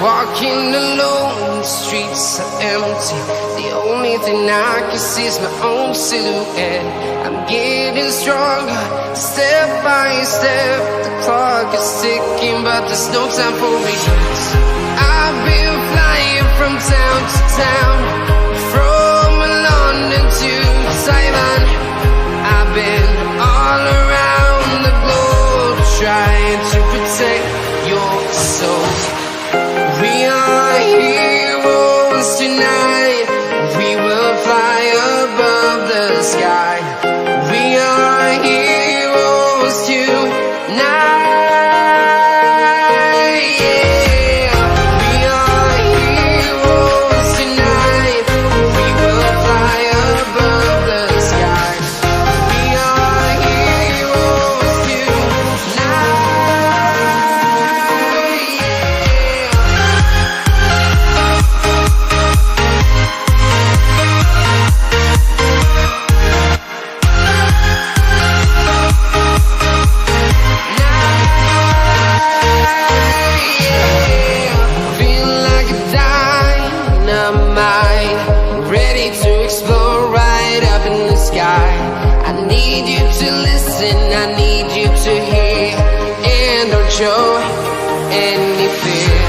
Walking alone, the streets are empty. The only thing I can see is my own silhouette. I'm getting stronger, step by step. The clock is ticking, but there's no time for regrets. I've been flying from town to town, from London to Taiwan. I've been all around the globe, trying to protect your soul. We are heroes tonight. We will fly above the sky. We are heroes tonight. Yeah. We are heroes tonight. We will fly above the sky. We are heroes tonight. I need you to listen, I need you to hear, and don't show any fear.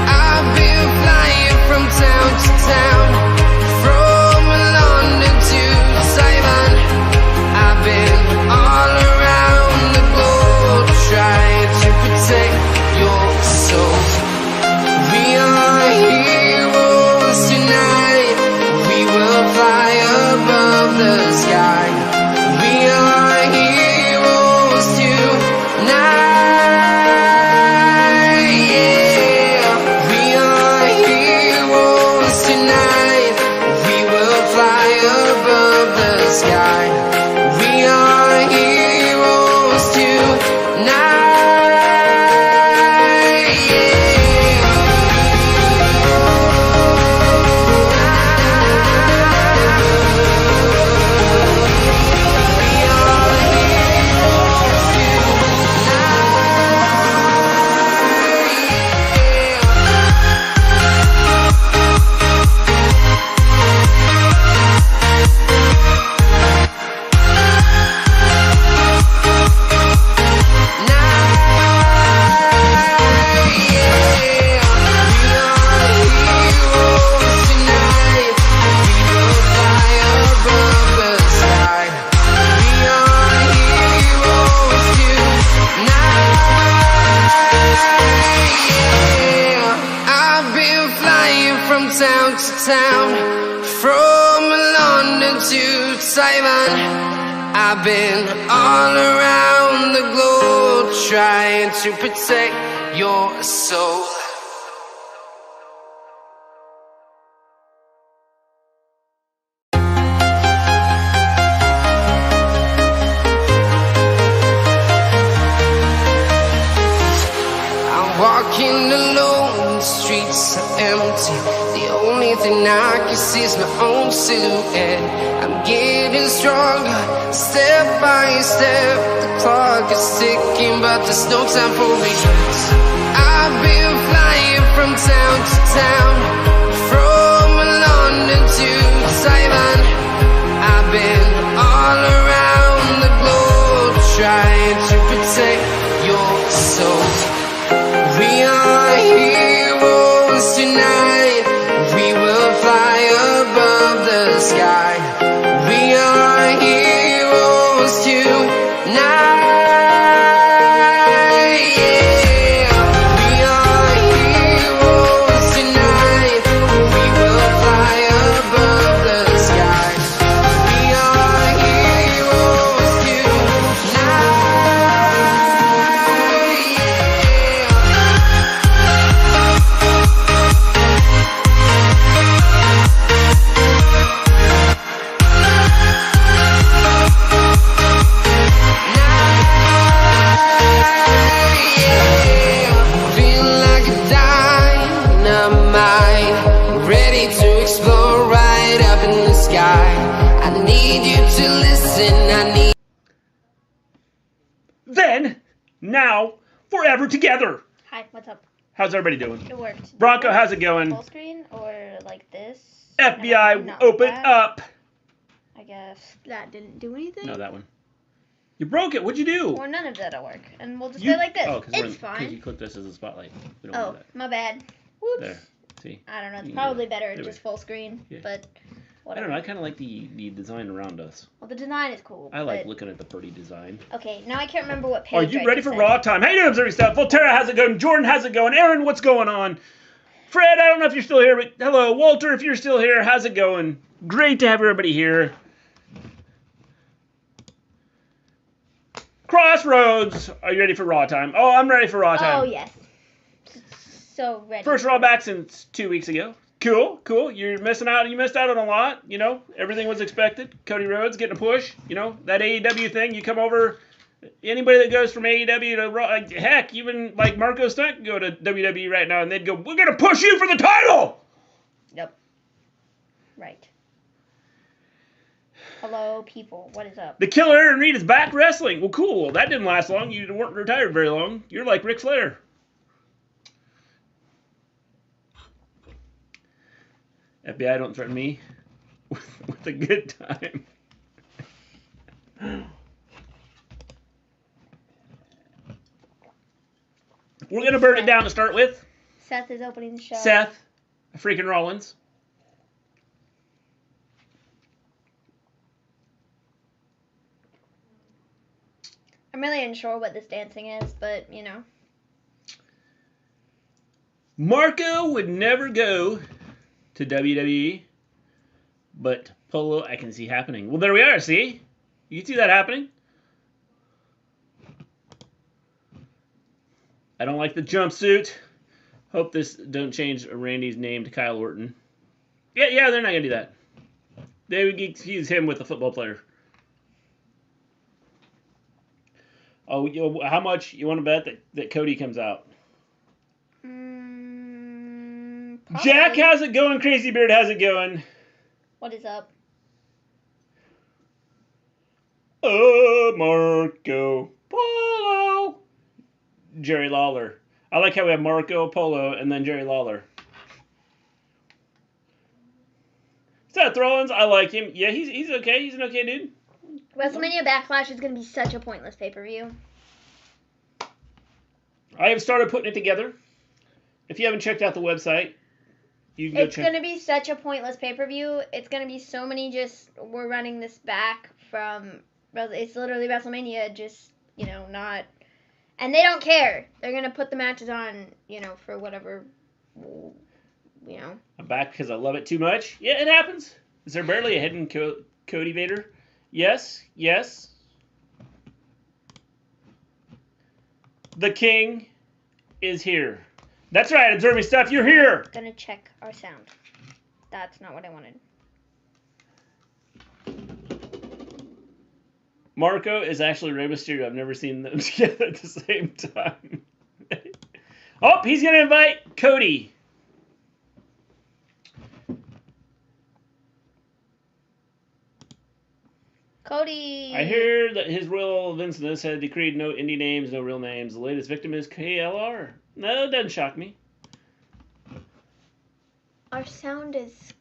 I've been flying from town to town, from London to Taiwan. I've been all around the globe, trying to protect your soul. We are heroes tonight. We will fly above the sky. We are heroes tonight. Yeah. We are heroes tonight. We will fly above the sky. We are heroes tonight. Town to town, from London to Taiwan. I've been all around the globe, trying to protect your soul. I'm walking alone, the streets are empty. The only thing I can see is my own silhouette. I'm getting stronger, step by step. The clock is ticking, but there's no time for regrets. I've been flying from town to town, from London to Taiwan. I've been all around the globe, trying to protect your soul. We are heroes tonight. We will fly above the sky. We are heroes tonight. Yeah. We are heroes tonight. We will fly above the sky. We are heroes tonight. I need you to listen, I need. Then, now, forever together. Hi, what's up? How's everybody doing? It worked. Bronco, how's it going? Full screen or like this? FBI, No, open that. up. I guess that didn't do anything. No, that one. You broke it. What'd you do? Or none of that'll work. And we'll just go like this. Oh, it's fine. Because you click this as a spotlight. We don't do that. My bad. Whoops. There. See? I don't know. It's probably better there just full screen. Yeah. But whatever. I don't know. I kind of like the design around us. Well, the design is cool. I like looking at the pretty design. Okay, now I can't remember what page. Are you ready for Raw time? How you doing, Observing Stuff? Volterra, how's it going? Jordan, how's it going? Aaron, what's going on? Fred, I don't know if you're still here, but hello. Walter, if you're still here, how's it going? Great to have everybody here. Crossroads, are you ready for Raw time? Oh, I'm ready for Raw time. Oh, yes. So ready. First Raw back since 2 weeks ago. Cool, cool. You're missing out. You missed out on a lot. You know, everything was expected. Cody Rhodes getting a push. You know, that AEW thing. You come over. Anybody that goes from AEW to Raw, heck, even like Marco Stunt can go to WWE right now, and they'd go, "We're gonna push you for the title." Yep. Right. Hello, people. What is up? The Killer Aaron Reed is back wrestling. Well, cool. That didn't last long. You weren't retired very long. You're like Ric Flair. FBI, don't threaten me with a good time. We're going to burn it down to start with. Seth is opening the show. Seth, freaking Rollins. I'm really unsure what this dancing is, but, you know. Marco would never go to WWE, but Polo I can see happening. Well, there we are, see? You can see that happening. I don't like the jumpsuit. Hope this don't change Randy's name to Kyle Orton. Yeah, they're not going to do that. They would confuse him with a football player. Oh, how much you want to bet that Cody comes out? Jack, how's it going? Crazy Beard, how's it going? What is up? Marco Polo. Jerry Lawler. I like how we have Marco Polo and then Jerry Lawler. Seth Rollins, I like him. Yeah, he's okay. He's an okay dude. WrestleMania Backlash is going to be such a pointless pay-per-view. I have started putting it together. If you haven't checked out the website, you can go check. It's going to be such a pointless pay-per-view. It's going to be so many we're running this back from, it's literally WrestleMania, just, you know, not, and they don't care. They're going to put the matches on, you know, for whatever, you know. I'm back because I love it too much. Yeah, it happens. Is there barely a hidden Cody Vader? Yes. The King is here. That's right, Observing Stuff, you're here. Gonna check our sound. That's not what I wanted. Marco is actually Rey Mysterio. I've never seen them together at the same time. Oh, he's gonna invite Cody. Cody. I hear that his royal Vinceness had decreed no indie names, no real names. The latest victim is KLR. No, it doesn't shock me. Our sound is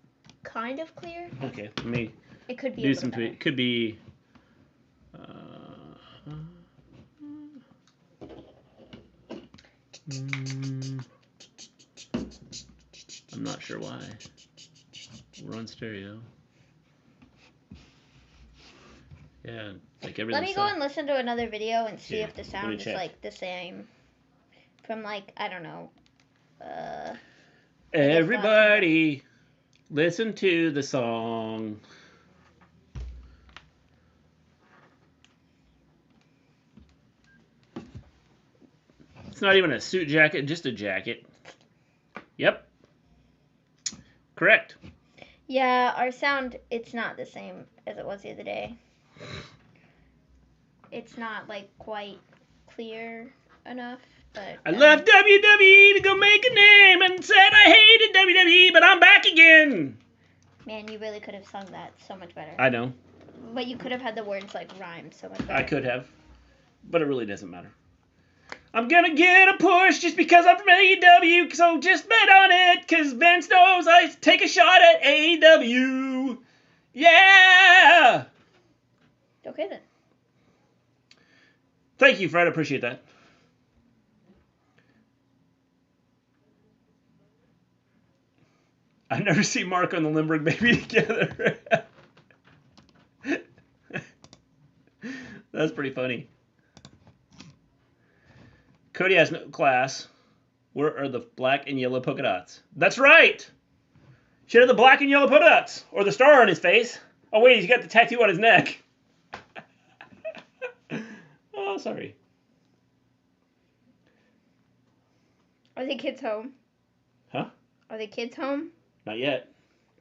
kind of clear. Okay, let me it could be do some tweet. It could be. I'm not sure why. We're on stereo. Yeah, like everything. Let me go and listen to another video and see if the sound is check. like the same. From like, I don't know. Everybody, listen to the song. It's not even a suit jacket, just a jacket. Yep. Correct. Yeah, our sound, it's not the same as it was the other day. It's not, like, quite clear enough, but... I left WWE to go make a name and said I hated WWE, but I'm back again. Man, you really could have sung that so much better. I know. But you could have had the words, like, rhyme so much better. I could have, but it really doesn't matter. I'm gonna get a push just because I'm from AEW, so just bet on it, because Vince knows I take a shot at AEW. Yeah! Okay, then. Thank you, Fred. I appreciate that. I've never seen Marco and the Limerick Baby together. That's pretty funny. Cody has no class. Where are the black and yellow polka dots? That's right! Should have the black and yellow polka dots. Or the star on his face. Oh, wait, he's got the tattoo on his neck. Oh, sorry. Are the kids home? Huh? Are the kids home? Not yet.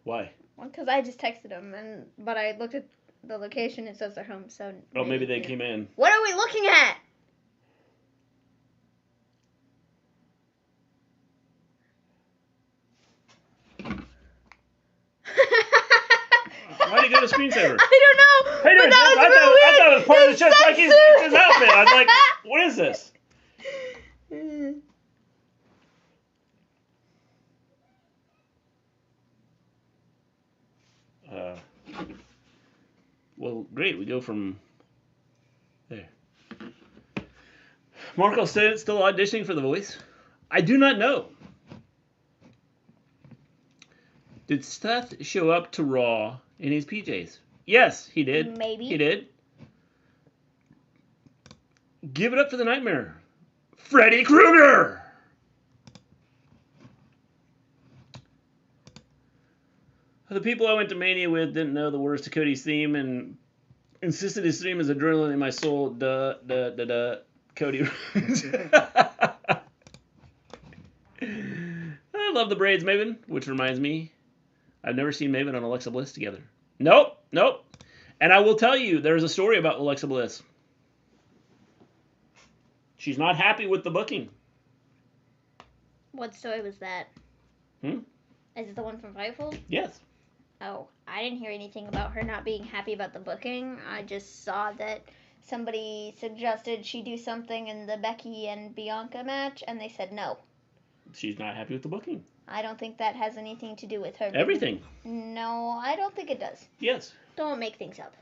Why? Well, because I just texted them, but I looked at the location. It says they're home, so... Oh, maybe they came in. What are we looking at? Why did he go to screensaver? I don't know. Hey, but that was real I thought it was part of the It's show. It's like his outfit. I was like, what is this? Well, great. We go from there. Marco still auditioning for The Voice? I do not know. Did Seth show up to Raw in his PJs? Yes, he did. Maybe. He did. Give it up for the Nightmare. Freddy Krueger! The people I went to Mania with didn't know the words to Cody's theme and insisted his theme is adrenaline in my soul. Duh, duh, duh, duh. Cody. I love the braids, Maven, which reminds me, I've never seen Maven and Alexa Bliss together. Nope. And I will tell you, there's a story about Alexa Bliss. She's not happy with the booking. What story was that? Is it the one from Fightful? Yes. Oh, I didn't hear anything about her not being happy about the booking. I just saw that somebody suggested she do something in the Becky and Bianca match, and they said no. She's not happy with the booking. I don't think that has anything to do with her. Everything. No, I don't think it does. Yes. Don't make things up.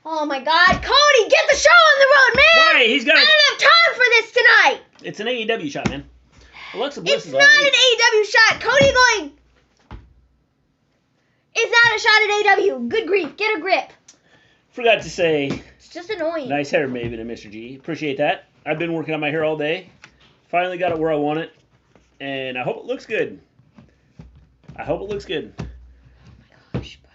Oh my God, Cody, get the show on the road, man! Why? He's got. I don't have time for this tonight. It's an AEW shot, man. Alexa Bliss It's is not an AEW shot. Cody going. It's not a shot at AEW. Good grief, get a grip. Forgot to say. It's just annoying. Nice hair, Maven and Mr. G. Appreciate that. I've been working on my hair all day. Finally got it where I want it. And I hope it looks good. Oh my gosh, bro.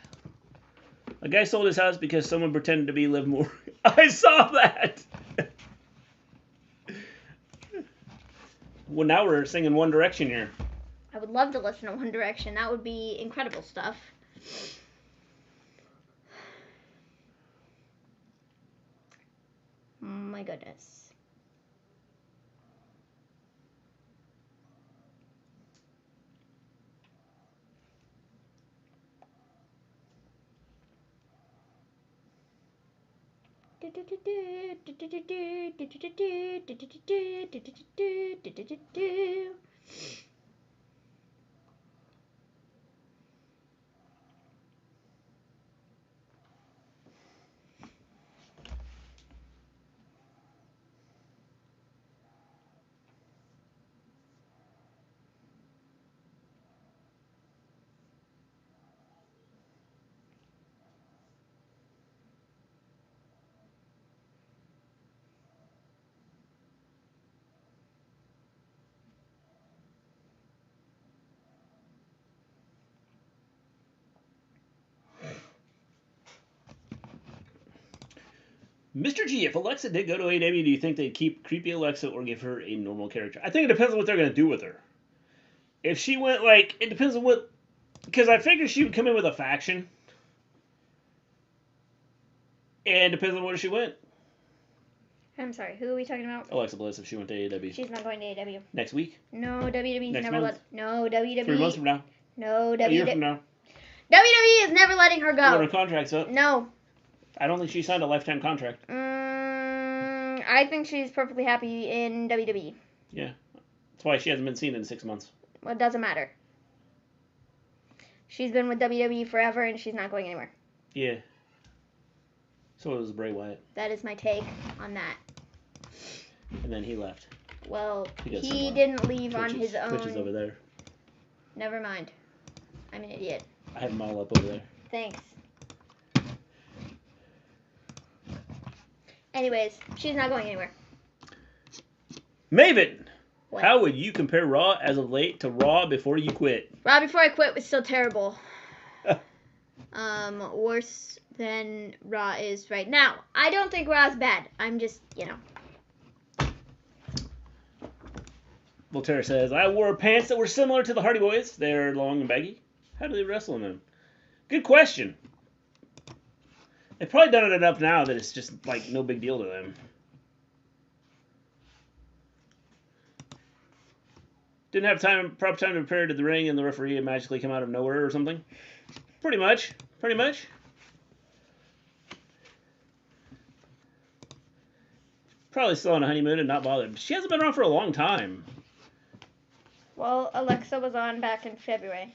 A guy sold his house because someone pretended to be Liv Morgan. I saw that. Well, now we're singing One Direction here. I would love to listen to One Direction. That would be incredible stuff. My goodness. Mr. G, if Alexa did go to AEW, do you think they'd keep creepy Alexa or give her a normal character? I think it depends on what they're going to do with her. If she went, like, it depends on what... Because I figured she would come in with a faction. And depends on where she went. I'm sorry, who are we talking about? Alexa Bliss, if she went to AEW. She's not going to AEW. Next week? No, WWE's Next never month? No, WWE. 3 months from now? No, A year from now? WWE is never letting her When her go. contract's up. No. I don't think she signed a lifetime contract. I think she's perfectly happy in WWE. Yeah. That's why she hasn't been seen in 6 months. Well, it doesn't matter. She's been with WWE forever, and she's not going anywhere. Yeah. So was Bray Wyatt. That is my take on that. And then he left. Well, he didn't leave on his own. Twitch is over there. Never mind. I'm an idiot. I have them all up over there. Thanks. Anyways, she's not going anywhere. Maven! What? How would you compare Raw as of late to Raw before you quit? Raw before I quit was still terrible. Worse than Raw is right now. I don't think Raw's bad. I'm just, Voltaire says, I wore pants that were similar to the Hardy Boys. They're long and baggy. How do they wrestle in them? Good question. They've probably done it enough now that it's just, like, no big deal to them. Didn't have proper time to prepare to the ring and the referee would magically come out of nowhere or something? Pretty much. Probably still on a honeymoon and not bothered. She hasn't been around for a long time. Well, Alexa was on back in February.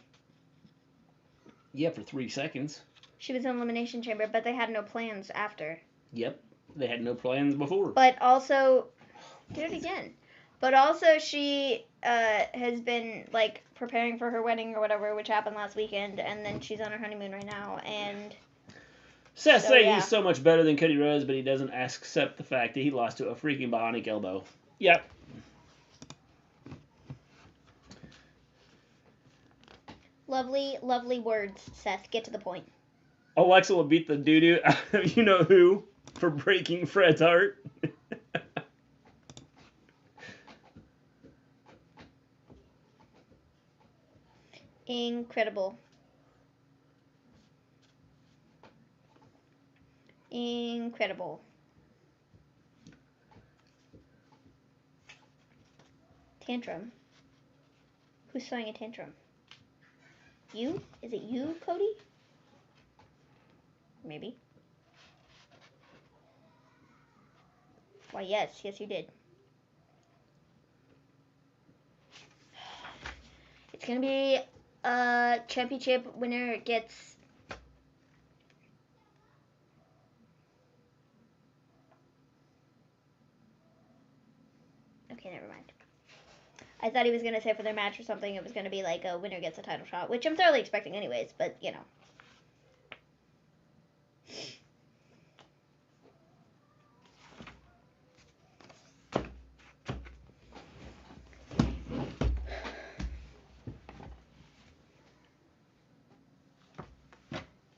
Yeah, for 3 seconds. She was in Elimination Chamber, but they had no plans after. Yep. They had no plans before. But also, do it again. But also she has been, like, preparing for her wedding or whatever, which happened last weekend, and then she's on her honeymoon right now, and... Seth saying he's so much better than Cody Rhodes, but he doesn't accept the fact that he lost to a freaking bionic elbow. Yep. Lovely, lovely words, Seth. Get to the point. Alexa will beat the doo-doo out of you-know-who for breaking Fred's heart. Incredible. Incredible. Tantrum. Who's throwing a tantrum? You? Is it you, Cody? Maybe. Why, yes. Yes, you did. It's going to be a championship winner gets... Okay, never mind. I thought he was going to say for their match or something, it was going to be like a winner gets a title shot, which I'm thoroughly expecting anyways, but, you know.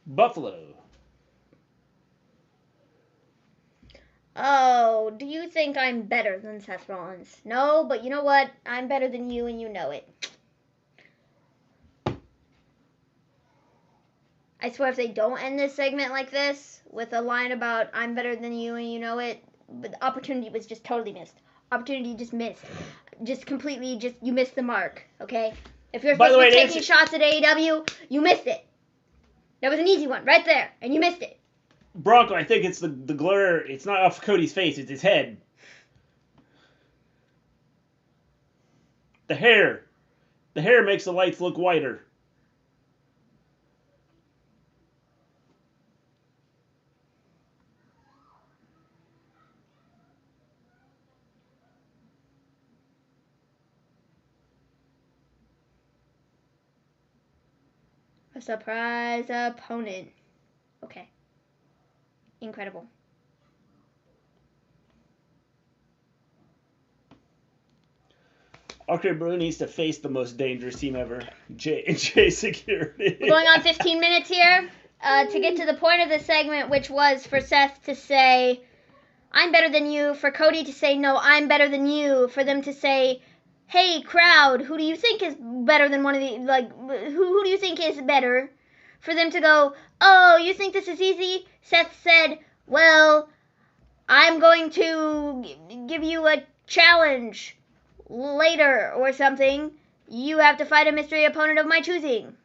Buffalo. Oh, do you think I'm better than Seth Rollins? No, but you know what? I'm better than you and you know it. I swear if they don't end this segment like this, with a line about I'm better than you and you know it, but the opportunity was just totally missed. Opportunity just missed. Just completely, you missed the mark, okay? If you're supposed to be taking shots at AEW, you missed it. That was an easy one, right there, and you missed it. Bronco, I think it's the glare. It's not off Cody's face, it's his head. The hair. The hair makes the lights look whiter. A surprise opponent. Okay. Incredible. Okay, Brew needs to face the most dangerous team ever. J Security. We're going on 15 minutes here to get to the point of the segment, which was for Seth to say, I'm better than you, for Cody to say, no, I'm better than you, for them to say, hey, crowd, who do you think is better than one of the, like, who do you think is better? For them to go, oh, you think this is easy? Seth said, well, I'm going to give you a challenge later or something. You have to fight a mystery opponent of my choosing.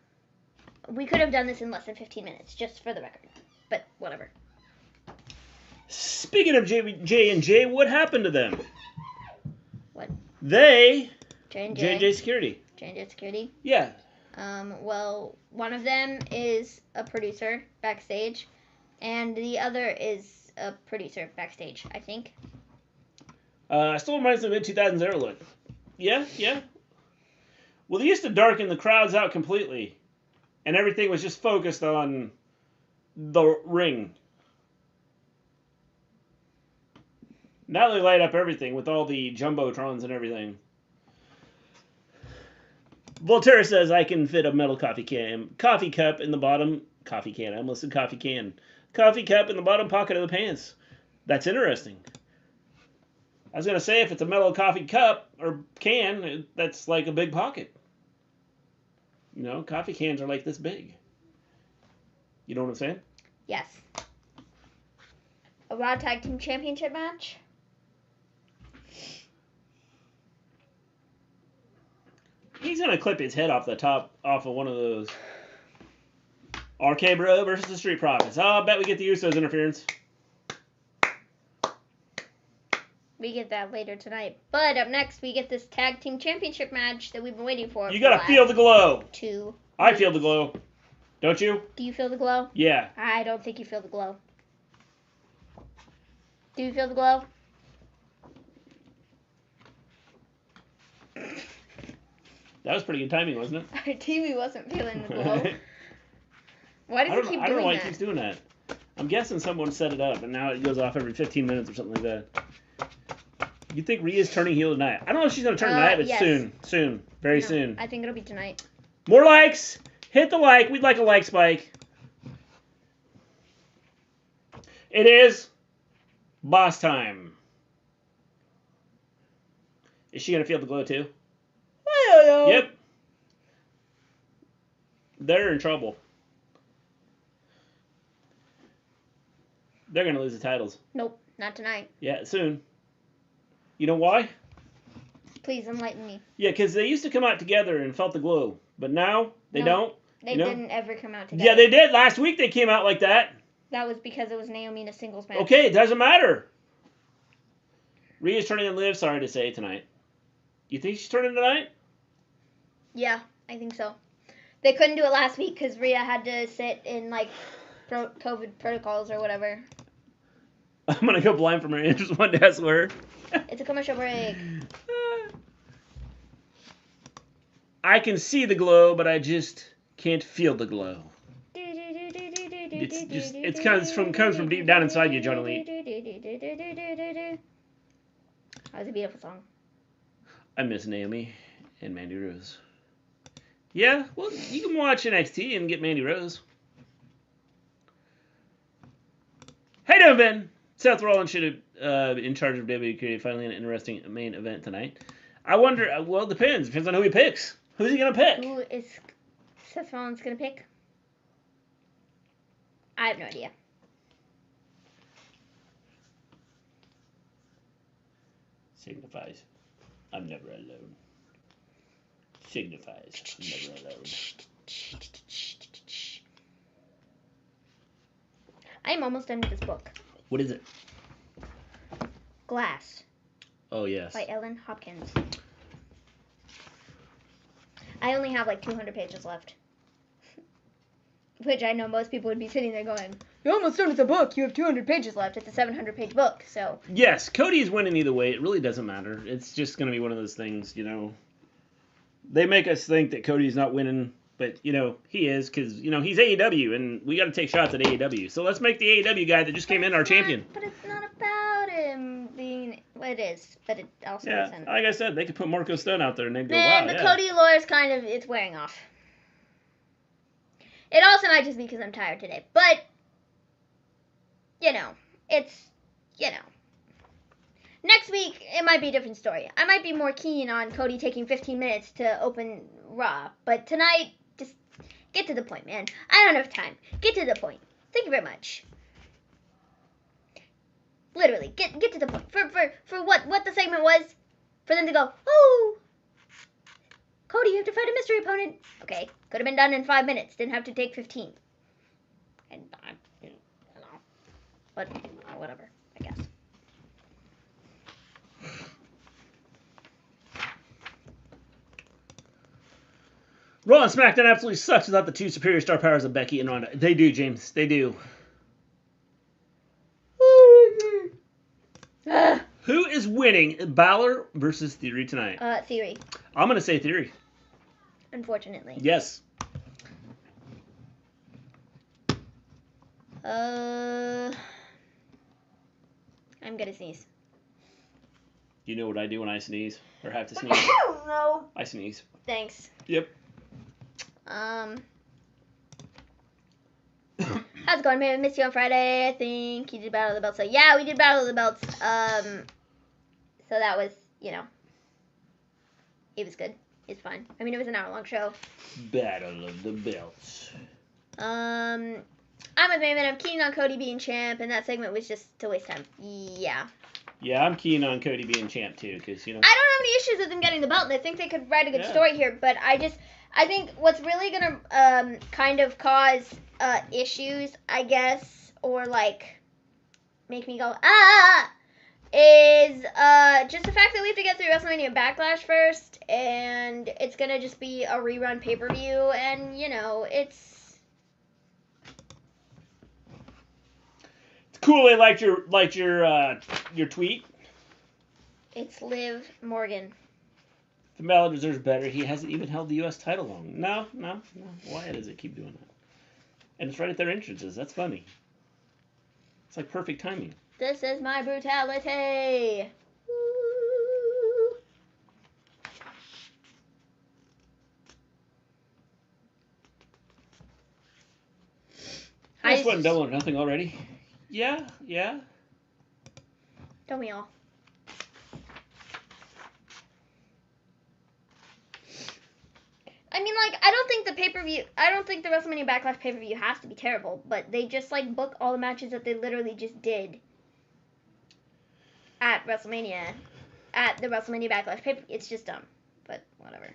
We could have done this in less than 15 minutes, just for the record. But whatever. Speaking of J&J, what happened to them? What? They... J&J. J&J Security. J&J Security. Yeah. Well, one of them is a producer backstage, and the other is a producer backstage, I think. Still reminds me of mid-2000s era look. Yeah, yeah. Well, they used to darken the crowds out completely, and everything was just focused on the ring. Now they light up everything with all the jumbotrons and everything. Voltaire says I can fit a metal coffee cup in the bottom coffee can. I almost said coffee can. Coffee cup in the bottom pocket of the pants. That's interesting. I was gonna say if it's a metal coffee cup or can, that's like a big pocket. You know, coffee cans are like this big. You know what I'm saying? Yes. A Raw Tag Team Championship match. He's gonna clip his head off of one of those. RK Bro versus the Street Profits. I bet we get the Usos interference. We get that later tonight. But up next, we get this Tag Team Championship match that we've been waiting for. You gotta feel the glow. 2 I feel the glow. Don't you? Do you feel the glow? Yeah. I don't think you feel the glow. Do you feel the glow? That was pretty good timing, wasn't it? Our TV wasn't feeling the glow. Why does it keep doing that? I don't know why it keeps doing that. I'm guessing someone set it up, and now it goes off every 15 minutes or something like that. You think Rhea's turning heel tonight? I don't know if she's going to turn tonight, but yes. soon. Very soon. I think it'll be tonight. More likes! Hit the like. We'd like a like spike. It is boss time. Is she going to feel the glow too? I don't know. Yep. They're in trouble. They're going to lose the titles. Nope, not tonight. Yeah, soon. You know why? Please enlighten me. Yeah, because they used to come out together and felt the glow. But now, they don't. They didn't ever come out together. Yeah, they did. Last week they came out like that. That was because it was Naomi in a singles match. Okay, it doesn't matter. Rhea's turning on Liv, sorry to say, tonight. You think she's turning tonight? Yeah, I think so. They couldn't do it last week because Rhea had to sit in, like, COVID protocols or whatever. I'm going to go blind from her. I just wanted to ask her. It's a commercial break. I can see the glow, but I just can't feel the glow. It comes from deep down inside you, John Elite. That was a beautiful song. I miss Naomi and Mandy Rose. Yeah, well, you can watch NXT and get Mandy Rose. Hey, doing, Ben? Seth Rollins should have in charge of WWE, finally an interesting main event tonight. I wonder, well, it depends. Depends on who he picks. Who's he going to pick? Who is Seth Rollins going to pick? I have no idea. Signifies, I'm never alone. Signifies, I'm never alone. I am almost done with this book. What is it? Glass. Oh, yes. By Ellen Hopkins. I only have like 200 pages left. Which I know most people would be sitting there going, you're almost done with the book. You have 200 pages left. It's a 700-page book, so. Yes, Cody's winning either way. It really doesn't matter. It's just going to be one of those things, you know. They make us think that Cody's not winning, but, you know, he is because, you know, he's AEW, and we got to take shots at AEW. So let's make the AEW guy that just came in our champion. But it's not about him being, well, it is, but it also isn't. Like I said, they could put Marco Stunt out there, and they'd go, Man, wow, the Cody lore's kind of, it's wearing off. It also might just be because I'm tired today, but, you know, it's, you know. Next week, it might be a different story. I might be more keen on Cody taking 15 minutes to open Raw, but tonight, just get to the point, man. I don't have time. Get to the point. Thank you very much. Literally, get to the point. For what the segment was, for them to go, oh, Cody, you have to fight a mystery opponent. Okay, could have been done in 5 minutes. Didn't have to take 15. And, you know, but whatever. I guess. Raw and SmackDown absolutely sucks without the two superior star powers of Becky and Ronda. They do, James. They do. Who is winning Balor versus Theory tonight? Theory. I'm going to say Theory. Unfortunately. Yes. I'm gonna sneeze. You know what I do when I sneeze? Or have to sneeze? No. I sneeze. Thanks. Yep. How's it going, man? I missed you on Friday. I think you did Battle of the Belts. So yeah, we did Battle of the Belts. So that was, you know, it was good. It's fine. I mean, it was an hour-long show. Battle of the Belts. I'm with Maven. I'm keen on Cody being champ, and that segment was just to waste time. Yeah. Yeah, I'm keen on Cody being champ too, because you know. I don't have any issues with him getting the belt, and I think they could write a good story here. But I think what's really gonna kind of cause issues, I guess, or like make me go is just the fact that we have to get through WrestleMania Backlash first, and it's gonna just be a rerun pay-per-view, and you know it's cool. They liked your tweet. It's Liv Morgan. The Balor deserves better. He hasn't even held the U.S. title long. No. Why does it keep doing that? And it's right at their entrances. That's funny. It's like perfect timing. This is my brutality. Woo. I just went Double or Nothing already. Yeah. Don't we all? I mean, like, I don't think the WrestleMania Backlash pay-per-view has to be terrible, but they just, like, book all the matches that they literally just did at WrestleMania, at the WrestleMania Backlash pay-per-view. It's just dumb, but whatever.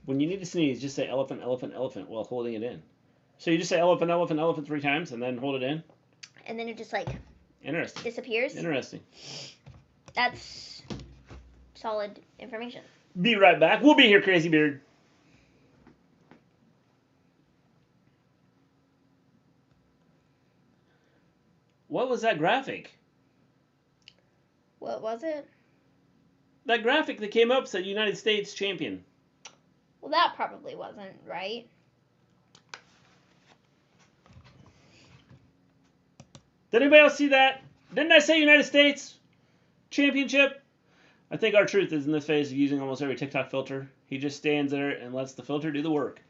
When you need to sneeze, just say elephant, elephant, elephant while holding it in. So you just say elephant, elephant, elephant 3 times and then hold it in? And then it just, like, Interesting. disappears? Interesting. That's solid information. Be right back. We'll be here, Crazy Beard. What was that graphic? What was it? That graphic that came up said United States champion. Well, that probably wasn't right. Did anybody else see that? Didn't I say United States championship? I think our truth is in this phase of using almost every TikTok filter. He just stands there and lets the filter do the work.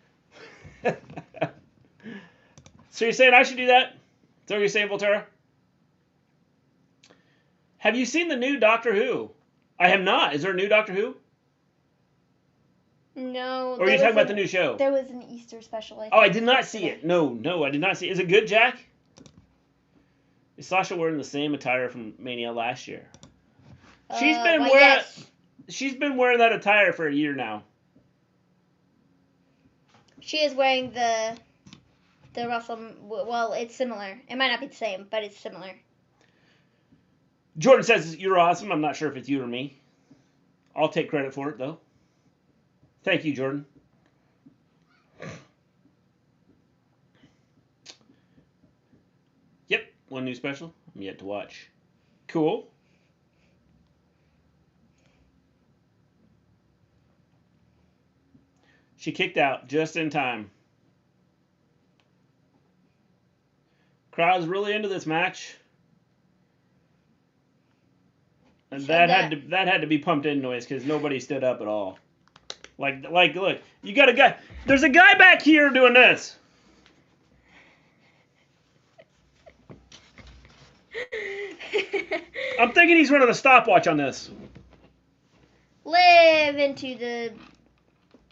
So you're saying I should do that? Is that what you're saying, Volterra? Have you seen the new Doctor Who? I have not. Is there a new Doctor Who? No. Or are you talking about the new show? There was an Easter special. I did not see it. No, I did not see it. Is it good, Jack? Is Sasha wearing the same attire from Mania last year? She's been wearing that attire for a year now. She is wearing the well, it's similar. It might not be the same, but it's similar. Jordan says you're awesome. I'm not sure if it's you or me. I'll take credit for it, though. Thank you, Jordan. Yep, one new special. I'm yet to watch. Cool. She kicked out just in time. Crowd's really into this match. And that had to be pumped in noise because nobody stood up at all. Like look, you got a guy. There's a guy back here doing this. I'm thinking he's running a stopwatch on this. Live into the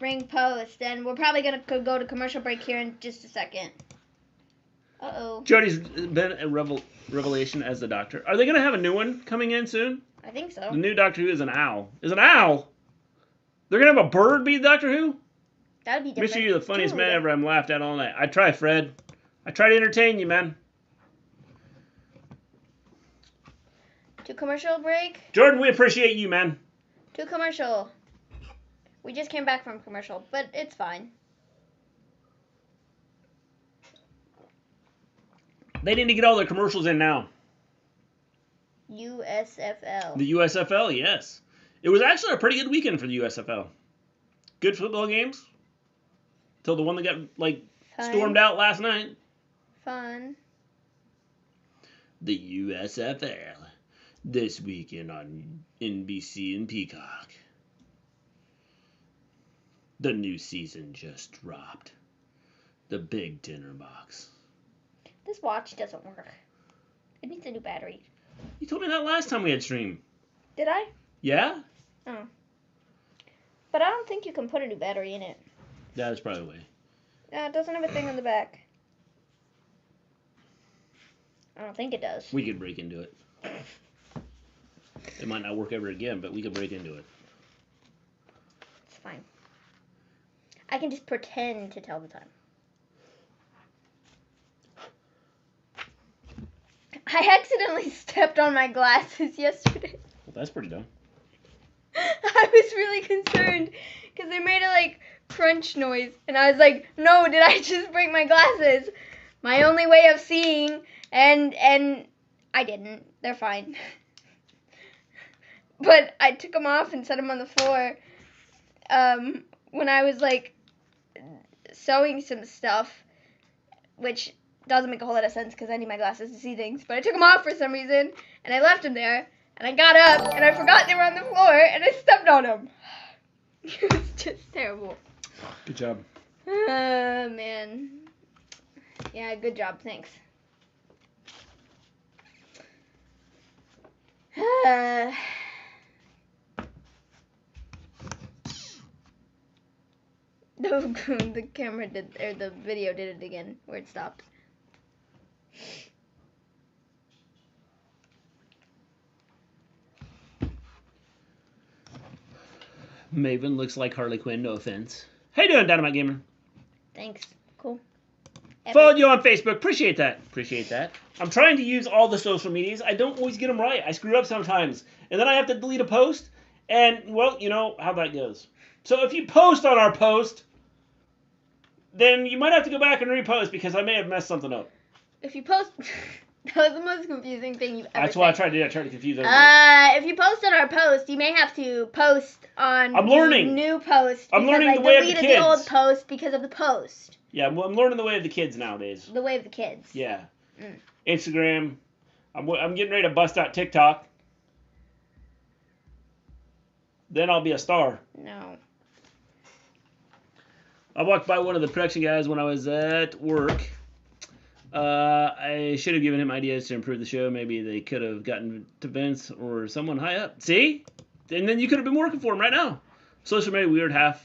ring post, and we're probably gonna go to commercial break here in just a second. Uh-oh. Jody's been a revelation as the Doctor. Are they gonna have a new one coming in soon? I think so. The new Doctor Who is an owl. Is an owl? They're gonna have a bird be Doctor Who? That would be different. Mister, you're the funniest man ever. I'm laughed at all night. I try, Fred. I try to entertain you, man. To commercial break. Jordan, we appreciate you, man. To commercial. We just came back from commercial, but it's fine. They need to get all their commercials in now. USFL. The USFL, yes. It was actually a pretty good weekend for the USFL. Good football games. Till the one that got, like, Fun. stormed out last night. Fun. The USFL. This weekend on NBC and Peacock. The new season just dropped. The big dinner box. This watch doesn't work. It needs a new battery. You told me that last time we had stream. Did I? Yeah? Oh. But I don't think you can put a new battery in it. That is probably the way. It doesn't have a thing on the back. I don't think it does. We could break into it. It might not work ever again, but we could break into it. It's fine. I can just pretend to tell the time. I accidentally stepped on my glasses yesterday. Well, that's pretty dumb. I was really concerned because they made a like crunch noise, and I was like, "No, did I just break my glasses? My only way of seeing." And I didn't. They're fine. But I took them off and set them on the floor. When I was like sewing some stuff, which doesn't make a whole lot of sense because I need my glasses to see things. But I took them off for some reason, and I left them there. And I got up, and I forgot they were on the floor, and I stepped on them. It was just terrible. Good job. Man. Yeah, good job. Thanks. The camera did, or the video did it again, where it stopped. Maven looks like Harley Quinn, no offense. How you doing, Dynamite Gamer? Thanks. Cool. Followed you on Facebook. Appreciate that. Appreciate that. I'm trying to use all the social medias. I don't always get them right. I screw up sometimes. And then I have to delete a post. And, well, you know how that goes. So if you post on our post, then you might have to go back and repost because I may have messed something up. If you post... That was the most confusing thing you've ever That's said. what I tried to do. I tried to confuse everybody. If you post on our post, you may have to post on I'm learning. the new post. I'm learning the way of the deleted the old kids. post because of the post. Yeah, well, I'm learning the way of the kids nowadays. The way of the kids. Yeah. Mm. Instagram. I'm getting ready to bust out TikTok. Then I'll be a star. No. I walked by one of the production guys when I was at work. I should have given him ideas to improve the show. Maybe they could have gotten to Vince or someone high up. See? And then you could have been working for him right now. Social media weird half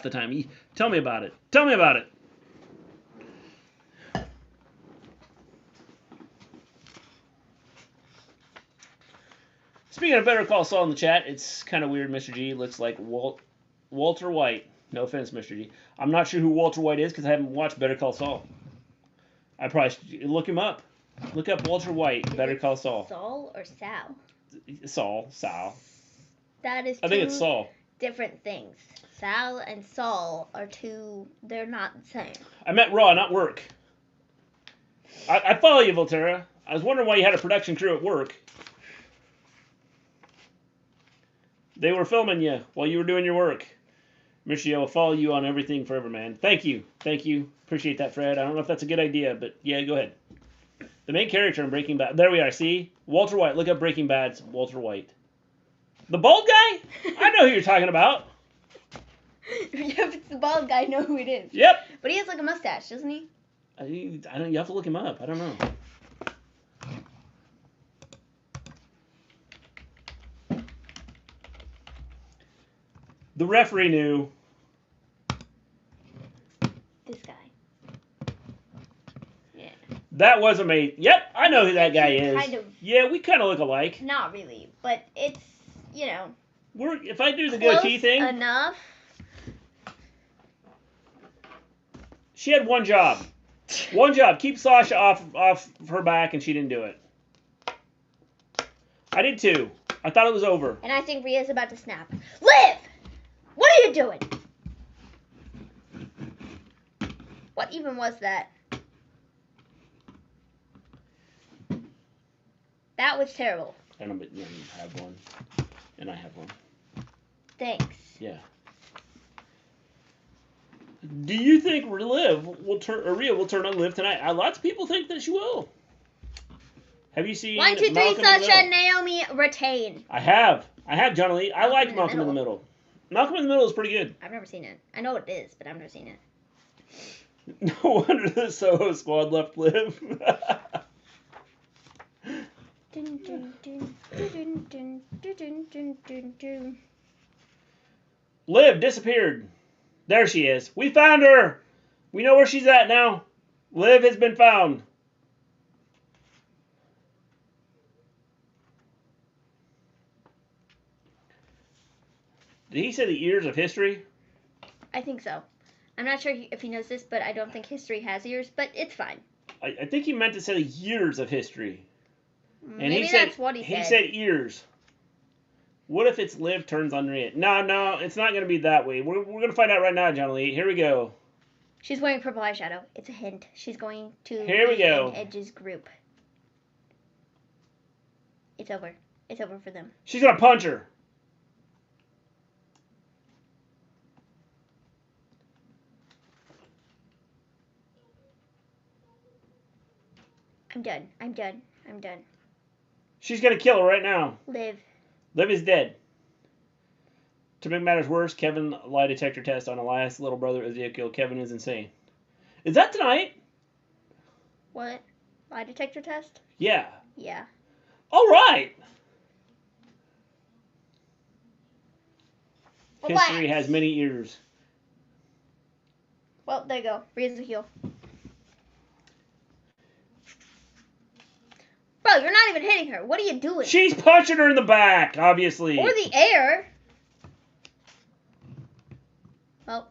the time. Tell me about it. Tell me about it. Speaking of Better Call Saul in the chat, it's kind of weird. Mr. G looks like Walter White. No offense, Mr. G. I'm not sure who Walter White is because I haven't watched Better Call Saul. I probably should look him up. Look up Walter White, Better Call Saul. Saul or Sal? Sal. That is I think it's Saul. Different things. Sal and Saul are two, they're not the same. I meant Raw, not work. I follow you, Volterra. I was wondering why you had a production crew at work. They were filming you while you were doing your work. Michelle will follow you on everything forever, man. Thank you. Thank you. Appreciate that, Fred. I don't know if that's a good idea, but yeah, go ahead. The main character in Breaking Bad. There we are. See? Walter White. Look up Breaking Bad's Walter White. The bald guy? I know who you're talking about. If it's the bald guy, I know who it is. Yep. But he has like a mustache, doesn't he? I don't. You have to look him up. I don't know. The referee knew. This guy. Yeah. That was amazing. Yep, I know who that guy is. Kind of. Yeah, we kind of look alike. Not really, but it's, you know. If I do the close goatee thing. enough. She had one job. One job. Keep Sasha off her back, and she didn't do it. I did too. I thought it was over. And I think Rhea's about to snap. Liv! What are you doing? What even was that? That was terrible. And I have one. And I have one. Thanks. Yeah. Do you think Rhea will turn on Liv tonight? Lots of people think that she will. Have you seen 1, 2, 3, Malcolm in the Sasha, Middle? Naomi, retain. I have, John Lee. I like in the Malcolm in the Middle. Middle. Malcolm in the Middle is pretty good. I've never seen it. I know what it is, but I've never seen it. No wonder the Soho Squad left Liv. Dun, dun, dun, dun, dun, dun, dun, dun, dun. Liv disappeared. There she is. We found her. We know where she's at now. Liv has been found. Did he say the ears of history? I think so. I'm not sure if he knows this, but I don't think history has ears, but it's fine. I think he meant to say the years of history. And Maybe he said, that's what he said. He said ears. What if it's Liv turns on Rhea? No, it's not going to be that way. We're going to find out right now, John Lee. Here we go. She's wearing purple eyeshadow. It's a hint. She's going to Here we be go. in Edge's group. It's over. It's over for them. She's going to punch her. I'm done. I'm done. I'm done. She's going to kill her right now. Liv. Liv is dead. To make matters worse, Kevin lie detector test on Elias' little brother Ezekiel. Kevin is insane. Is that tonight? What? Lie detector test? Yeah. Yeah. All right. Relax. History has many ears. Well, there you go. Rhea's a heel. Bro, you're not even hitting her. What are you doing? She's punching her in the back, obviously. Or the air. Well.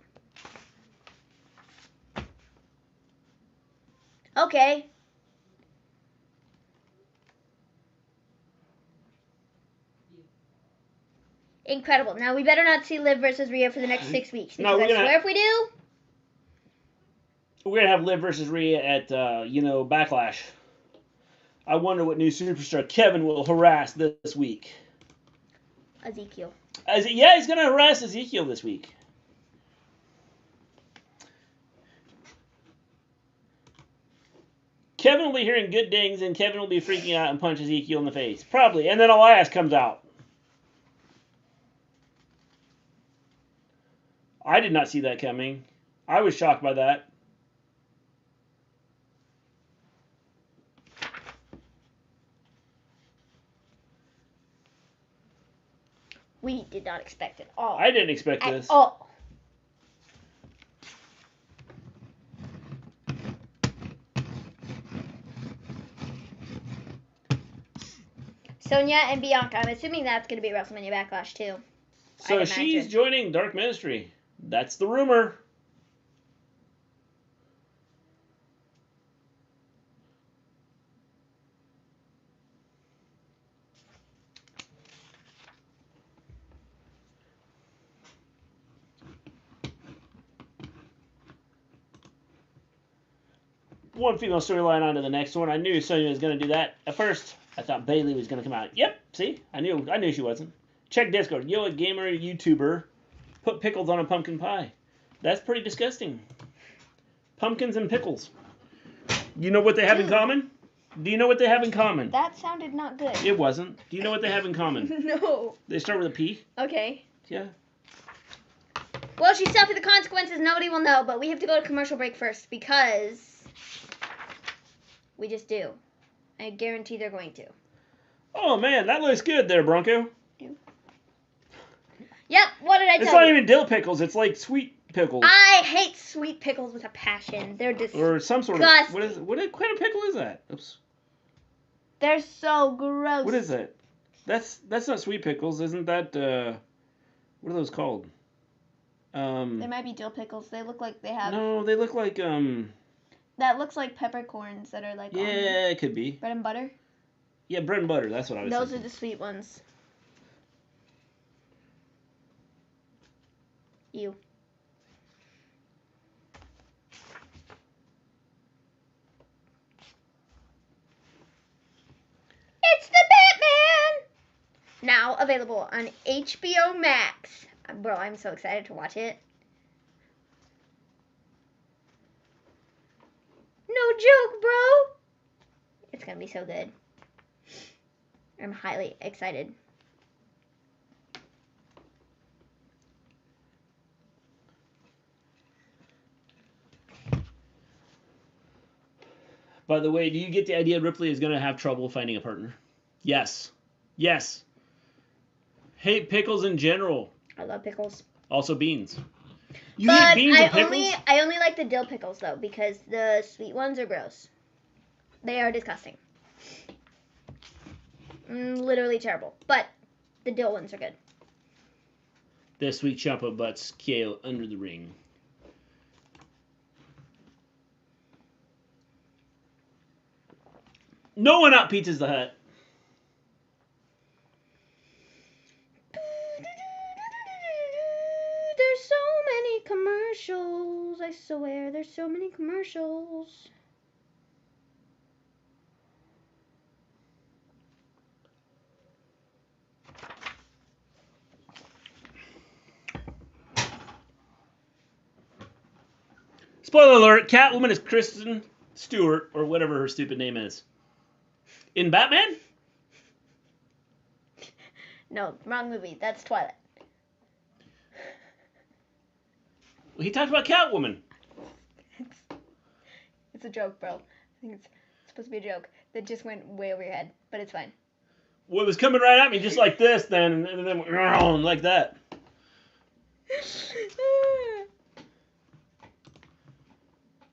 Okay. Incredible. Now, we better not see Liv versus Rhea for the next 6 weeks. No, Because we're I gonna- swear if we do... We're going to have Liv versus Rhea at, Backlash. I wonder what new superstar Kevin will harass this week. Ezekiel. Yeah, he's going to harass Ezekiel this week. Kevin will be hearing good dings, and Kevin will be freaking out and punch Ezekiel in the face. Probably. And then Elias comes out. I did not see that coming. I was shocked by that. We did not expect it all. I didn't expect this. At all. Sonya and Bianca. I'm assuming that's going to be WrestleMania Backlash too. So I'd she's imagine. joining Dark Ministry. That's the rumor. One female storyline on to the next one. I knew Sonya was going to do that. At first, I thought Bailey was going to come out. Yep, see? I knew she wasn't. Check Discord. Yo, a gamer YouTuber put pickles on a pumpkin pie. That's pretty disgusting. Pumpkins and pickles. You know what they have in common? Do you know what they have in common? That sounded not good. It wasn't. Do you know what they have in common? No. They start with a P. Okay. Yeah. Well, she's suffered the consequences. Nobody will know, but we have to go to commercial break first because we just do. I guarantee they're going to. Oh, man, that looks good there, Bronco. Yep, what did I It's tell not you? even dill pickles. It's like sweet pickles. I hate sweet pickles with a passion. They're disgusting. Or some sort of... What kind of pickle is that? Oops. They're so gross. What is that? That's not sweet pickles. Isn't that... what are those called? They might be dill pickles. They look like they have... No, they look like... That looks like peppercorns that are like on Yeah, it could be. bread and butter. Yeah, bread and butter. That's what I was Those thinking. are the sweet ones. Ew. It's the Batman! Now available on HBO Max. Bro, I'm so excited to watch it. No joke, bro. It's gonna be so good. I'm highly excited. By the way, do you get the idea Ripley is going to have trouble finding a partner? Yes. Yes. Hate pickles in general. I love pickles. Also beans. You But hate beans and pickles? I only like the dill pickles though, because the sweet ones are gross. They are disgusting. Literally terrible. But the dill ones are good. The sweet chopper butt scale under the ring. No one out Pizza's the Hut. There's so many commercials. I swear, there's so many commercials. Spoiler alert, Catwoman is Kristen Stewart, or whatever her stupid name is. In Batman? No, wrong movie. That's Twilight. He talked about Catwoman. It's a joke, bro. I think it's supposed to be a joke that just went way over your head, but it's fine. Well, it was coming right at me just like this then, and then like that.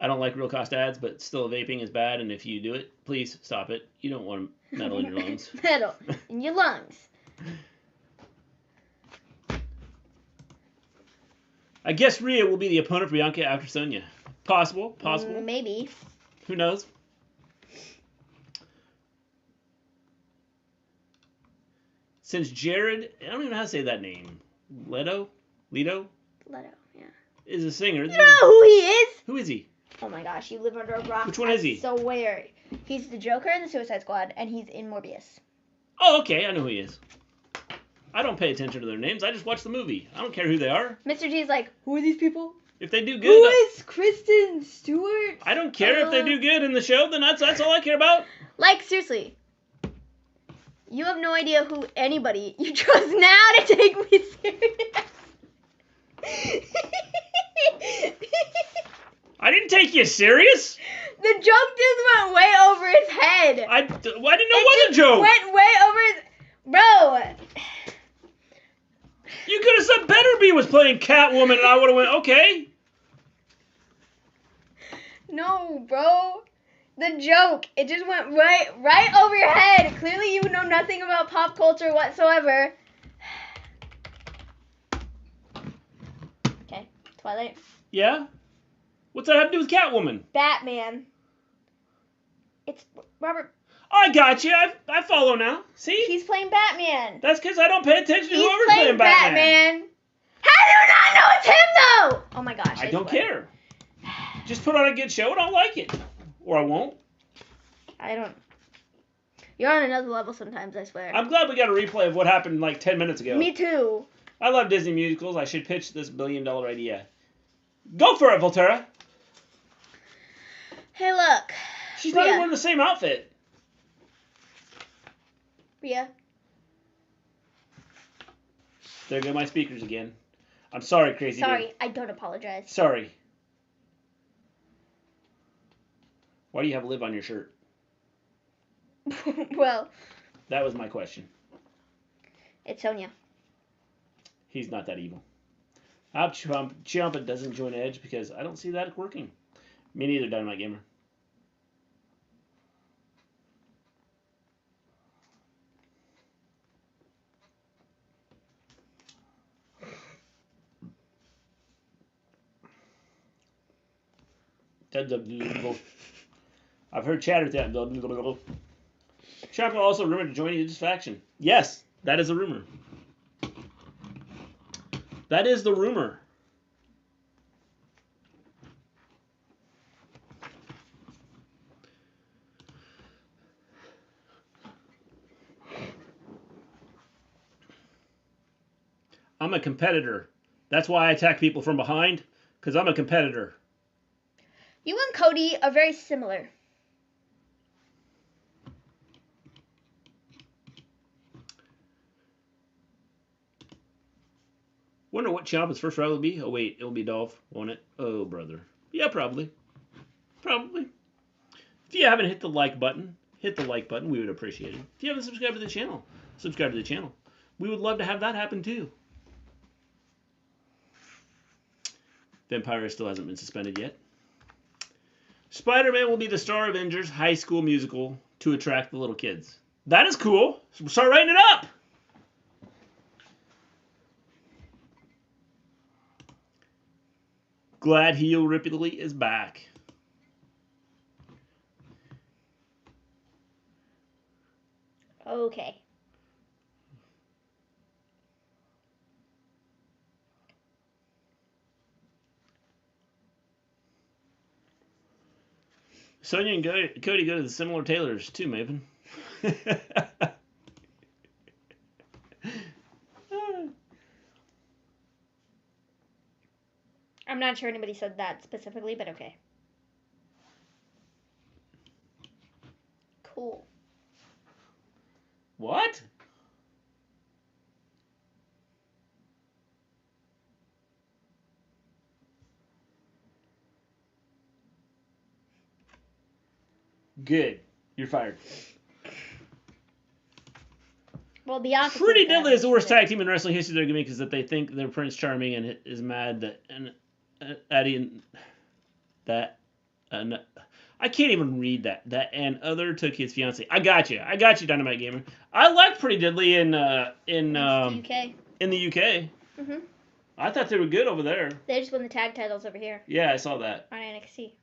I don't like real cost ads, but still vaping is bad, and if you do it, please stop it. You don't want metal in your lungs. Metal in your lungs. I guess Rhea will be the opponent for Bianca after Sonya. Possible. Maybe. Who knows? Since Jared, I don't even know how to say that name. Leto, Leto, yeah. is a singer. You don't know who he is? Who is he? Oh my gosh, you live under a rock. Which one is he? So weird. He's the Joker in the Suicide Squad, and he's in Morbius. Oh, okay, I know who he is. I don't pay attention to their names. I just watch the movie. I don't care who they are. Mr. G's like, who are these people? If they do good, Who is Kristen Stewart? I don't care if they do good in the show. Then that's all I care about. Like, seriously. You have no idea who anybody. You chose now to take me serious. I didn't take you serious. The joke just went way over his head. I didn't know what a joke. Went way over his... Bro. You could have said Betterby was playing Catwoman, and I would have went, okay. No, bro. The joke. It just went right over your head. Clearly you know nothing about pop culture whatsoever. Okay. Twilight. Yeah? What's that have to do with Catwoman? Batman. It's Robert. I got you. I follow now. See? He's playing Batman. That's because I don't pay attention to He's whoever's playing Batman. How do you not know it's him, though? Oh my gosh. I don't care. Just put on a good show and I'll like it. Or I won't. I don't. You're on another level sometimes, I swear. I'm glad we got a replay of what happened like 10 minutes ago. Me too. I love Disney musicals. I should pitch this $1 billion idea. Go for it, Volterra. Hey, look. She's not even wearing the same outfit. Rhea. There go my speakers again. I'm sorry, Crazy Sorry, Dude. I don't apologize. Sorry. Why do you have Liv on your shirt? Well. That was my question. It's Sonya. He's not that evil. I hope Ciampa doesn't join Edge because I don't see that working. Me neither, Dynamite Gamer. I've heard chatter with that. Ciampa also rumored to join Aegis faction. Yes, that is a rumor. That is the rumor. I'm a competitor. That's why I attack people from behind, because I'm a competitor. You and Cody are very similar. Wonder what Ciampa's first rival will be. Oh, wait. It'll be Dolph, won't it? Oh, brother. Yeah, probably. Probably. If you haven't hit the like button, hit the like button. We would appreciate it. If you haven't subscribed to the channel, subscribe to the channel. We would love to have that happen, too. Vampire still hasn't been suspended yet. Spider-Man will be the star of Avengers High School Musical to attract the little kids. That is cool. Start writing it up. Glad Heel Ripley is back. Okay. Sonya and Cody go to the similar tailors too, Maven. I'm not sure anybody said that specifically, but okay. Cool. What? Good. You're fired. Well, Bianca. Pretty Deadly is the worst tag team in wrestling history. Their gimmick is that they think they're Prince Charming and is mad that Addie and that I can't even read that. That and other took his fiance. I got you, Dynamite Gamer. I like Pretty Deadly in the UK. In the UK. Mhm. I thought they were good over there. They just won the tag titles over here. Yeah, I saw that. On NXT.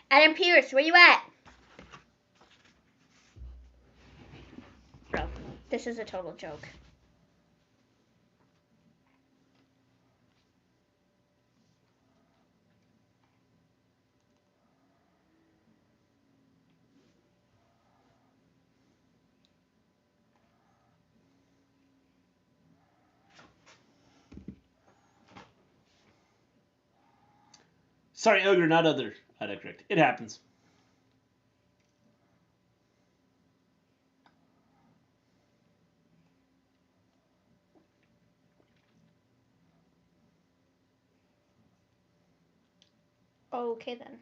Adam Pearce, where you at? Bro, this is a total joke. Sorry, Ogre, not other. Correct. It happens. Okay then.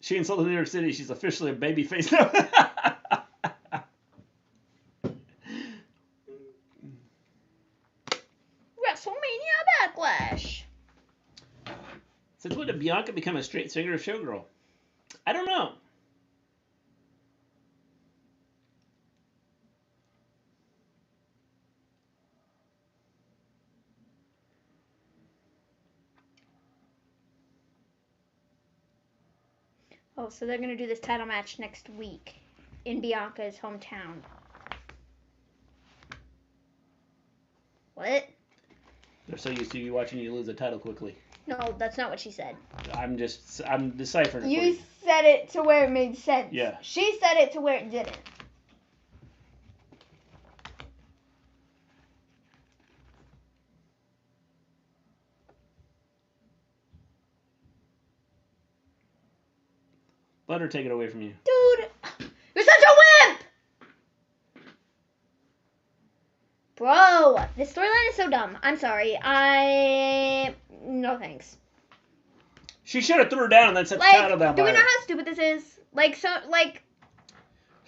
She insulted New York City. She's officially a babyface now. WrestleMania Backlash. Since when did Bianca become a straight singer or showgirl? I don't know. Oh, so they're going to do this title match next week in Bianca's hometown. What? They're so used to you watching you lose a title quickly. No, that's not what she said. I'm deciphering it. You said it to where it made sense. Yeah. She said it to where it didn't. Let her take it away from you. Dude, you're such a wimp! Bro, this storyline is so dumb. I'm sorry. No thanks. She should have threw her down and then set the title down. Do we know how stupid this is? Sorry,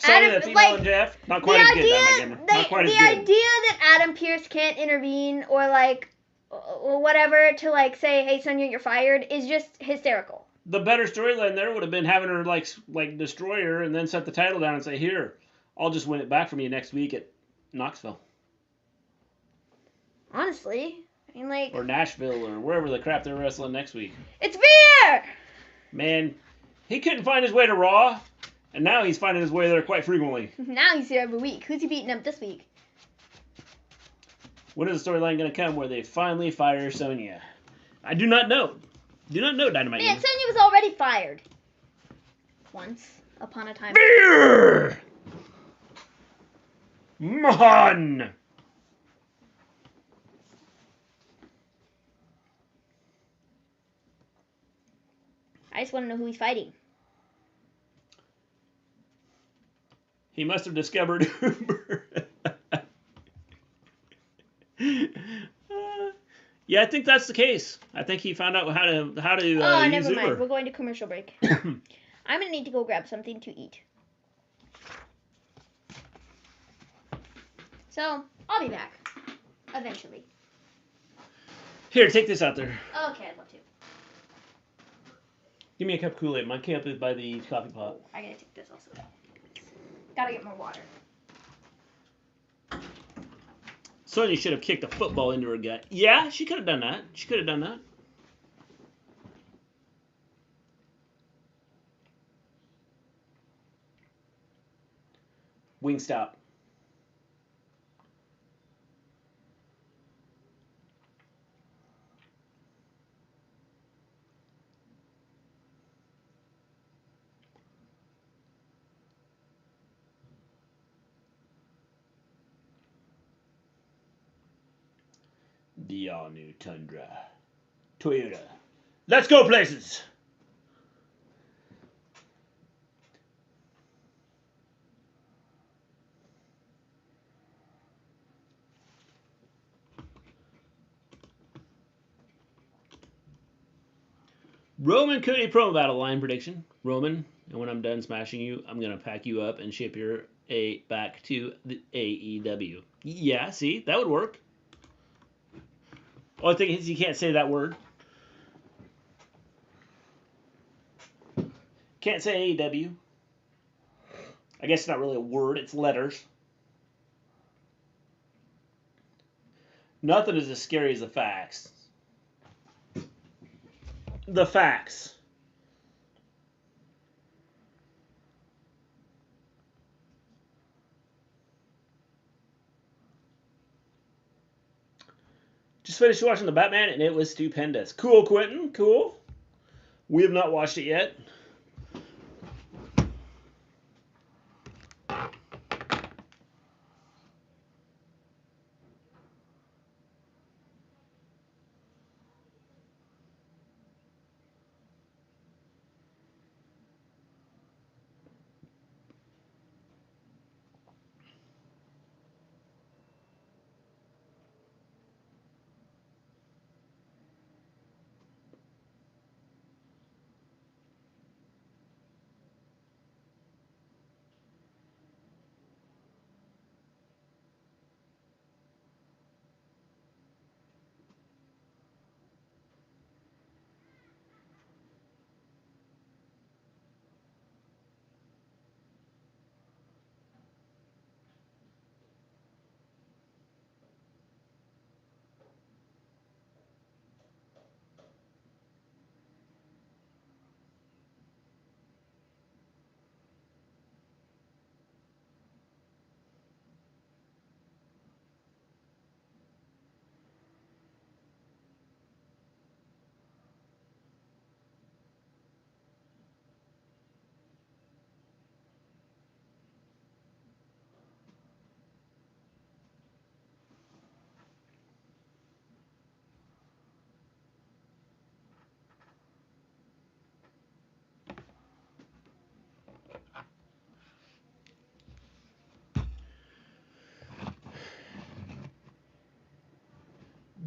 Adam, that's email and Jeff. Not quite as good, Not quite as good. The idea that Adam Pearce can't intervene or whatever to say, hey Sonya, you're fired is just hysterical. The better storyline there would have been having her like destroy her and then set the title down and say, here, I'll just win it back from you next week at Knoxville. Honestly, I mean, like... Or Nashville, or wherever the crap they're wrestling next week. It's Veer! Man, he couldn't find his way to Raw, and now he's finding his way there quite frequently. Now he's here every week. Who's he beating up this week? When is the storyline going to come where they finally fire Sonya? I do not know. Do not know, Dynamite. Man, Sonya was already fired. Once upon a time. Veer! Mahan! I just want to know who he's fighting. He must have discovered Uber. Yeah, I think that's the case. I think he found out how to use never Uber. mind. We're going to commercial break. I'm gonna need to go grab something to eat. So I'll be back eventually. Here, take this out there. Okay, I'd love to. Give me a cup of Kool-Aid. My cup is by the coffee pot. I'm gonna take this also. Gotta get more water. Sonya should have kicked a football into her gut. Yeah, she could have done that. She could have done that. Wingstop. The all-new Tundra. Toyota. Let's go places! Roman Cody promo battle line prediction. Roman, and when I'm done smashing you, I'm going to pack you up and ship your back to the AEW. Yeah, see? That would work. Only thing is you can't say that word. Can't say AEW. I guess it's not really a word, it's letters. Nothing is as scary as the facts. The facts. Just finished watching The Batman, and it was stupendous. Cool, Quentin. Cool. We have not watched it yet.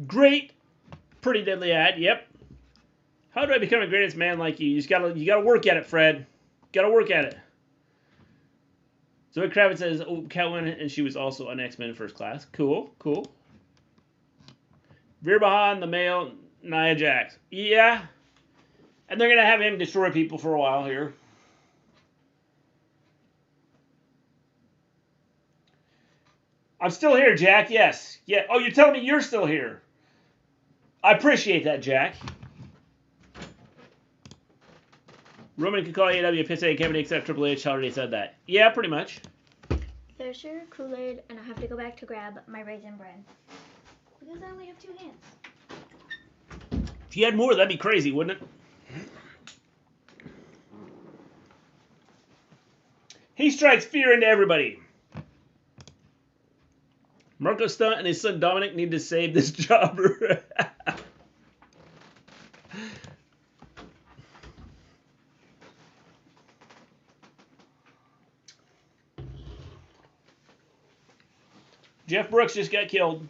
Great, pretty deadly ad. Yep. How do I become a greatest man like you? You gotta work at it, Fred. Gotta work at it. Zoe Kravitz says, "Oh, Catwoman, and she was also on X-Men First Class." Cool, cool. Veer Mahan, the male Nia Jax. Yeah, and they're gonna have him destroy people for a while here. I'm still here, Jack. Yes. Yeah. Oh, you're telling me you're still here. I appreciate that, Jack. Roman can call AEW a piss take, Kevin except Triple H already said that. Yeah, pretty much. Thirster, Kool-Aid, and I have to go back to grab my raisin bread. Because I only have 2 hands. If you had more, that'd be crazy, wouldn't it? He strikes fear into everybody. Marco Stunt and his son Dominic need to save this jobber. Jeff Brooks just got killed.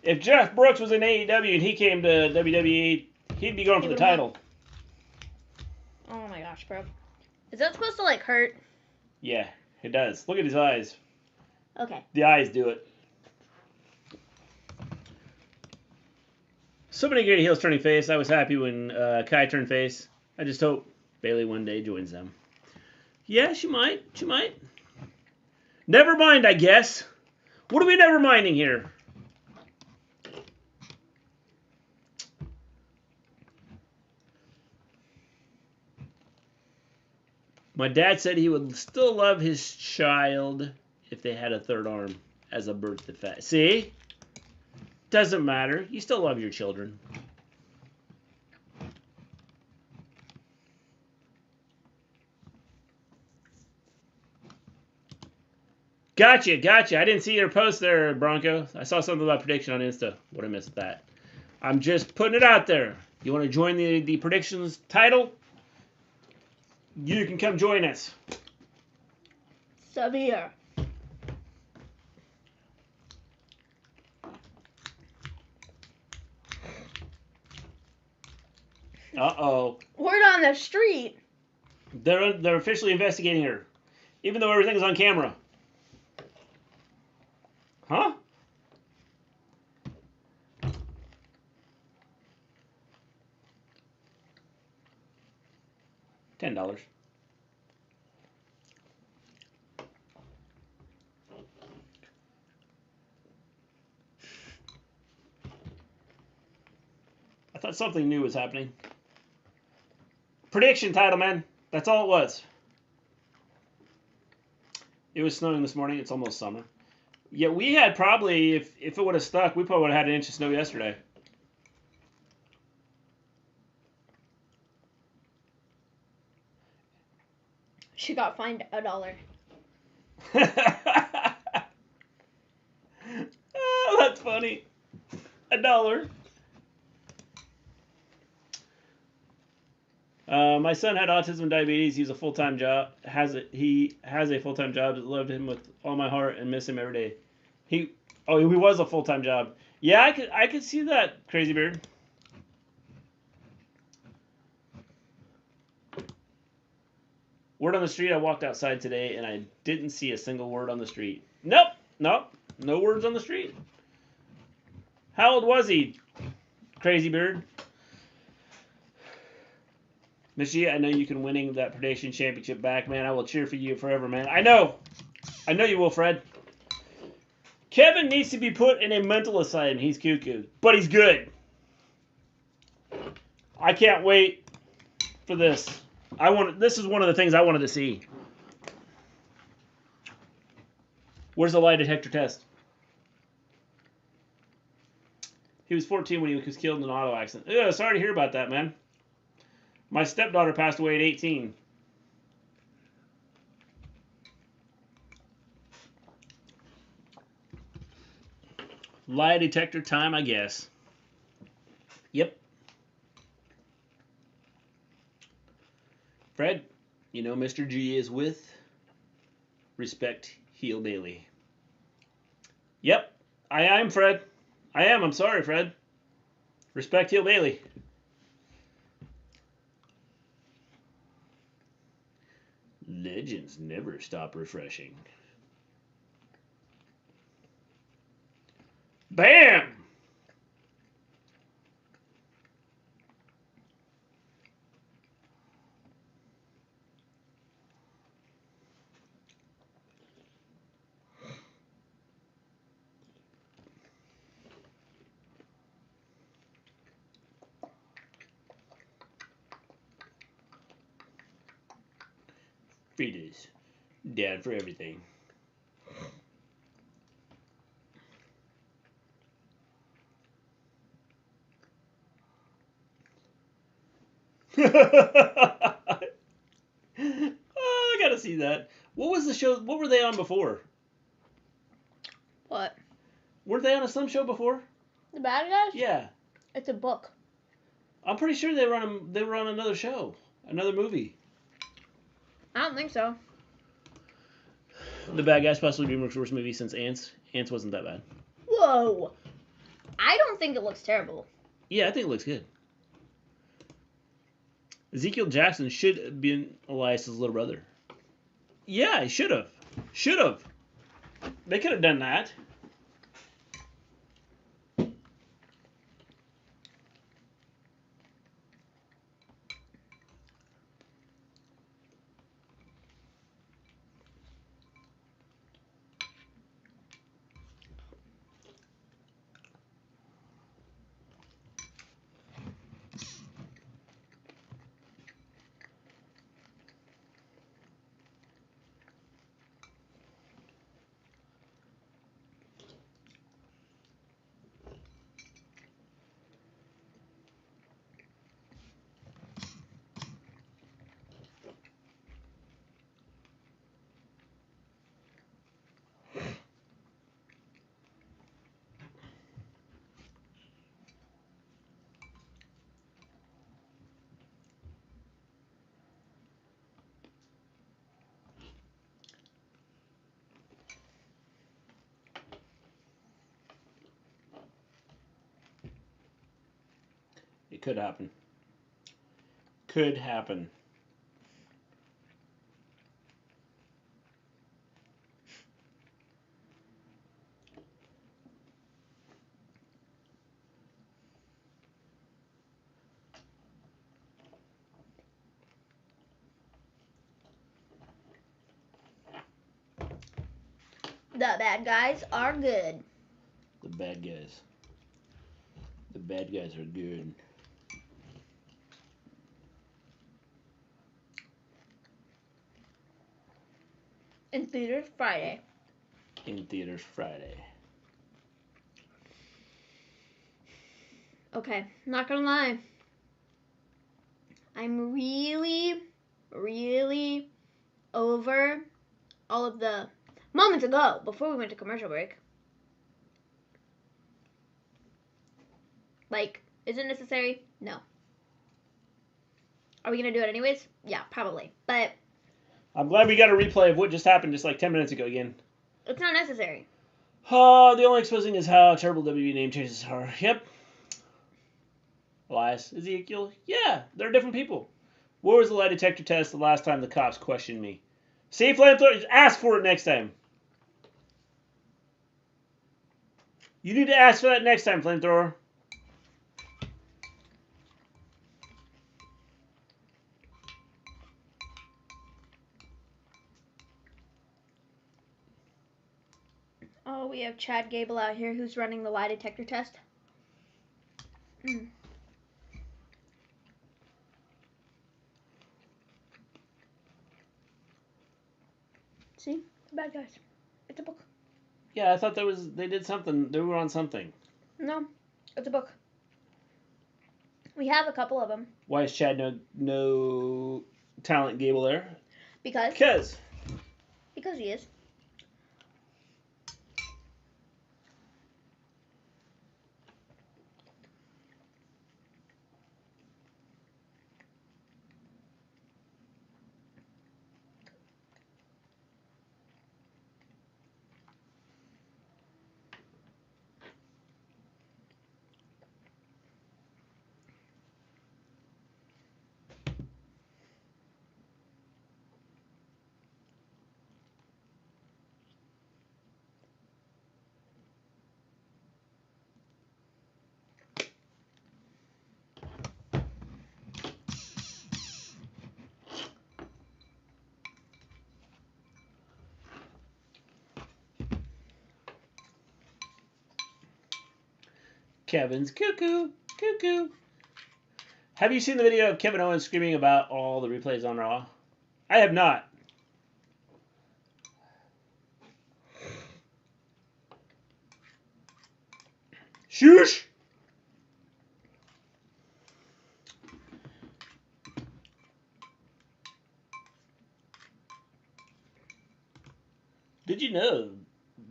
If Jeff Brooks was in AEW and he came to WWE, he'd be going for the title. Oh my gosh, bro. Is that supposed to, like, hurt? Yeah, it does. Look at his eyes. Okay. The eyes do it. So many great heels turning face. I was happy when Kai turned face. I just hope Bayley one day joins them. Yeah, she might. She might. Never mind, I guess. What are we never minding here? My dad said he would still love his child if they had a third arm as a birth defect. See? Doesn't matter. You still love your children. Gotcha. I didn't see your post there, Bronco. I saw something about prediction on Insta. What I missed that. I'm just putting it out there. You want to join the predictions title? You can come join us. Severe. Uh-oh. Word on the street. They're officially investigating her. Even though everything's on camera. Huh? $10. I thought something new was happening. Prediction title, man. That's all it was. It was snowing this morning. It's almost summer. Yeah, we had probably, if it would have stuck, we probably would have had an inch of snow yesterday. She got fined $1. Oh, that's funny. $1. My son had autism and diabetes. He's a full-time job. He has a full-time job. I love him with all my heart and miss him every day. He was a full-time job. Yeah, I could see that, Crazy Beard. Word on the street. I walked outside today and I didn't see a single word on the street. Nope. No words on the street. How old was he, Crazy Beard? Miss G, I know you can winning that prediction championship back, man. I will cheer for you forever, man. I know you will, Fred. Kevin needs to be put in a mental asylum. He's cuckoo, but he's good. I can't wait for this. This is one of the things I wanted to see. Where's the lie detector test? He was 14 when he was killed in an auto accident. Ugh, sorry to hear about that, man. My stepdaughter passed away at 18. Lie detector time, I guess. Yep. Fred, you know Mr. G is with respect heel Bayley. Yep, I am, Fred. I am. I'm sorry, Fred. Respect heel Bayley. Legends never stop refreshing. Bam! Fritos. Down for everything. Oh, I gotta see that. What was the show? What were they on before? What? Weren't they on some show before? The Bad Guys? Yeah. It's a book. I'm pretty sure they were on another show, another movie. I don't think so. The Bad Guys possibly DreamWorks' worst movie since Ants. Ants wasn't that bad. Whoa. I don't think it looks terrible. Yeah, I think it looks good. Ezekiel Jackson should have been Elias's little brother. Yeah, he should have. Should have. They could have done that. It could happen. Could happen. The Bad Guys are good. The bad guys. The bad guys are good. In theaters Friday. In theaters Friday. Okay, not gonna lie. I'm really, really over all of the moments ago, before we went to commercial break. Like, is it necessary? No. Are we gonna do it anyways? Yeah, probably. But I'm glad we got a replay of what just happened just like 10 minutes ago again. it's not necessary. Oh, the only exposing is how terrible WWE name changes are. Yep. Elias, Ezekiel, yeah, they're different people. Where was the lie detector test the last time the cops questioned me? See, Flamethrower, ask for it next time. You need to ask for that next time, Flamethrower. Oh, we have Chad Gable out here who's running the lie detector test. See? The Bad Guys. It's a book. Yeah, I thought they did something. They were on something. No, it's a book. We have a couple of them. Why is Chad no talent Gable there? Because he is. Kevin's cuckoo. Have you seen the video of Kevin Owens screaming about all the replays on Raw? I have not. Shush! Did you know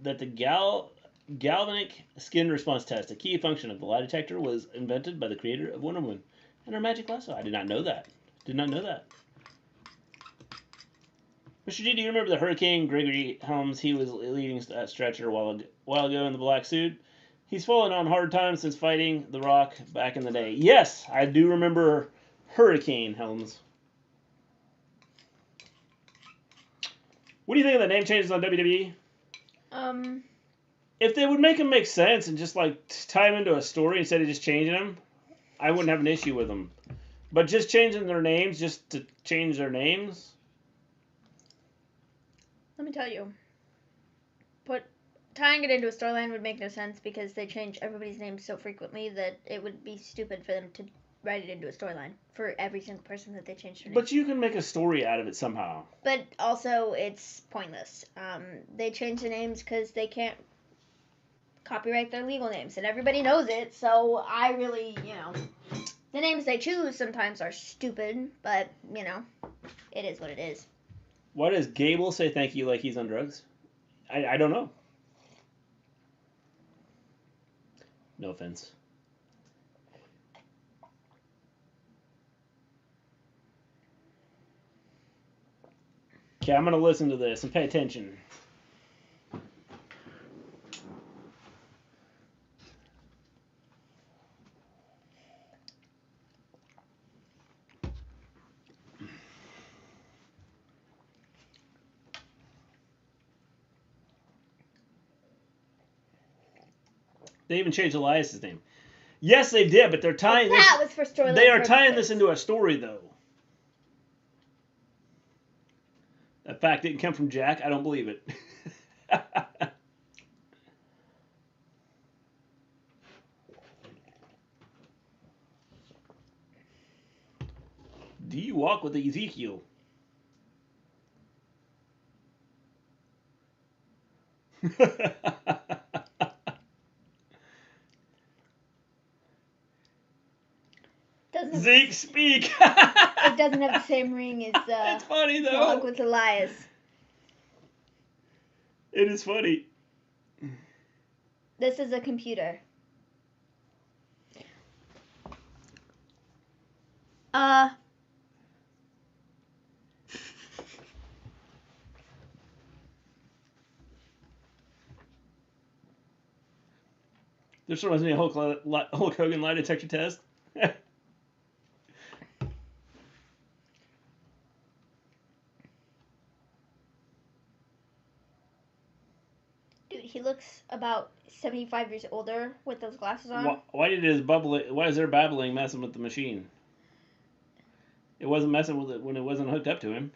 that the galvanic skin response test, a key function of the lie detector, was invented by the creator of Wonder Woman and her magic lasso? I did not know that. Did not know that. Mr. G, do you remember the Hurricane Gregory Helms? He was leading that stretcher a while ago in the black suit. He's fallen on hard times since fighting The Rock back in the day. Yes, I do remember Hurricane Helms. What do you think of the name changes on WWE? If they would make them make sense and just like tie them into a story instead of just changing them, I wouldn't have an issue with them. But just changing their names just to change their names. Let me tell you. Tying it into a storyline would make no sense because they change everybody's names so frequently that it would be stupid for them to write it into a storyline for every single person that they change their name. But you can make a story out of it somehow. But also, it's pointless. They change the names because they can't copyright their legal names, and everybody knows it, so I really, the names they choose sometimes are stupid, but, it is what it is. Why does Gable say thank you like he's on drugs? I don't know. No offense. Okay, I'm going to listen to this and pay attention. They even changed Elias's name. Yes, they did, but they're tying this. That was for storyline. They are tying this into a story, though. That fact didn't come from Jack. I don't believe it. Do you walk with Ezekiel? Zeke, speak! It doesn't have the same ring as it's funny, though. Walk with Elias. It is funny. This is a computer. This reminds me of Hulk Hogan lie detector test. Dude, he looks about 75 years older with those glasses on. Why is there babbling messing with the machine? It wasn't messing with it when it wasn't hooked up to him.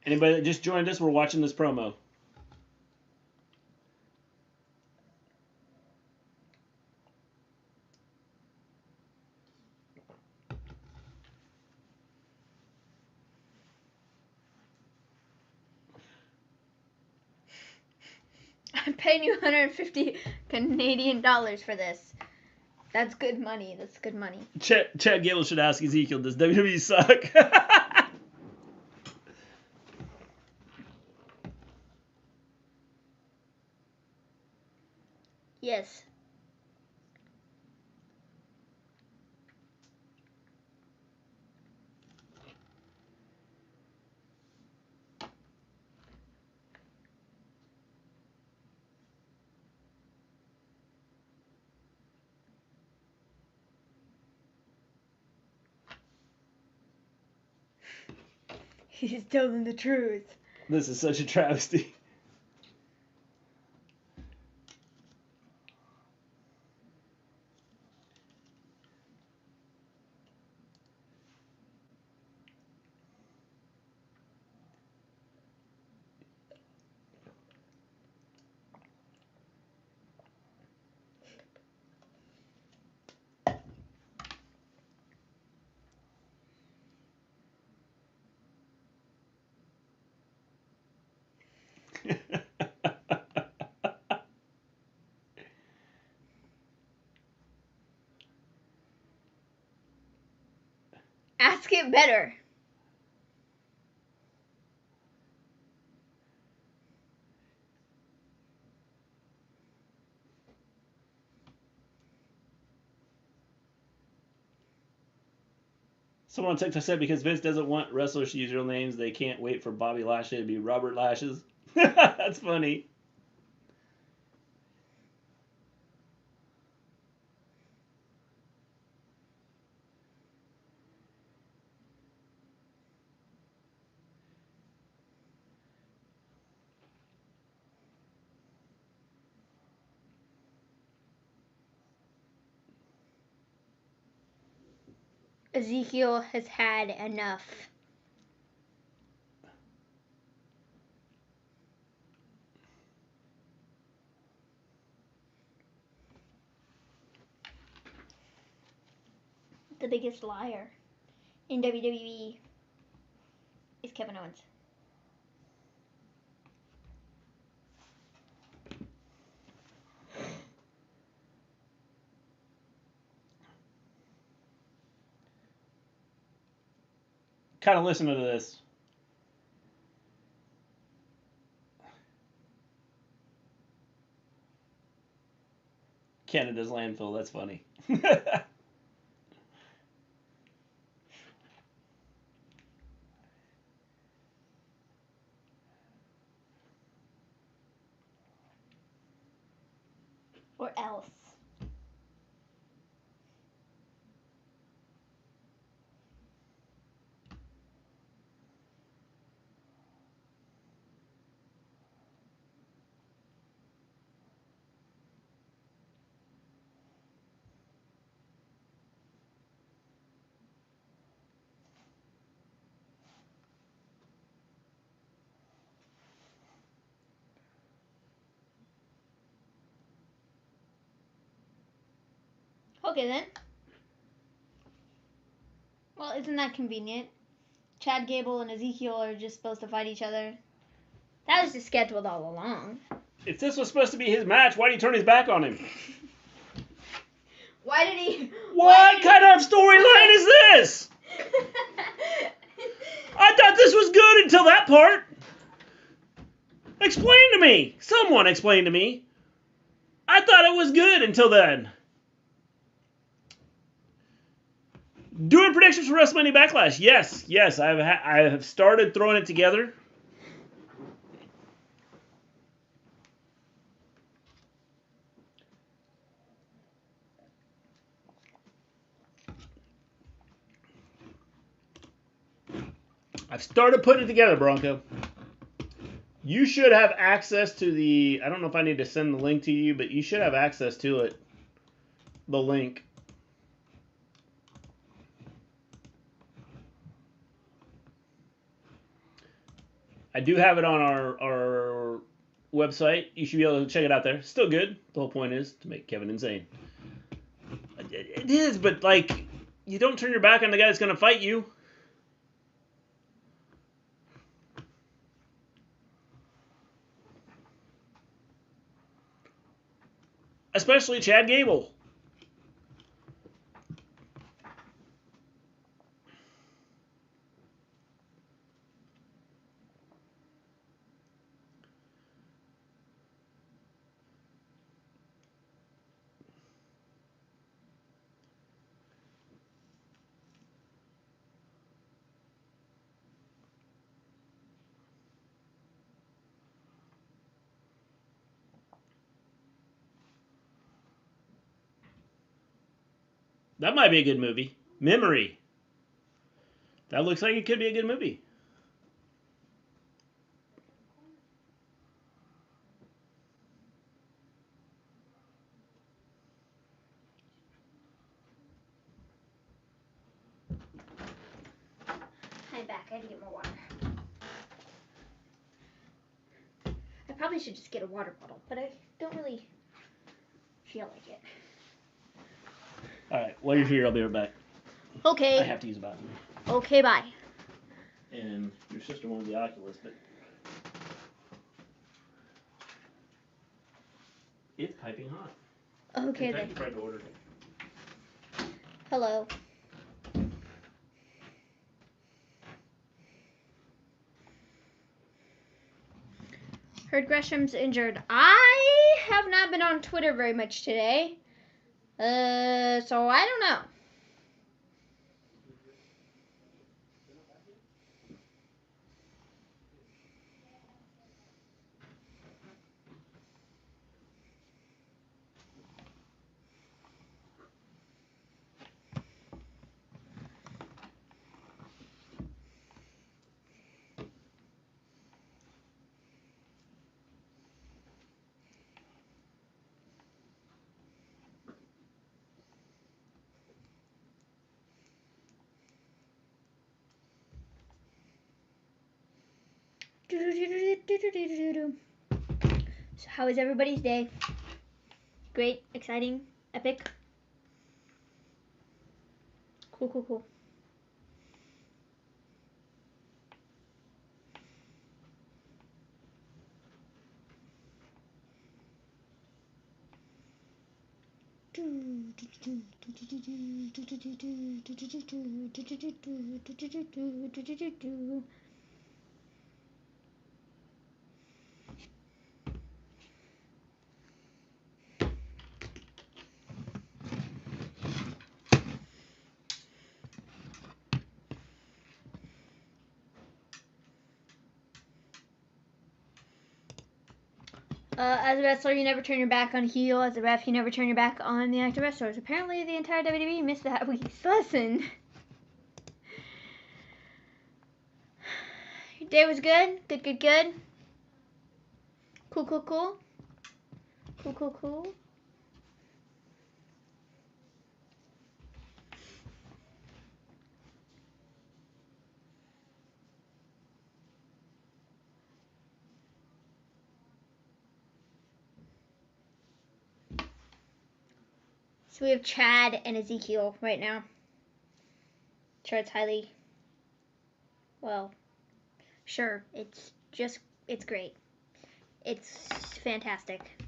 Anybody that just joined us, we're watching this promo. I'm paying you 150 Canadian dollars for this. That's good money. That's good money. Chad Gable should ask Ezekiel, does WWE suck? Yes. He's telling the truth. This is such a travesty. Ask it better. Someone on TikTok said because Vince doesn't want wrestlers to use real names, they can't wait for Bobby Lashley to be Robert Lashes. That's funny. Ezekiel has had enough. The biggest liar in WWE is Kevin Owens. Kind of listen to this. Canada's landfill. That's funny. Or else. Okay then. Well, isn't that convenient? Chad Gable and Ezekiel are just supposed to fight each other. That was just scheduled all along. If this was supposed to be his match, why did he turn his back on him? Why did he... What kind of storyline is this? I thought this was good until that part. Explain to me. Someone explain to me. I thought it was good until then. Doing predictions for WrestleMania Backlash. Yes, I have started throwing it together. I've started putting it together, Bronco. You should have access to the... I don't know if I need to send the link to you, but you should have access to it. The link. I do have it on our website. You should be able to check it out there. Still good. The whole point is to make Kevin insane. It is, but like, you don't turn your back on the guy that's going to fight you. Especially Chad Gable. That might be a good movie. Memory. That looks like it could be a good movie. I'm back. I had to get more water. I probably should just get a water bottle, but I don't really feel like it. Alright, while you're here, I'll be right back. Okay. I have to use the bathroom. Okay, bye. And your sister wanted the Oculus, but It's piping hot. Okay then. Kentucky Fried Order. Hello. Heard Gresham's injured. I have not been on Twitter very much today. So I don't know. So how is everybody's day? Great, exciting, epic. Cool, cool, cool. As a wrestler, you never turn your back on a heel. As a ref, you never turn your back on the active wrestlers. Apparently, the entire WWE missed that week's lesson. Your day was good? Good, good, good? Cool, cool, cool? Cool, cool, cool? So we have Chad and Ezekiel right now. Sure, it's highly, well, sure, it's great. It's fantastic.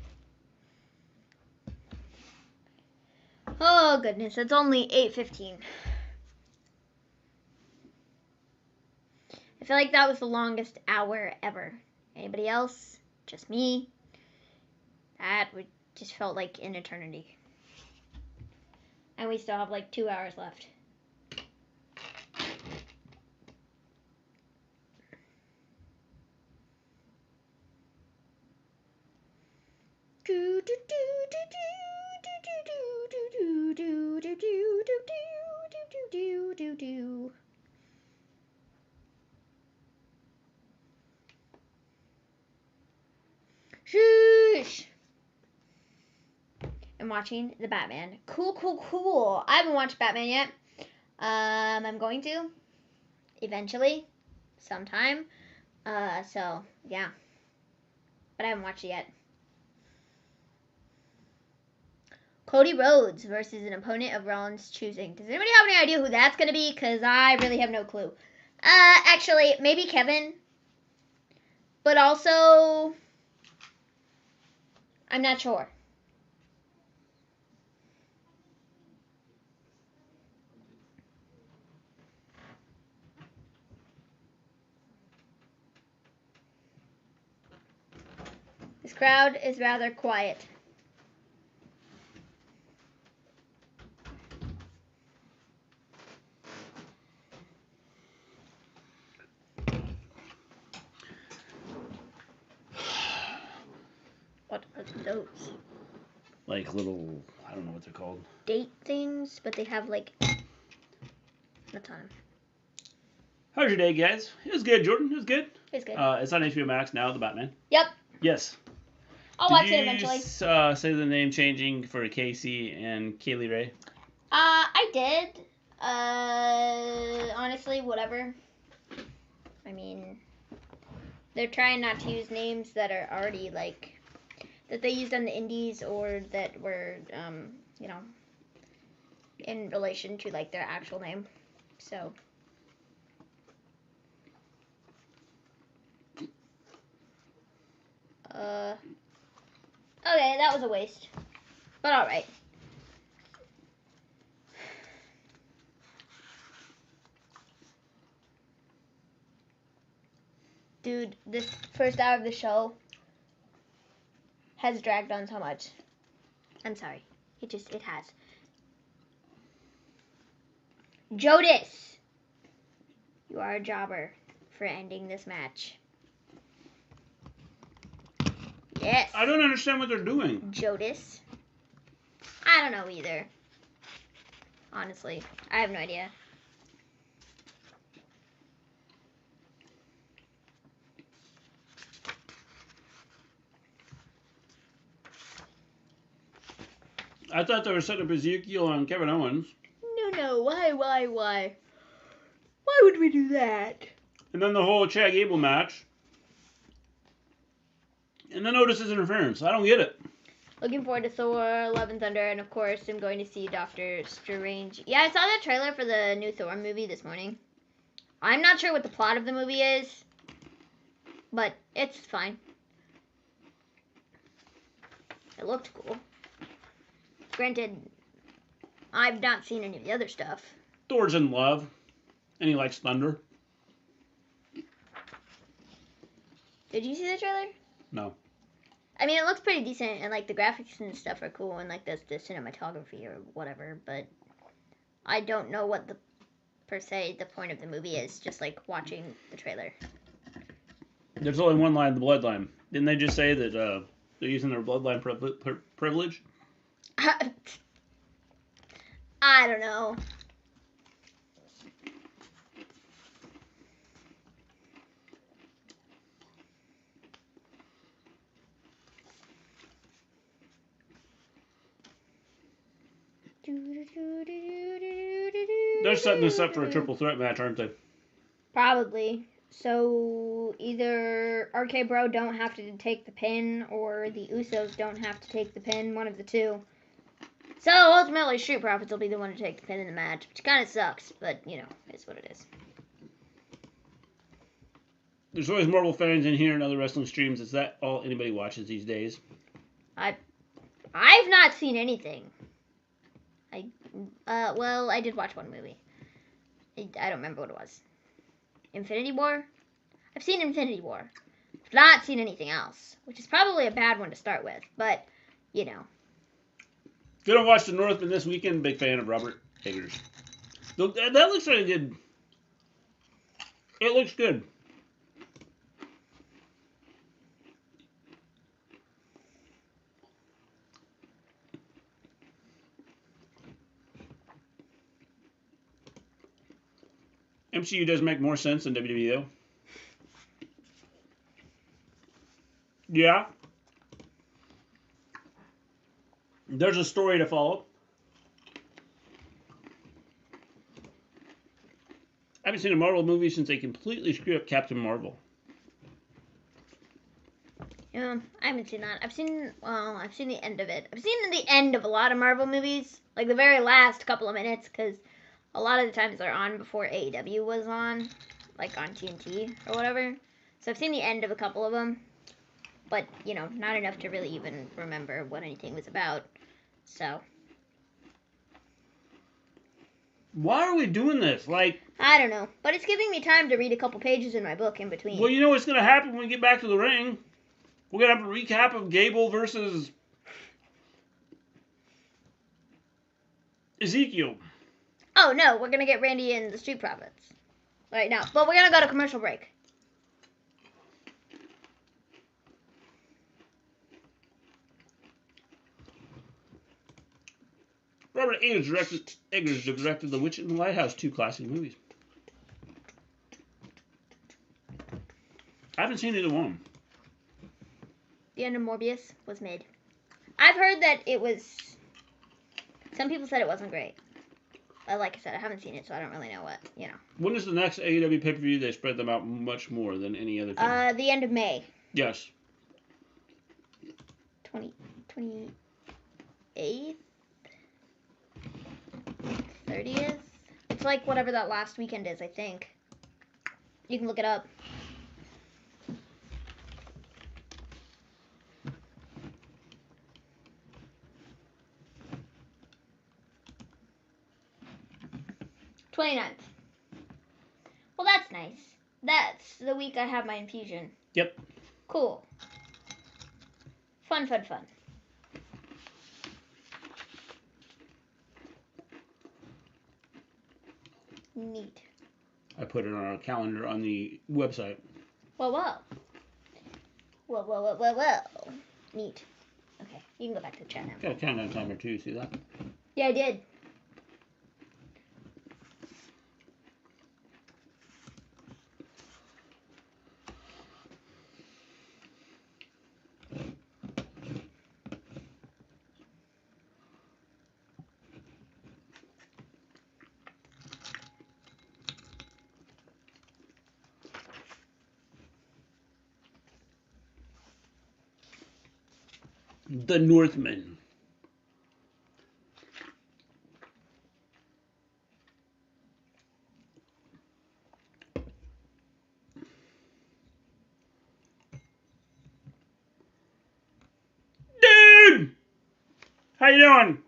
Oh goodness, it's only 8:15. I feel like that was the longest hour ever. Anybody else? Just me? That would just felt like an eternity. And we still have like 2 hours left. Sheesh. I'm watching the Batman. Cool, cool, cool. I haven't watched Batman yet. I'm going to eventually, sometime. So yeah, but I haven't watched it yet. Cody Rhodes versus an opponent of Rollins' choosing. Does anybody have any idea who that's gonna be? Cause I really have no clue. Actually, maybe Kevin. But also, I'm not sure. This crowd is rather quiet. What are those? Like little, I don't know what they're called. Date things, but they have like a ton. How's your day, guys? It was good, Jordan. It was good. It's good. It's on HBO Max now, The Batman. Yep. Yes. I'll watch it eventually. Say the name changing for Casey and Kaylee Ray? I did. Honestly, whatever. I mean, they're trying not to use names that are already like that they used on the indies or that were you know, in relation to like their actual name. So Okay, that was a waste. But alright. Dude, this first hour of the show has dragged on so much. I'm sorry. It has. Jodis! You are a jobber for ending this match. Yes. I don't understand what they're doing. Jodis. I don't know either. Honestly, I have no idea. I thought they were setting up Ezekiel on Kevin Owens. No, why? Why would we do that? And then the whole Chad Gable match. And then Otis's interference. I don't get it. Looking forward to Thor, Love and Thunder, and of course I'm going to see Doctor Strange. Yeah, I saw the trailer for the new Thor movie this morning. I'm not sure what the plot of the movie is, but it's fine. It looked cool. Granted, I've not seen any of the other stuff. Thor's in love, and he likes thunder. Did you see the trailer? No. I mean, it looks pretty decent, and like the graphics and stuff are cool, and like the cinematography or whatever. But I don't know what the per se the point of the movie is. Just like watching the trailer. There's only one line, the bloodline. Didn't they just say that they're using their bloodline privilege? I don't know. They're setting this up for a triple threat match, aren't they? Probably. So either RK Bro don't have to take the pin, or the Usos don't have to take the pin. One of the two. So ultimately, Street Profits will be the one to take the pin in the match, which kind of sucks, but you know, it's what it is. There's always Marvel fans in here and other wrestling streams. Is that all anybody watches these days? I've not seen anything. Well, I did watch one movie. I don't remember what it was. Infinity War? I've seen Infinity War. I've not seen anything else, which is probably a bad one to start with, but, you know. Gonna watch The Northman this weekend. Big fan of Robert Eggers. That looks really good. It looks good. MCU does make more sense than WWE, though. Yeah. There's a story to follow. I haven't seen a Marvel movie since they completely screwed up Captain Marvel. Yeah, I haven't seen that. I've seen the end of it. I've seen the end of a lot of Marvel movies, like the very last couple of minutes, because a lot of the times they're on before AEW was on, like on TNT or whatever. So I've seen the end of a couple of them, but, you know, not enough to really even remember what anything was about. So. Why are we doing this? Like, I don't know, but it's giving me time to read a couple pages in my book in between. well, you know what's going to happen when we get back to the ring? We're going to have a recap of Gable versus Ezekiel. Oh, no, we're going to get Randy and the Street Profits right now. But we're going to go to commercial break. Robert Eggers directed The Witch in the Lighthouse, 2 classic movies. I haven't seen either one. The end of Morbius was mid. I've heard that it was... Some people said it wasn't great. But like I said, I haven't seen it, so I don't really know what, you know. When is the next AEW pay-per-view? They spread them out much more than any other thing. The end of May. Yes. 28th? 30th? It's like whatever that last weekend is, I think. You can look it up. 29th. Well, that's nice. That's the week I have my infusion. Yep. Cool. Fun. Neat. I put it on our calendar on the website. Whoa. Neat. Okay, you can go back to the chat now. Got a countdown timer too, see that? Yeah, I did. The Northman. Dude! How you doing?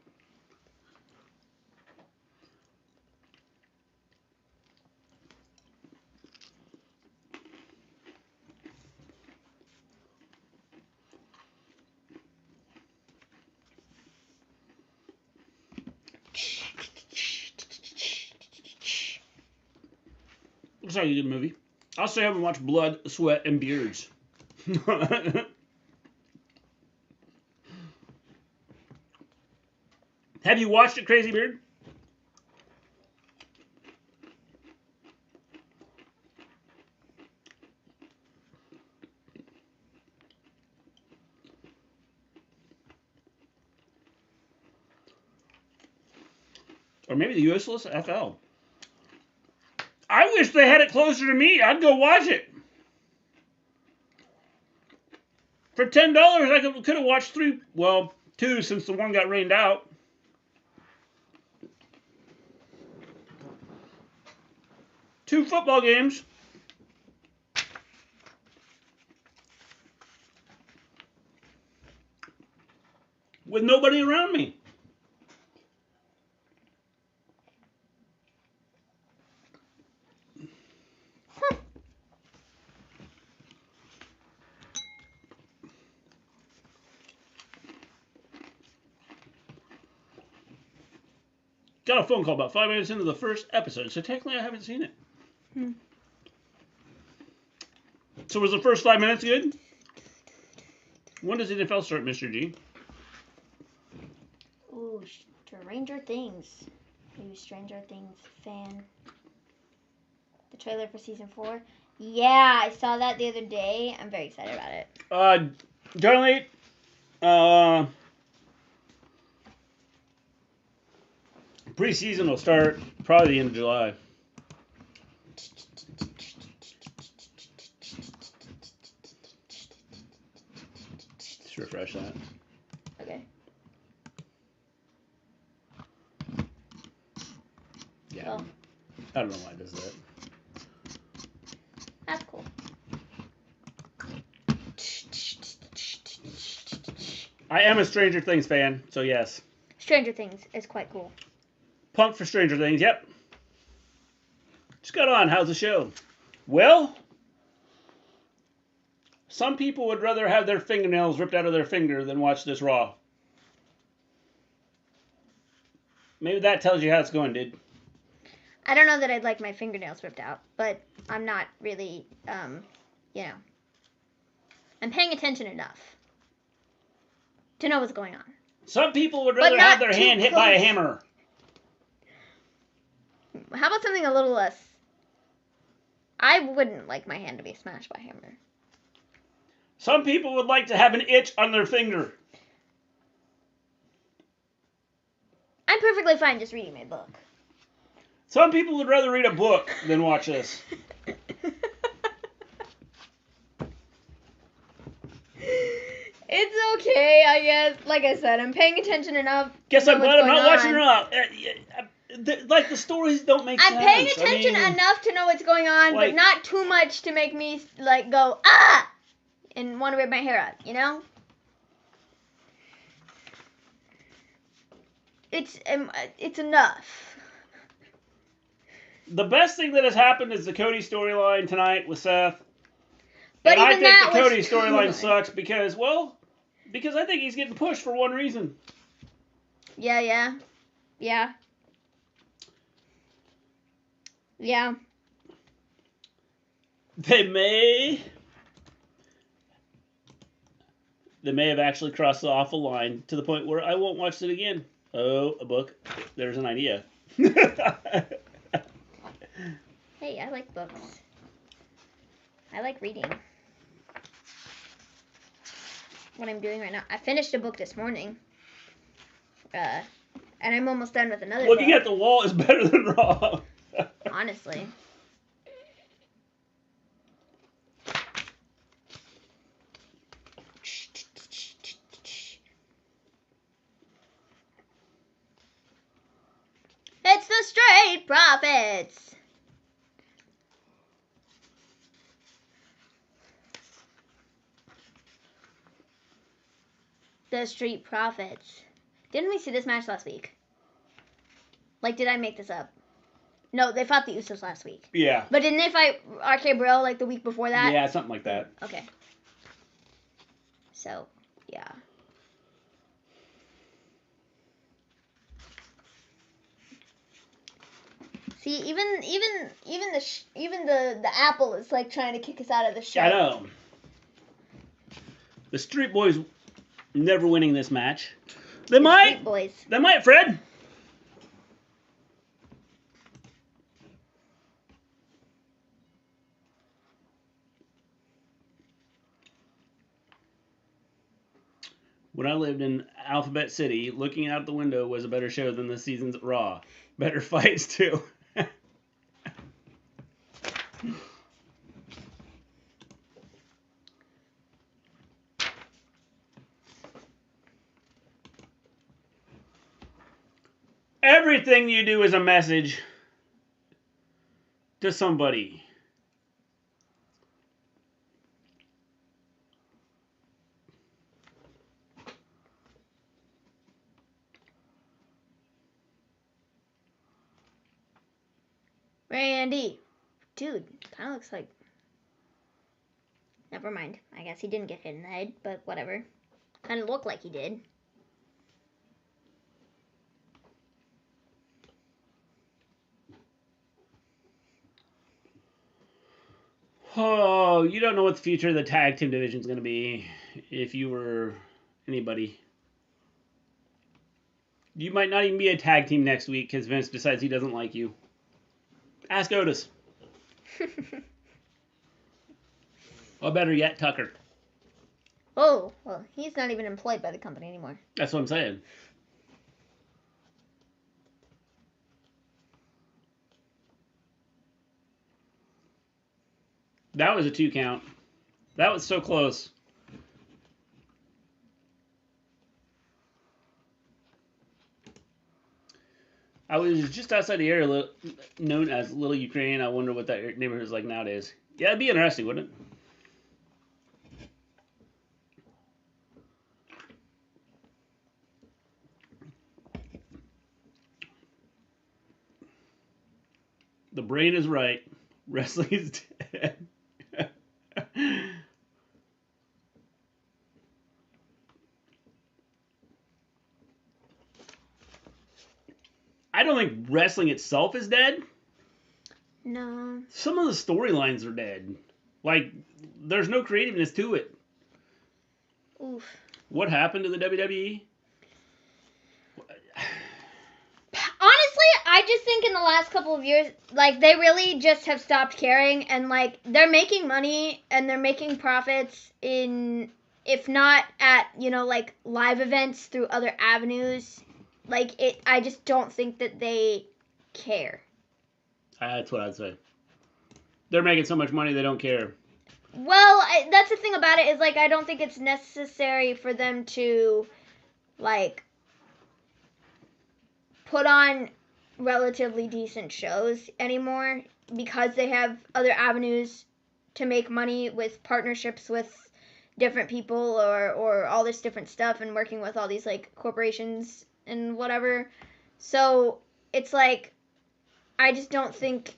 Looks like a good movie. I also haven't watched Blood, Sweat, and Beards. Have you watched it, Crazy Beard? Or maybe the Useless FL. I wish they had it closer to me. I'd go watch it. For $10, I could have watched two since the one got rained out. Two football games. With nobody around me. Got a phone call about 5 minutes into the first episode, so technically I haven't seen it. So was the first 5 minutes good? When does the NFL start, Mr. G? Ooh, Stranger Things. Are you a Stranger Things fan? The trailer for season 4? Yeah, I saw that the other day. I'm very excited about it. Generally, preseason will start probably the end of July. Just refresh that. Okay. Yeah. Well, I don't know why it does that. that's cool. I am a Stranger Things fan, so yes. Stranger Things is quite cool. Pumped for Stranger Things, yep. Just got on. How's the show? Well, some people would rather have their fingernails ripped out of their finger than watch this Raw. Maybe that tells you how it's going, dude. I don't know that I'd like my fingernails ripped out, but I'm not really, I'm paying attention enough to know what's going on. Some people would rather have their hand hit by a hammer. How about something a little less? I wouldn't like my hand to be smashed by a hammer. Some people would like to have an itch on their finger. I'm perfectly fine just reading my book. Some people would rather read a book than watch this. It's okay, I guess. Like I said, I'm paying attention enough. Guess I'm glad I'm not watching Raw. Like, the stories don't make sense. I'm paying attention enough to know what's going on, but not too much to make me, go, ah! And want to rip my hair out, you know? It's enough. The best thing that has happened is the Cody storyline tonight with Seth. But and even I think that the Cody was storyline good. sucks because I think he's getting pushed for one reason. Yeah. They may have actually crossed the awful line to the point where I won't watch it again. Oh, a book. There's an idea. Hey, I like books. I like reading. What I'm doing right now. I finished a book this morning. And I'm almost done with another Looking book. at the wall is better than Raw. Honestly. It's the Street Profits. The Street Profits. Didn't we see this match last week? Like, did I make this up? No, they fought the Usos last week. Yeah. But didn't they fight RK Bro like the week before that? Yeah, something like that. Okay. So, yeah. See, even the apple is like trying to kick us out of the show. I know. The Street Boys never winning this match. They might. Street Boys. They might, Fred. When I lived in Alphabet City, looking out the window was a better show than the seasons at Raw. Better fights, too. Everything you do is a message to somebody. Randy. Dude, kind of looks like... Never mind. I guess he didn't get hit in the head, but whatever. Kind of looked like he did. Oh, you don't know what the future of the tag team division is going to be if you were anybody. You might not even be a tag team next week because Vince decides he doesn't like you. Ask Otis. Or better yet, Tucker. Oh, well, he's not even employed by the company anymore. That's what I'm saying. That was a 2 count. That was so close. I was just outside the area known as Little Ukraine. I wonder what that neighborhood is like nowadays. Yeah, it'd be interesting, wouldn't it? The brain is right. Wrestling is dead. I don't think wrestling itself is dead. No. Some of the storylines are dead. Like, there's no creativeness to it. Oof. What happened to the WWE? Honestly, I just think in the last couple of years, like, they really just have stopped caring, and, like, they're making money, and they're making profits in, if not at, you know, like, live events through other avenues. Like, I just don't think that they care. That's what I'd say. They're making so much money they don't care. Well, that's the thing about it is, like, I don't think it's necessary for them to, like, put on relatively decent shows anymore because they have other avenues to make money with partnerships with different people or all this different stuff and working with all these, like, corporations and whatever. So it's like I just don't think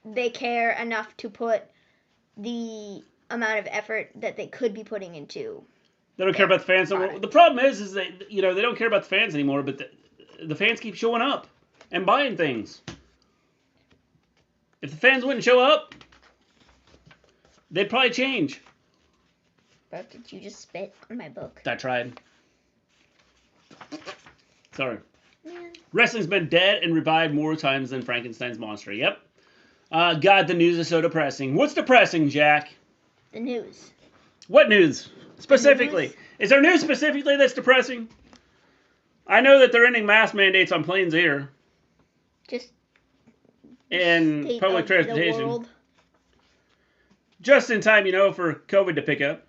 they care enough to put the amount of effort that they could be putting into. They don't care about the fans anymore. The problem is they don't care about the fans anymore, but the fans keep showing up and buying things. If the fans wouldn't show up, they'd probably change. Bro, did you just spit on my book? I tried. Sorry. Man. Wrestling's been dead and revived more times than Frankenstein's monster. Yep. God, the news is so depressing. What's depressing, Jack? The news. What news? Specifically. News? Is there news specifically that's depressing? I know that they're ending mask mandates on planes here. Just and public transportation. Just in time, for COVID to pick up.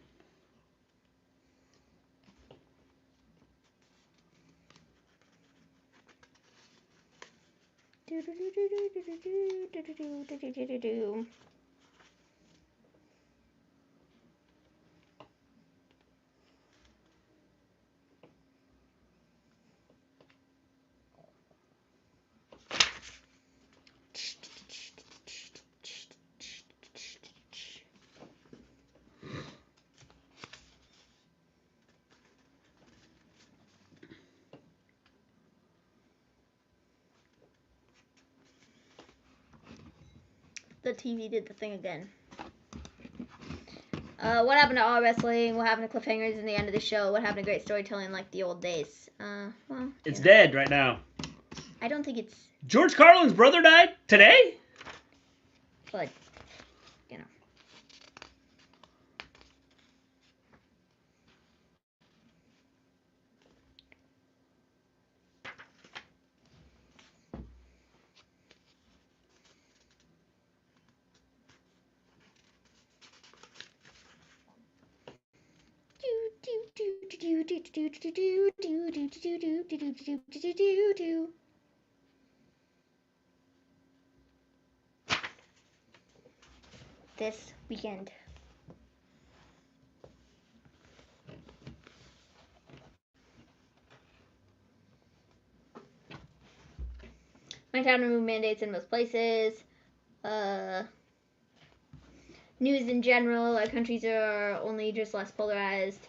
The TV did the thing again. What happened to all wrestling? What happened to cliffhangers in the end of the show? What happened to great storytelling like the old days? Well, it's dead right now. I don't think it's... George Carlin's brother died today? But, this weekend. My town removed mandates in most places. News in general, our countries are only just less polarized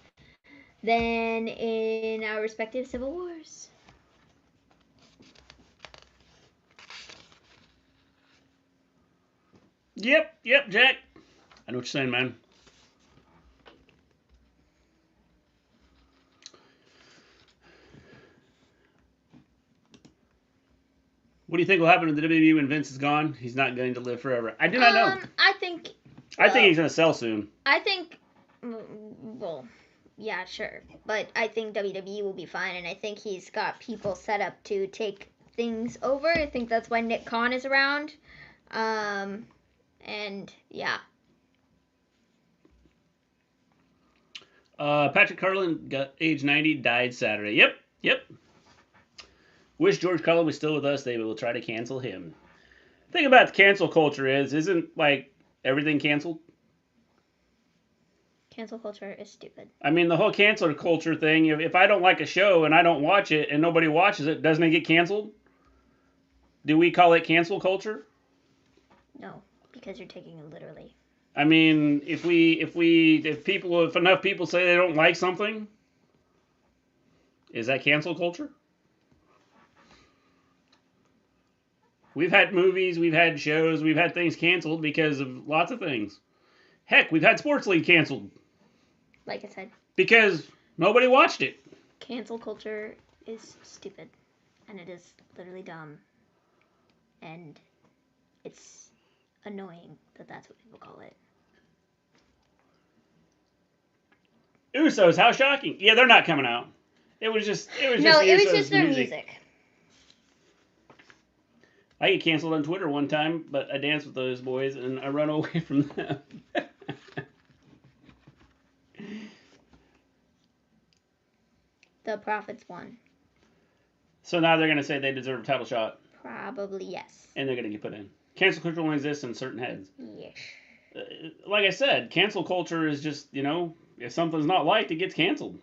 than in our respective civil wars. Yep, Jack. I know what you're saying, man. What do you think will happen to the WWE when Vince is gone? He's not going to live forever. I do not know. I think he's going to sell soon. I think, well, yeah, sure. But I think WWE will be fine, and I think he's got people set up to take things over. I think that's why Nick Khan is around. And, yeah. Patrick Carlin got age 90, died Saturday. Yep. Wish George Carlin was still with us. They will try to cancel him. The thing about the cancel culture isn't like everything canceled? Cancel culture is stupid. I mean, the whole cancel culture thing, if I don't like a show and I don't watch it and nobody watches it, doesn't it get canceled? Do we call it cancel culture? No, because you're taking it literally. I mean, if enough people say they don't like something, is that cancel culture? We've had movies, we've had shows, we've had things canceled because of lots of things. Heck, we've had Sports League canceled. Like I said. Because nobody watched it. Cancel culture is stupid. And it is literally dumb. And it's annoying that that's what people call it. Usos, how shocking. Yeah, they're not coming out. It was just their music. I get canceled on Twitter one time, but I danced with those boys and I run away from them. The Profits won. So now they're going to say they deserve a title shot. Probably yes. And they're going to get put in. Cancel culture only exists in certain heads. Yes. Like I said, cancel culture is just, if something's not liked, it gets canceled.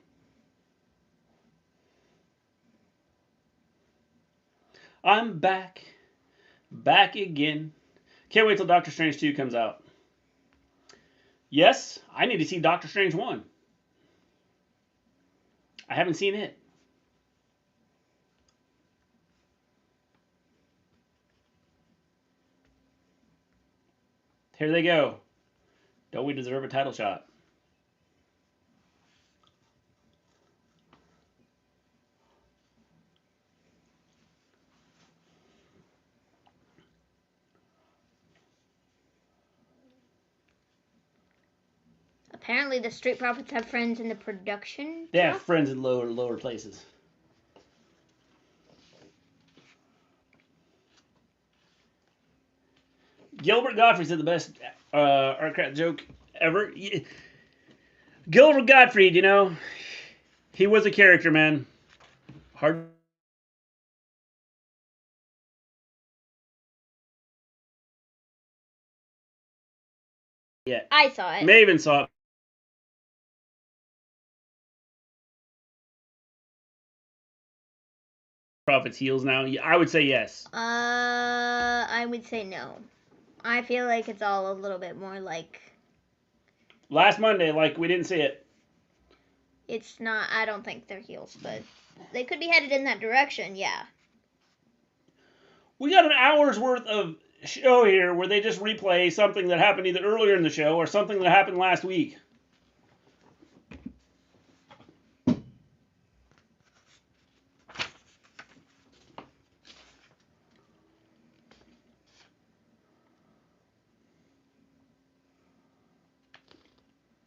I'm back. Back again. Can't wait till Doctor Strange 2 comes out. Yes, I need to see Doctor Strange 1. I haven't seen it. Here they go. Don't we deserve a title shot? Apparently, the Street Profits have friends in the production. They have friends in lower places. Gilbert Godfrey said the best art crap joke ever. Gilbert Gottfried, you know, he was a character, man. Hard. Yeah. I saw it. Maven saw it. Profits heels now. I would say yes. I would say no. I feel like it's all a little bit more like. Last Monday, like we didn't see it. It's not. I don't think they're heels, but they could be headed in that direction. Yeah. We got an hour's worth of show here where they just replay something that happened either earlier in the show or something that happened last week.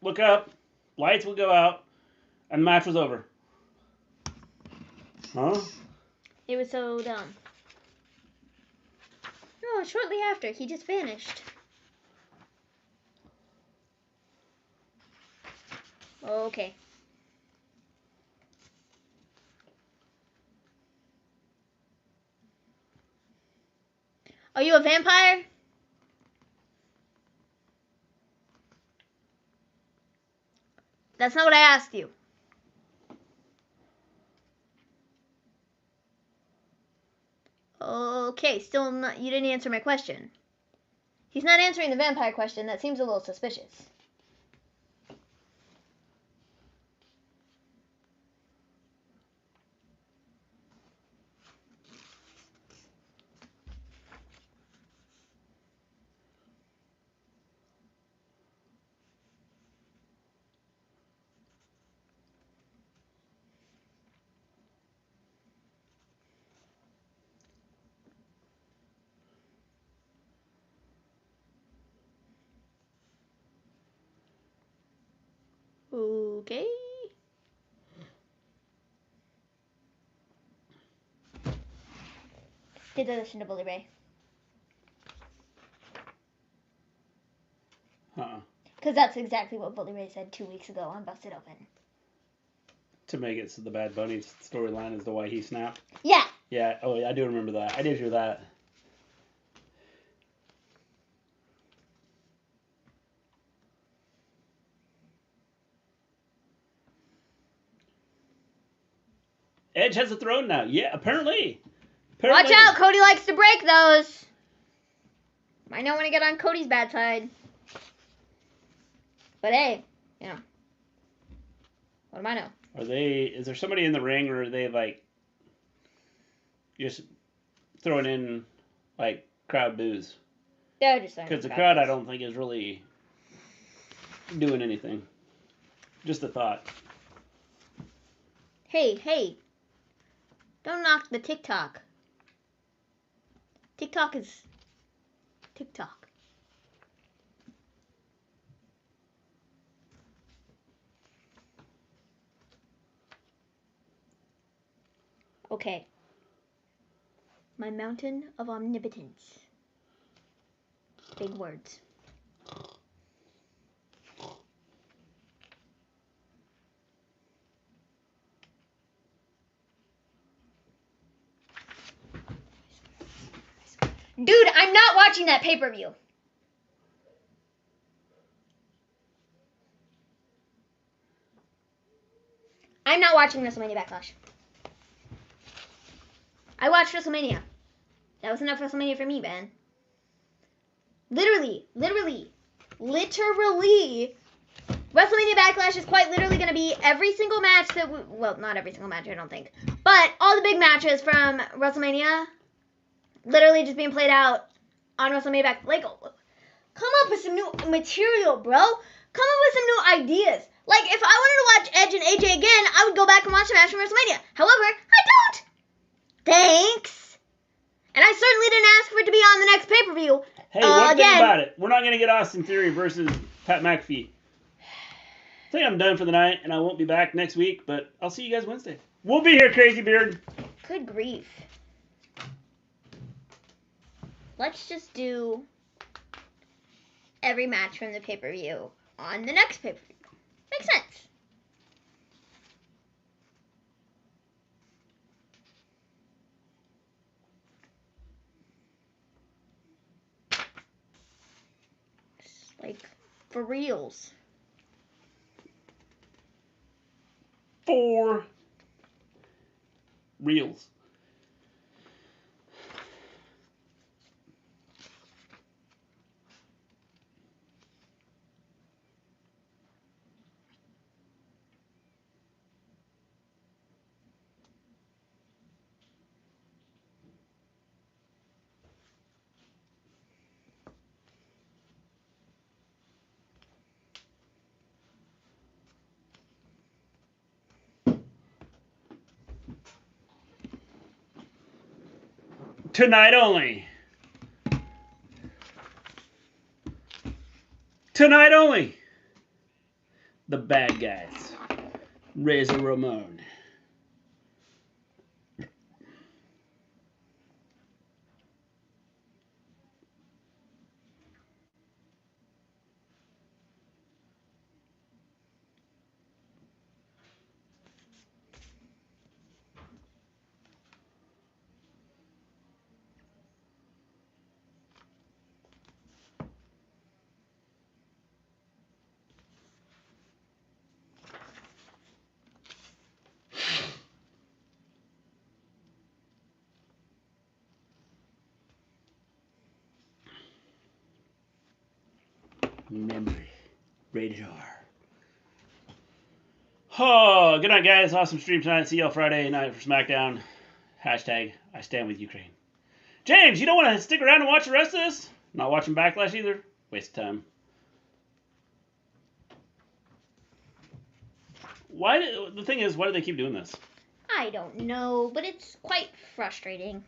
Look up, lights will go out, and the match was over. Huh? It was so dumb. No, shortly after, he just vanished. Okay. Are you a vampire? That's not what I asked you. Okay, still not. You didn't answer my question. He's not answering the vampire question. That seems a little suspicious. Okay. Did I listen to Bully Ray? Because that's exactly what Bully Ray said 2 weeks ago on Busted Open. To make it so the Bad Bunny storyline is the why he snapped? Yeah. Yeah, oh yeah, I do remember that. I did hear that. Edge has a throne now. Yeah, apparently. Watch out, Cody likes to break those. Might not want to get on Cody's bad side. But hey, you know. What do I know? Is there somebody in the ring, or are they like just throwing in like crowd boos? They're just because the crowd, I don't think, is really doing anything. Just a thought. Hey. Don't knock the TikTok. TikTok is TikTok. Okay. My mountain of omnipotence. Big words. Dude, I'm not watching that pay-per-view. I'm not watching WrestleMania Backlash. I watched WrestleMania. That was enough WrestleMania for me, man. Literally, WrestleMania Backlash is quite literally going to be every single match that well, not every single match, I don't think. But all the big matches from WrestleMania literally just being played out on WrestleMania Back. Like, come up with some new material, bro. Come up with some new ideas. Like, if I wanted to watch Edge and AJ again, I would go back and watch the match from WrestleMania. However, I don't. Thanks. And I certainly didn't ask for it to be on the next pay-per-view. Hey, one thing about it. We're not going to get Austin Theory versus Pat McAfee. I think I'm done for the night, and I won't be back next week, but I'll see you guys Wednesday. We'll be here, Crazy Beard. Good grief. Let's just do every match from the pay-per-view on the next pay-per-view. Makes sense. Like, for reals. For reals. Tonight only. Tonight only. The bad guys. Razor Ramon. Memory. Rated R. Oh, good night, guys. Awesome stream tonight. See y'all Friday night for SmackDown. Hashtag I stand with Ukraine. James, you don't want to stick around and watch the rest of this? Not watching Backlash either? Waste of time. The thing is, why do they keep doing this? I don't know, but it's quite frustrating.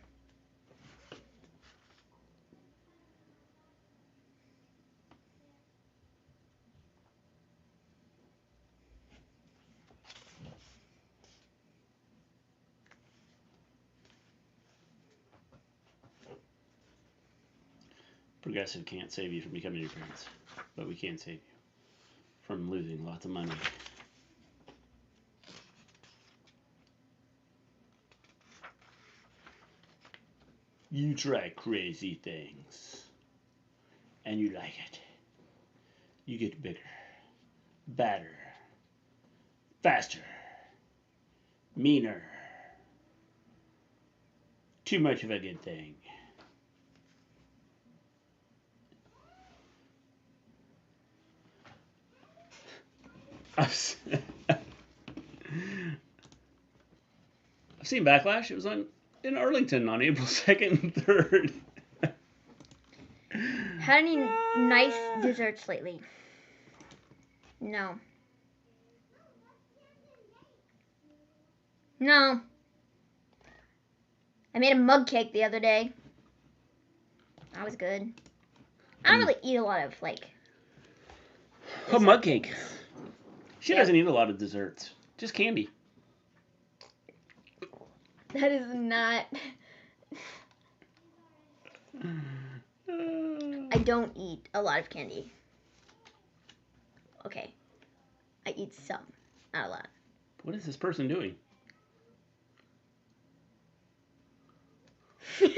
Progressive can't save you from becoming your parents, but we can save you from losing lots of money. You try crazy things, and you like it. You get bigger, badder, faster, meaner. Too much of a good thing. I've seen Backlash. It was in Arlington on April 2nd and 3rd. Had any nice desserts lately? No. No. I made a mug cake the other day. That was good. I don't really eat a lot of, like... A mug cake. She doesn't eat a lot of desserts. Just candy. That is not... I don't eat a lot of candy. Okay. I eat some. Not a lot. What is this person doing? I'm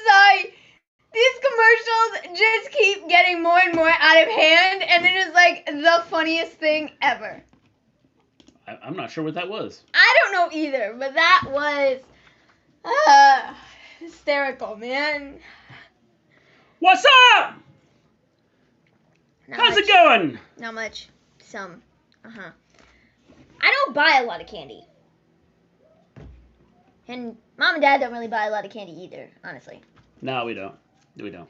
sorry. These commercials just keep getting more and more out of hand, and it is like the funniest thing ever. I'm not sure what that was. I don't know either, but that was hysterical, man. What's up? Not How's much. it going? Not much. Some. I don't buy a lot of candy. And Mom and Dad don't really buy a lot of candy either, honestly. No, we don't. We don't.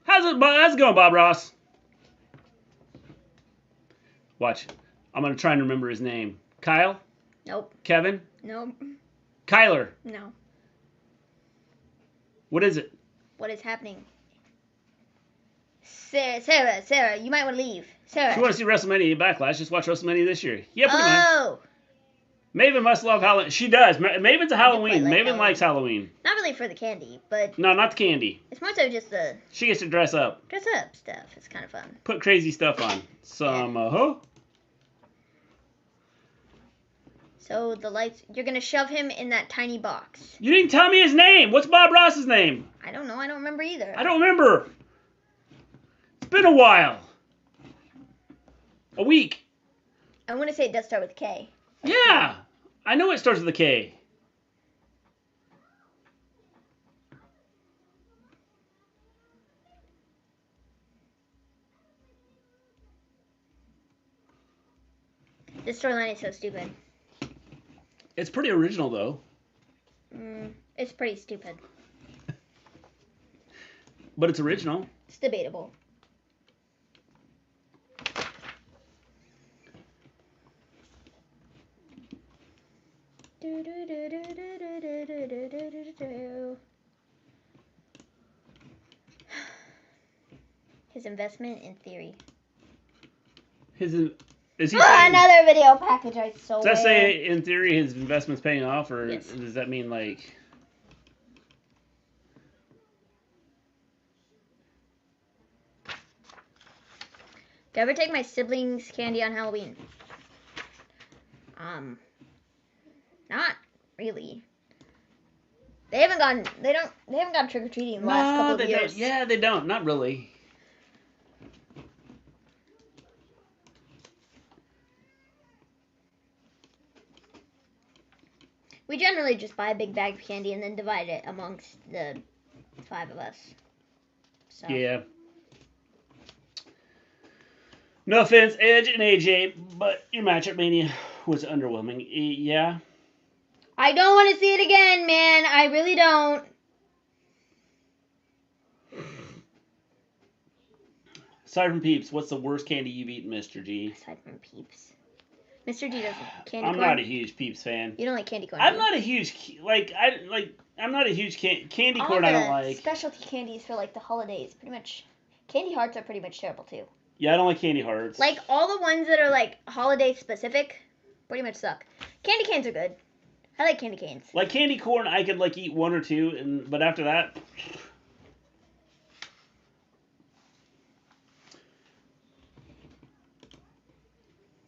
How's it going, Bob Ross? Watch. I'm going to try and remember his name. Kyle? Nope. Kevin? Nope. Kyler? No. What is it? What is happening? Sarah, you might want to leave. Sarah. If you want to see WrestleMania Backlash, just watch WrestleMania this year. Yeah, pretty much. Oh. Maven must love Halloween. She does. Maven's a Halloween. like Maven Halloween. likes Halloween. Not really for the candy, but No, not the candy. it's more so just the She gets to dress up. dress up stuff. It's kind of fun. Put crazy stuff on. Some, So the lights, you're going to shove him in that tiny box. You didn't tell me his name. What's Bob Ross's name? I don't know. I don't remember either. I don't remember. It's been a while. A week. I want to say it does start with K. Yeah. I know it starts with a K. This storyline is so stupid. It's pretty original, though. It's pretty stupid. But it's original. It's debatable. His investment in theory. Is he saying, Another video package I sold. does that say, in theory, his investment's paying off? Or Yes. does that mean, like... Do I ever take my siblings candy on Halloween? Not really. They haven't gone trick or treating in the last couple of years. Don't. Yeah, they don't. Not really. We generally just buy a big bag of candy and then divide it amongst the 5 of us. So. Yeah. No offense, Edge and AJ, but your match at Mania was underwhelming. Yeah. I don't want to see it again, man. I really don't. Aside from Peeps, what's the worst candy you've eaten, Mr. G? Aside from Peeps. Mr. G doesn't candy I'm corn. not a huge Peeps fan. You don't like candy corn. I'm do you? not a huge I'm not a huge candy All corn. I don't the like. specialty candies for like the holidays, pretty much. Candy hearts are pretty much terrible too. Yeah, I don't like candy hearts. Like all the ones that are like holiday specific, pretty much suck. Candy canes are good. I like candy canes. Like candy corn, I could like eat 1 or 2, but after that.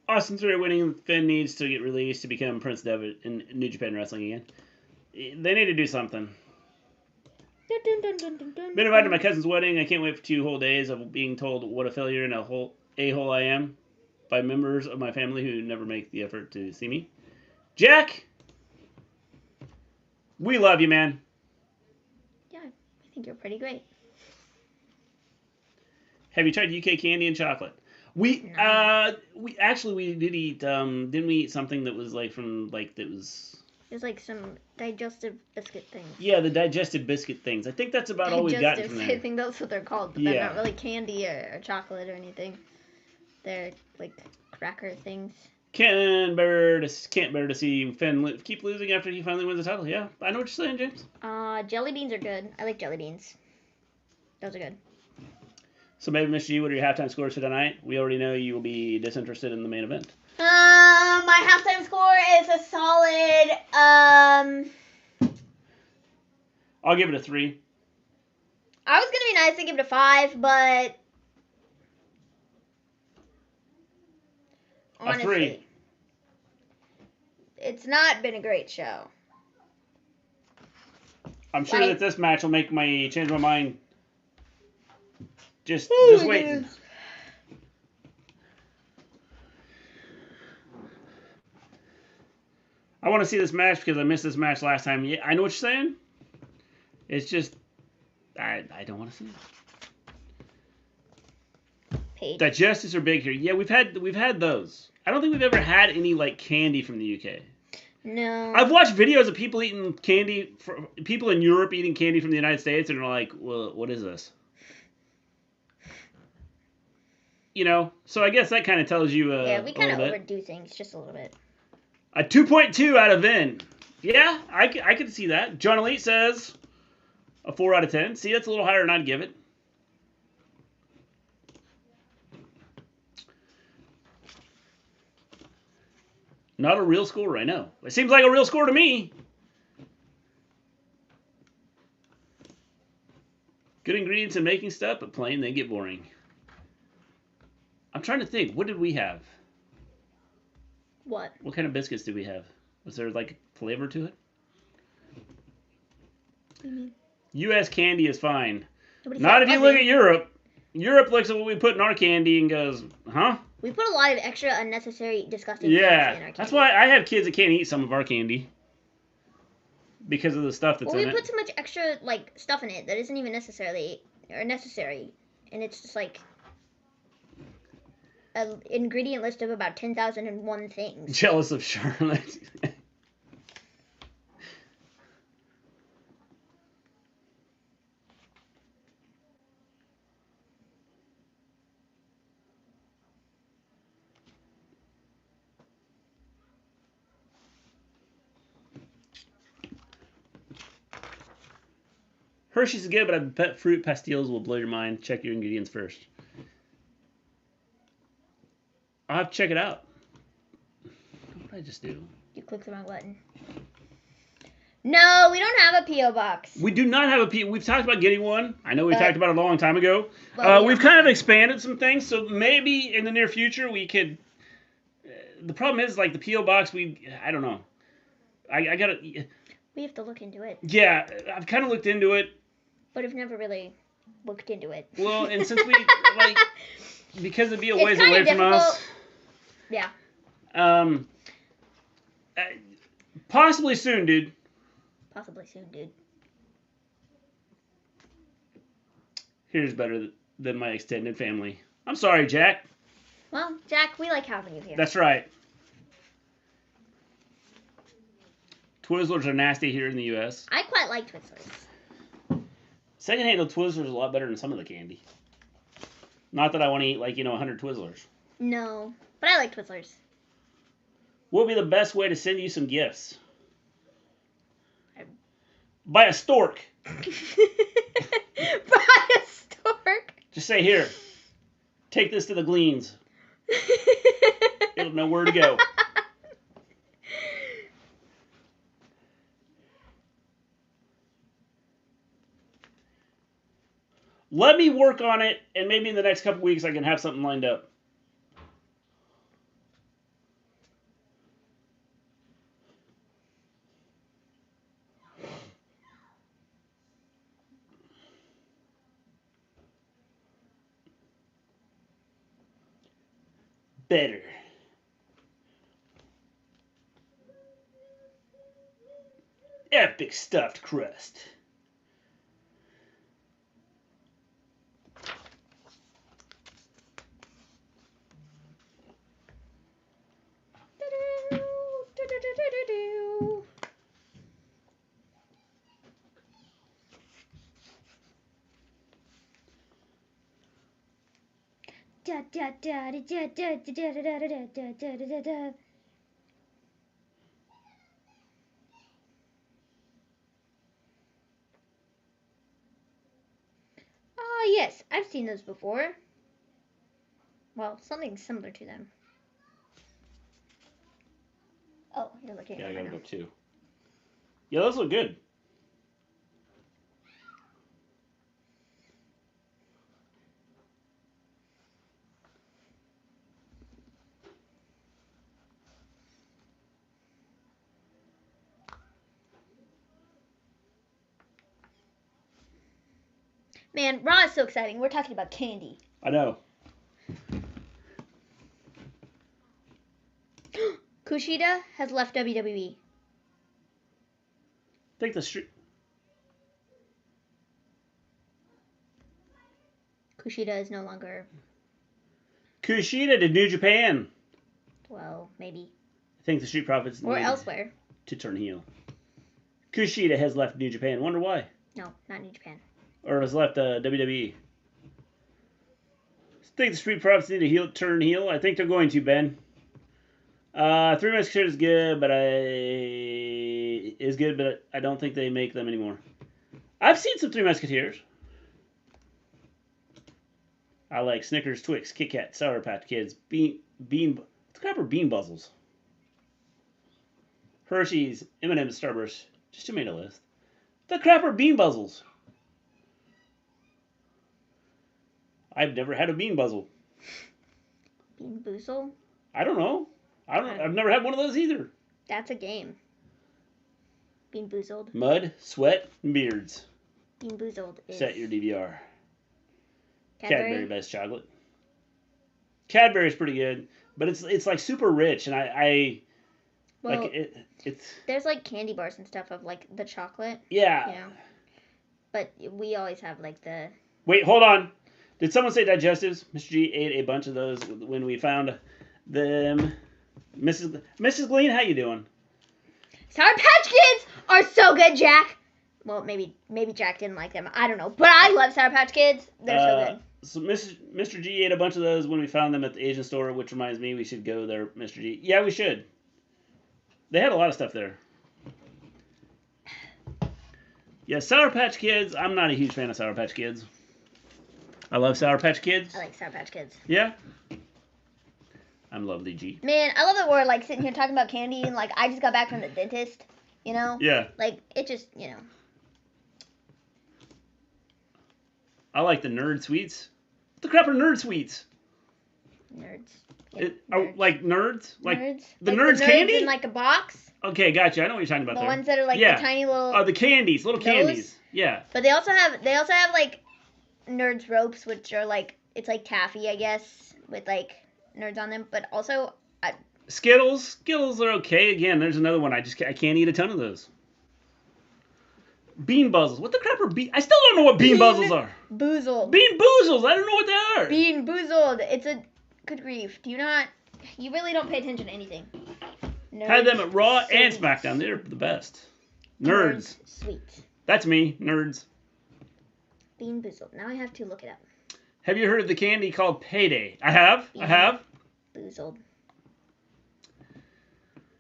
Austin Theory winning, Finn needs to get released to become Prince Devitt in New Japan Wrestling again. They need to do something. Been invited to my cousin's wedding. I can't wait for 2 whole days of being told what a failure and a-hole I am by members of my family who never make the effort to see me. Jack, we love you, man. Yeah, I think you're pretty great. Have you tried UK candy and chocolate? We did eat. Didn't we eat something that was like from like that was? There's like some digestive biscuit things. Yeah, the digestive biscuit things. I think that's about all we've gotten from there. I think that's what they're called, but they're not really candy or chocolate or anything. They're like cracker things. Can't bear to see Finn keep losing after he finally wins the title. Yeah, I know what you're saying, James. Jelly beans are good. I like jelly beans. Those are good. So maybe, Mr. G, what are your halftime scores for tonight? We already know you will be disinterested in the main event. My halftime score is a solid, I'll give it a 3. I was gonna be nice and give it a 5, but honestly, A 3. It's not been a great show. I'm sure that this match will make me change my mind. Just wait. I want to see this match because I missed this match last time. Yeah, I know what you're saying. It's just, I don't want to see it. Paige. Digestives are big here. Yeah, we've had those. I don't think we've ever had any like candy from the UK. No. I've watched videos of people eating candy, people in Europe eating candy from the United States, and they're like, well, what is this? You know, so I guess that kind of tells you yeah, we kind of bit. overdo things just a little bit. A 2.2 out of Vin. Yeah, I could see that. John Elite says a 4 out of 10. See, that's a little higher than I'd give it. Not a real score, I know. It seems like a real score to me. Good ingredients in making stuff, but plain, they get boring. I'm trying to think. What did we have? What? What kind of biscuits did we have? Was there like flavor to it? Mm-hmm. U.S. candy is fine. Nobody Not said if you fuzzy. look at Europe. Europe looks at what we put in our candy and goes, huh? We put a lot of extra unnecessary, disgusting things in our Yeah. candy. That's why I have kids that can't eat some of our candy. Because of the stuff that's Well, in we it. put so much extra like stuff in it that isn't even necessary, and it's just like an ingredient list of about 10,001 things. Jealous of Charlotte. Hershey's is good, but I bet fruit pastilles will blow your mind. Check your ingredients first. I'll have to check it out. What did I just do? You clicked the wrong button. No, we don't have a P.O. box. We do not have a P. We've talked about getting one. I know we talked about it a long time ago. But We've kind of expanded some things, so maybe in the near future we could. The problem is, like the P.O. box, I don't know. I gotta. We have to look into it. Yeah, I've kind of looked into it. But I've never really looked into it. Well, and since we like, because it'd be a ways It's kinda away from us. Yeah. Possibly soon, dude. Possibly soon, dude. Here's better than my extended family. I'm sorry, Jack. Well, Jack, we like having you here. That's right. Twizzlers are nasty here in the U.S. I quite like Twizzlers. Second-hand Twizzlers is a lot better than some of the candy. Not that I want to eat, 100 Twizzlers. No, but I like Twizzlers. What would be the best way to send you some gifts? Buy a stork. Buy a stork. Just say, here, take this to the Gleens. It'll know where to go. Let me work on it, and maybe in the next couple weeks I can have something lined up. Better. Epic stuffed crust. Oh, yes, I've seen those before. Well, something similar to them. Oh, you're looking Yeah, at I them gotta now. go too. Yeah, those look good. Man, Raw is so exciting. We're talking about candy. I know. Kushida has left WWE. think the street. Kushida is no longer. Kushida to New Japan. Well, maybe. I think the Street Profits Or need elsewhere. to turn heel. Kushida has left New Japan. Wonder why? No, not New Japan. Or has left WWE. I think the Street Profits need to turn heel. I think they're going to, Ben. Three Musketeers is good, but I don't think they make them anymore. I've seen some Three Musketeers. I like Snickers, Twix, Kit Kat, Sour Patch Kids, what the crap are Bean Buzzles? Hershey's, M&M's, Starburst. Just to make a list. The crap are Bean Buzzles? I've never had a Bean Buzzle. Bean Boozle? I don't know. I've never had one of those either. That's a game. Bean Boozled. Mud, sweat, and beards. Bean Boozled is... Set your DVR. Cadbury best chocolate. Cadbury's pretty good, but it's like super rich, and I well, like it's. There's like candy bars and stuff of like the chocolate. Yeah. You know. But we always have like the. Wait, hold on. Did someone say digestives? Mr. G ate a bunch of those when we found them. Mrs. Gleen, how you doing? Sour Patch Kids are so good, Jack. Well, maybe Jack didn't like them. I don't know, but I love Sour Patch Kids. They're so good. So Mr. G ate a bunch of those when we found them at the Asian store, which reminds me we should go there, Mr. G. Yeah, we should. They had a lot of stuff there. Yeah, Sour Patch Kids. I'm not a huge fan of Sour Patch Kids. I love Sour Patch Kids. I like Sour Patch Kids. Yeah? I'm lovely, G. Man, I love that we're like sitting here talking about candy and like I just got back from the dentist, you know? Yeah. Like, it just, you know. I like the Nerd Sweets. What the crap are Nerd Sweets? Nerds. Yeah, nerds. Like nerds? Like nerds? the like Nerds the nerds candy? in like a box. Okay, gotcha. I know what you're talking about The there. ones that are like the tiny little... the candies. Little candies. Yeah. But they also have like Nerds ropes, which are like, it's like taffy, I guess, with like nerds on them. But also... Skittles. Skittles are okay. Again, there's another one. I can't eat a ton of those. Bean Buzzles. What the crap are I still don't know what Bean Buzzles are. Boozled. Bean Boozles. I don't know what they are. Bean Boozled. It's a... Good grief. You really don't pay attention to anything. Nerds Had them at Raw sweet. and SmackDown. They're the best. Nerds. Sweet. That's me. Nerds. Bean Boozled. Now I have to look it up. Have you heard of the candy called Payday? I have. Bean I have. Boozled.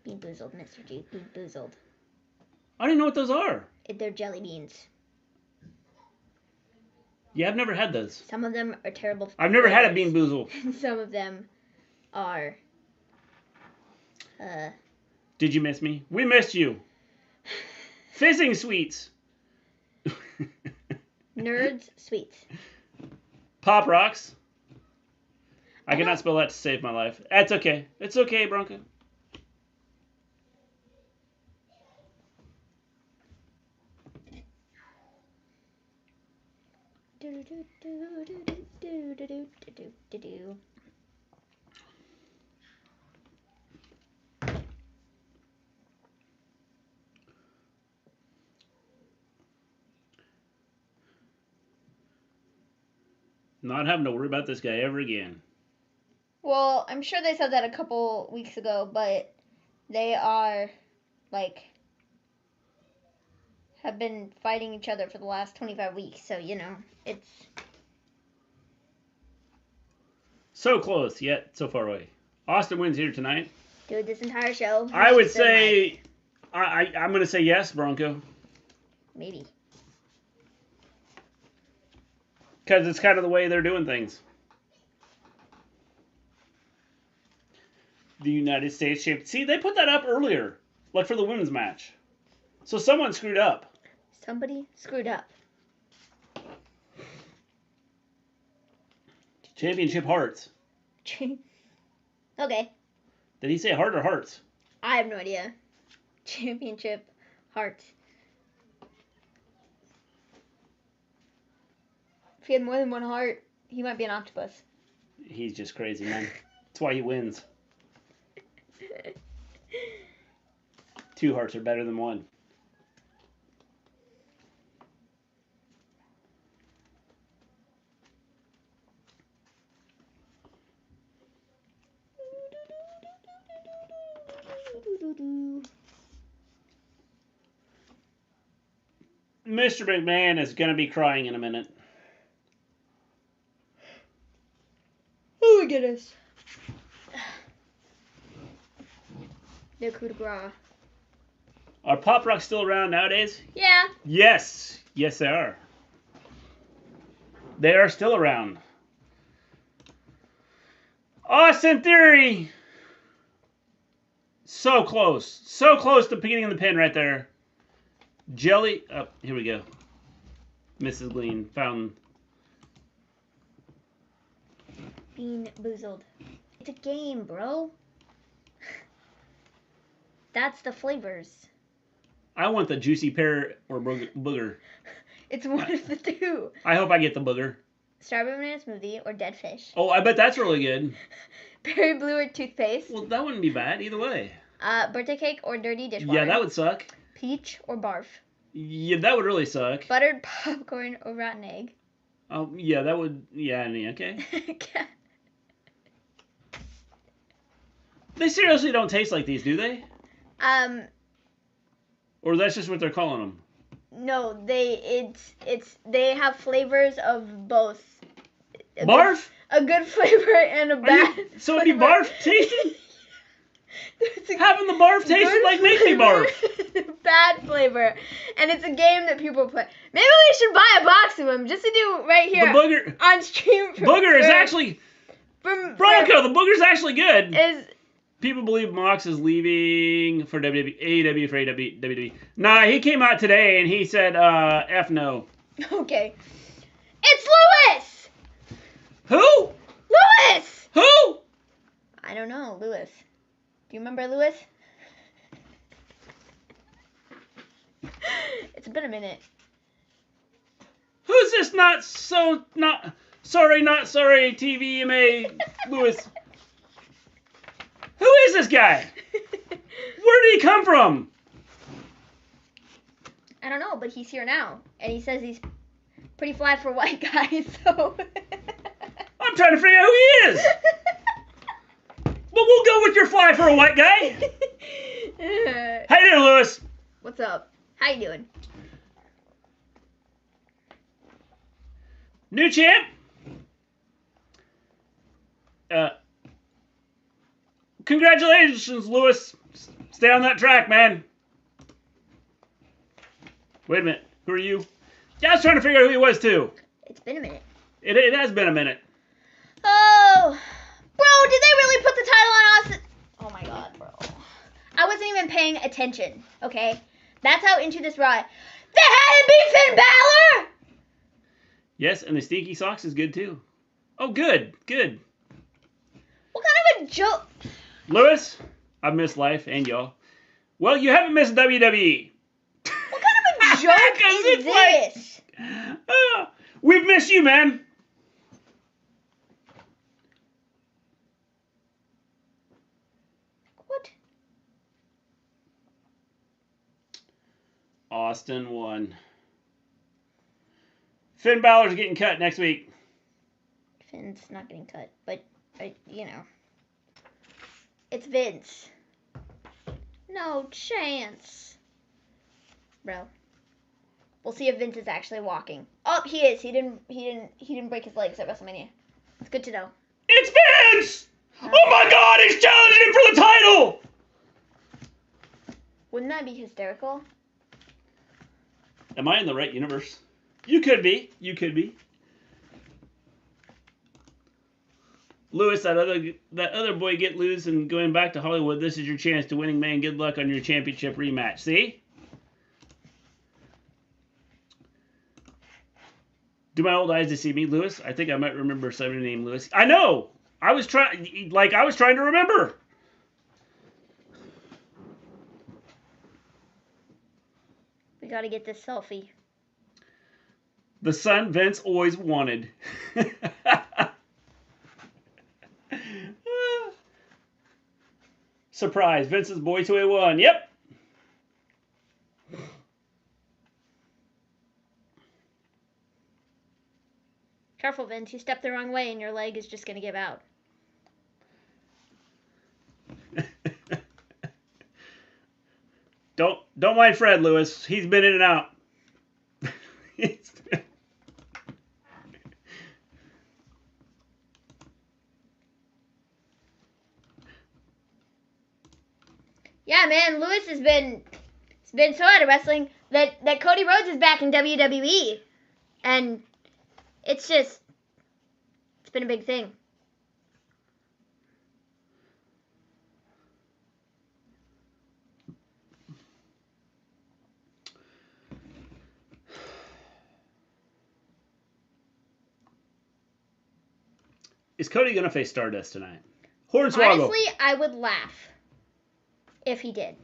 Bean Boozled, Mr. G. Bean Boozled. I don't even know what those are. They're jelly beans. Yeah, I've never had those. Some of them are terrible. I've never had a flavors. Bean Boozle. Some of them are... Did you miss me? We missed you. Fizzing sweets. Nerds sweets. Pop Rocks. I cannot spell that to save my life. That's okay. It's okay, Bronco. Not having to worry about this guy ever again. Well, I'm sure they said that a couple weeks ago, but they are, like, have been fighting each other for the last 25 weeks, so, you know, it's... So close, yet so far away. Austin wins here tonight. Dude, this entire show... I would say... I'm going to say yes, Bronco. Maybe. Because it's kind of the way they're doing things. The United States champion. See, they put that up earlier. Like for the women's match. So someone screwed up. Somebody screwed up. Championship hearts. Okay. Did he say heart or hearts? I have no idea. Championship hearts. If he had more than one heart, he might be an octopus. He's just crazy, man. That's why he wins. 2 hearts are better than 1. Mr. McMahon is going to be crying in a minute. Oh my goodness. The coup de grace. Are Pop Rocks still around nowadays? Yeah. Yes. Yes, they are. They are still around. Austin Theory. So close. So close to beating the pin right there. Jelly. Oh, here we go. Mrs. Gleen found. Bean boozled. It's a game, bro. That's the flavors. I want the juicy pear or booger. It's one of the two. I hope I get the booger. Strawberry banana smoothie or dead fish. Oh, I bet that's really good. Berry blue or toothpaste. Well, that wouldn't be bad either way. Birthday cake or dirty dishwater. Yeah, that would suck. Peach or barf. Yeah, that would really suck. Buttered popcorn or rotten egg. Oh, yeah, that would. Yeah, I mean, okay. They seriously don't taste like these, do they? Or that's just what they're calling them. No, they have flavors of both. Barf? A good flavor and a bad. So it'd be barf tasting? Having the barf taste like makes me barf. Bad flavor, and it's a game that people play. Maybe we should buy a box of them just to do right here. The booger on stream. Booger is actually Bronco. The booger's actually good. People believe Mox is leaving for AEW for WWE. Nah, he came out today and he said, F no. Okay. It's Lewis! Who? Lewis! Who? I don't know, Lewis. Do you remember Lewis? It's been a minute. Who's this not sorry TVMA Lewis? Who is this guy? Where did he come from? I don't know, but he's here now. And he says he's pretty fly for a white guy, so... I'm trying to figure out who he is. But we'll go with your fly for a white guy. How you doing, Lewis? What's up? How you doing? New champ? Congratulations, Lewis. Stay on that track, man. Wait a minute. Who are you? Yeah, I was trying to figure out who he was, too. It's been a minute. It has been a minute. Oh. Bro, did they really put the title on Austin? Oh, my God, bro. I wasn't even paying attention, okay? That's how into this ride. They had to be Finn Balor! Yes, and the stinky socks is good, too. Oh, good. Good. What kind of a joke? Lewis, I've missed life and y'all. Well, you haven't missed WWE. What kind of a joke is this? We've missed you, man. What? Austin won. Finn Balor's getting cut next week. Finn's not getting cut, but, you know. It's Vince. No chance. Bro. We'll see if Vince is actually walking. Oh, he is. He didn't break his legs at WrestleMania. It's good to know. It's Vince! Oh my God, he's challenging him for the title! Wouldn't that be hysterical? Am I in the right universe? You could be. You could be. Lewis, that other boy get loose and going back to Hollywood. This is your chance to winning man. Good luck on your championship rematch. See? Do my old eyes deceive me, Lewis? I think I might remember somebody named Lewis. I know. I was trying to remember. We got to get this selfie. The son Vince always wanted. Surprise, Vince's boy 281. Yep. Careful, Vince. You stepped the wrong way and your leg is just going to give out. Don't mind Fred, Lewis. He's been in and out. Yeah, man, Lewis has been so out of wrestling that Cody Rhodes is back in WWE, and it's been a big thing. Is Cody gonna face Stardust tonight? Hornswoggle. Honestly, I would laugh if he did.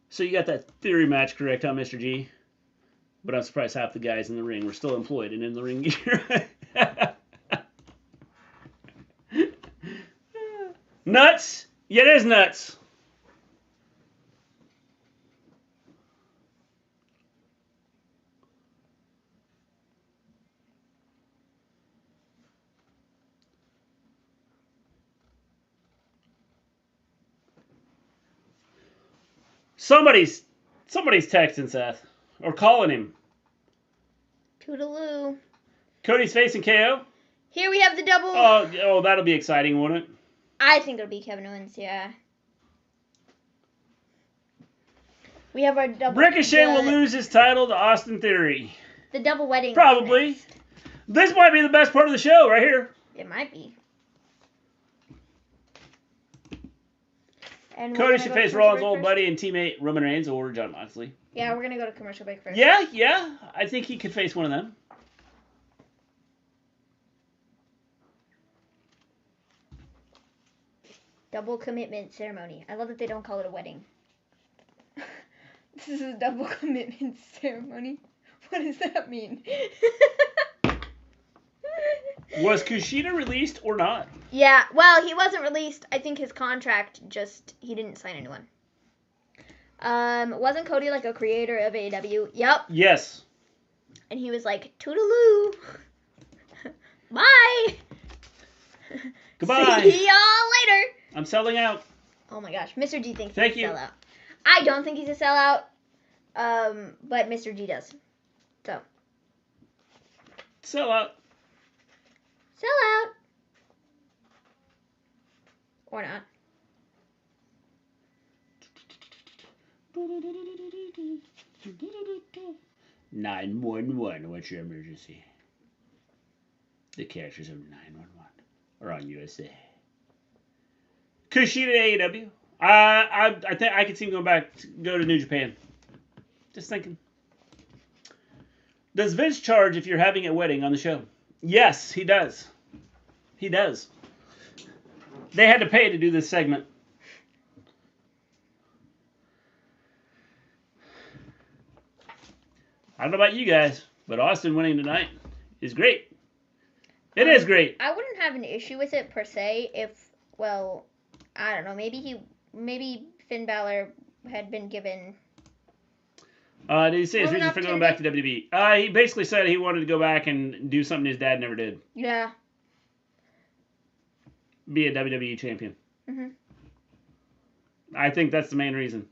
So you got that theory match correct, huh, Mr. G? But I'm surprised half the guys in the ring were still employed and in the ring gear. Nuts? Yeah, it is nuts. Somebody's texting Seth or calling him. Toodaloo. Cody's facing KO. Here we have the double. Oh, that'll be exciting, won't it? I think it'll be Kevin Owens. Yeah. We have our double. Ricochet will lose his title to Austin Theory. The double wedding. Probably. This might be the best part of the show right here. It might be. And Cody should face Rollins' old buddy and teammate Roman Reigns or Jon Moxley. Yeah, we're gonna go to commercial break first. Yeah. I think he could face one of them. Double commitment ceremony. I love that they don't call it a wedding. This is a double commitment ceremony. What does that mean? Was Kushida released or not? Yeah, well, he wasn't released. I think his contract he didn't sign a new one. Wasn't Cody like a creator of AEW? Yep. Yes. And he was like, toodaloo. Bye. Goodbye. See y'all later. I'm selling out. Oh my gosh, Mr. G thinks Thank he's you. a sellout. I don't think he's a sellout, but Mr. G does. So. Sell out. Sell out. Or not. "911, what's your emergency?" The characters of 911 are on USA. Kushida AEW. I think I could see him go to New Japan. Just thinking. Does Vince charge if you're having a wedding on the show? Yes, he does. He does. They had to pay to do this segment. I don't know about you guys, but Austin winning tonight is great. It is great. I wouldn't have an issue with it per se if, well, I don't know, maybe Finn Balor had been given... Did he say his reason for going back to WWE? He basically said he wanted to go back and do something his dad never did. Yeah. Be a WWE champion. Mhm. I think that's the main reason.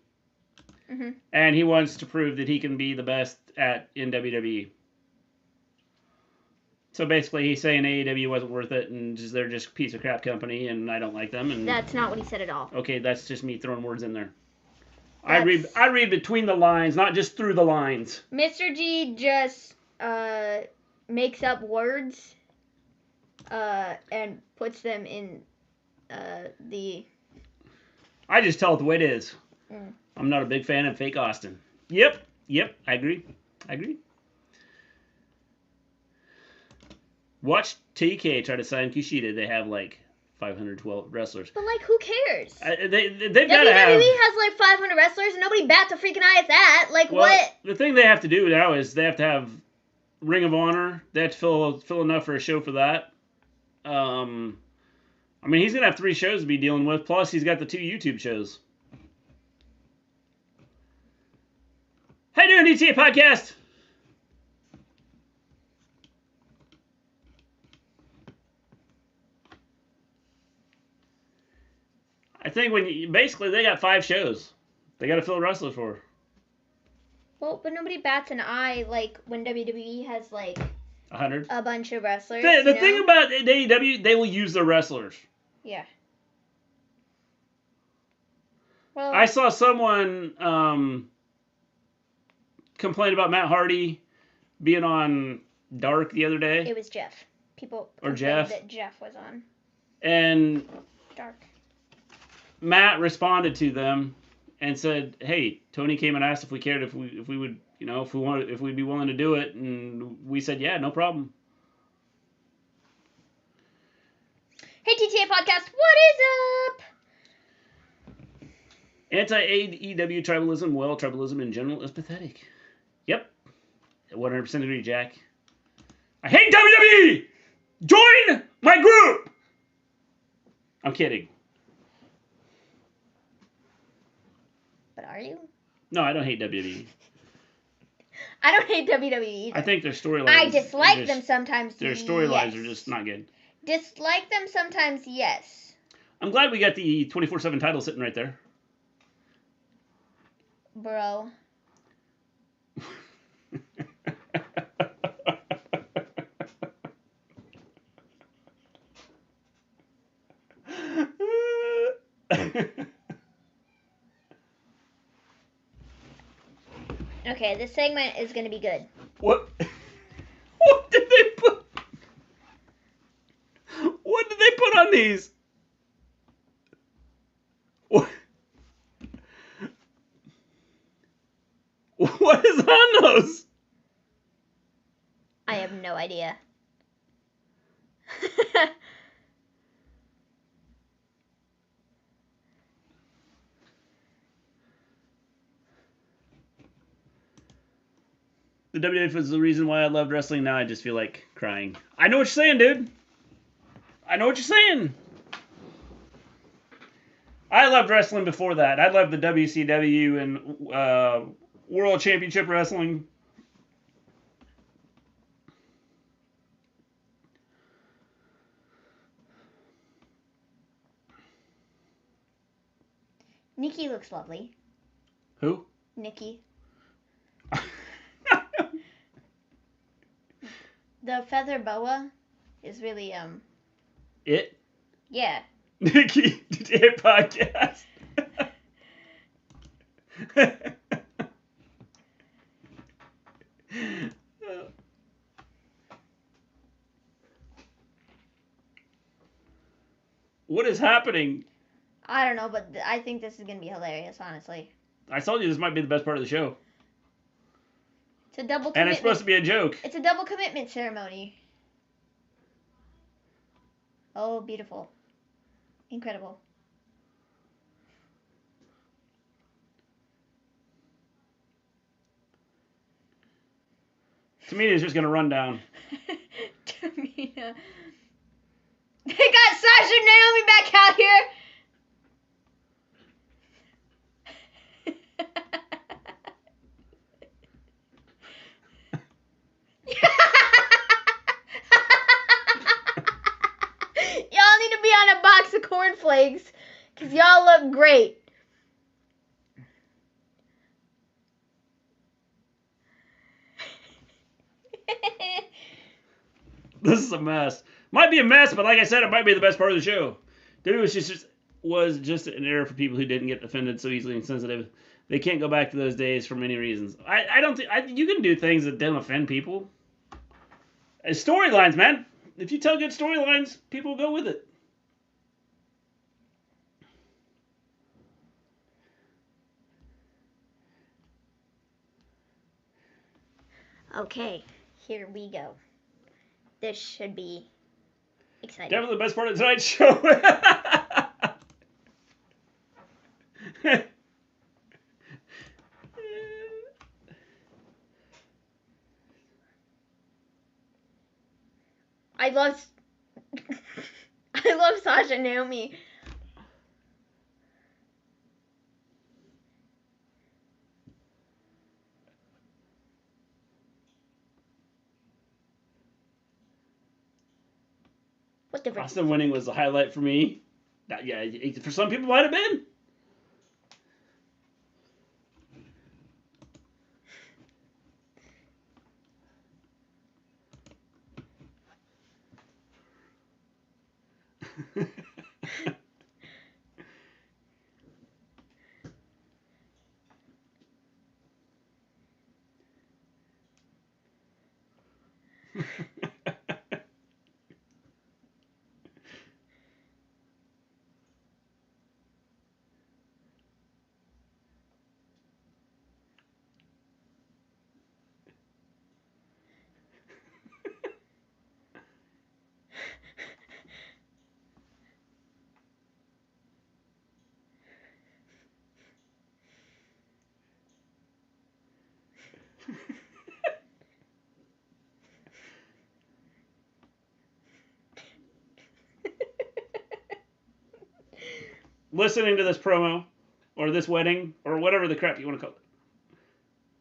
Mhm. And he wants to prove that he can be the best in WWE. So basically, he's saying AEW wasn't worth it, and they're just a piece of crap company, and I don't like them. And That's not what he said at all. okay, that's just me throwing words in there. I read between the lines, not just through the lines. Mr. G just makes up words and puts them in the... I just tell it the way it is. Mm. I'm not a big fan of fake Austin. Yep, I agree. Watch TK try to sign Kushida. They have like 512 wrestlers. But like, who cares? They've got WWE to have... has like 500 wrestlers, and nobody bats a freaking eye at that. Like, well, what? The thing they have to do now is they have to have Ring of Honor. They have to fill enough for a show for that. I mean, he's gonna have 3 shows to be dealing with. Plus, he's got the 2 YouTube shows. How you doing, DTA Podcast? think basically they got 5 shows. They got to fill wrestlers for. Well, but nobody bats an eye like when WWE has like 100. a bunch of wrestlers. The thing about AEW, they will use their wrestlers. Yeah. Well, I saw someone complain about Matt Hardy being on Dark the other day. it was Jeff. People Or complained Jeff. that Jeff was on And Dark. Matt responded to them and said, "Hey, Tony came and asked if we cared, if we would, if we'd be willing to do it, and we said, yeah, no problem." Hey, TTA Podcast, what is up? Anti-AEW tribalism, well, tribalism in general is pathetic. Yep, 100% agree, Jack. I hate WWE. Join my group. I'm kidding. But are you? No, I don't hate WWE. I don't hate WWE either. I think their storylines. I dislike them sometimes. Their storylines yes. are just not good. Dislike them sometimes, yes. I'm glad we got the 24/7 title sitting right there. Bro. Okay, this segment is going to be good. What? What did they put? What did they put on these? What? What is on those? I have no idea. The WWF is the reason why I loved wrestling. Now I just feel like crying. I know what you're saying, dude. I know what you're saying. I loved wrestling before that. I loved the WCW and World Championship Wrestling. Nikki looks lovely. Who? Nikki. The feather boa is really, It? yeah. Nikki, It podcast. What is happening? I don't know, but I think this is going to be hilarious, honestly. I told you this might be the best part of the show. It's a double commitment. And it's supposed to be a joke. It's a double commitment ceremony. Oh, beautiful. Incredible. Tamina's just going to run down. Tamina. They got Sasha and Naomi back out here. Y'all need to be on a box of cornflakes because y'all look great. This is a mess. Might be a mess, but like I said, it might be the best part of the show. Dude, was just an error for people who didn't get offended so easily and sensitive. They can't go back to those days for many reasons. I don't think you can do things that don't offend people. Storylines, man. If you tell good storylines, people will go with it. Okay, here we go. This should be exciting. Definitely the best part of tonight's show. I love Sasha and Naomi. What difference? Austin winning was the highlight for me. Yeah, for some people, it might have been. Listening to this promo, or this wedding, or whatever the crap you want to call it.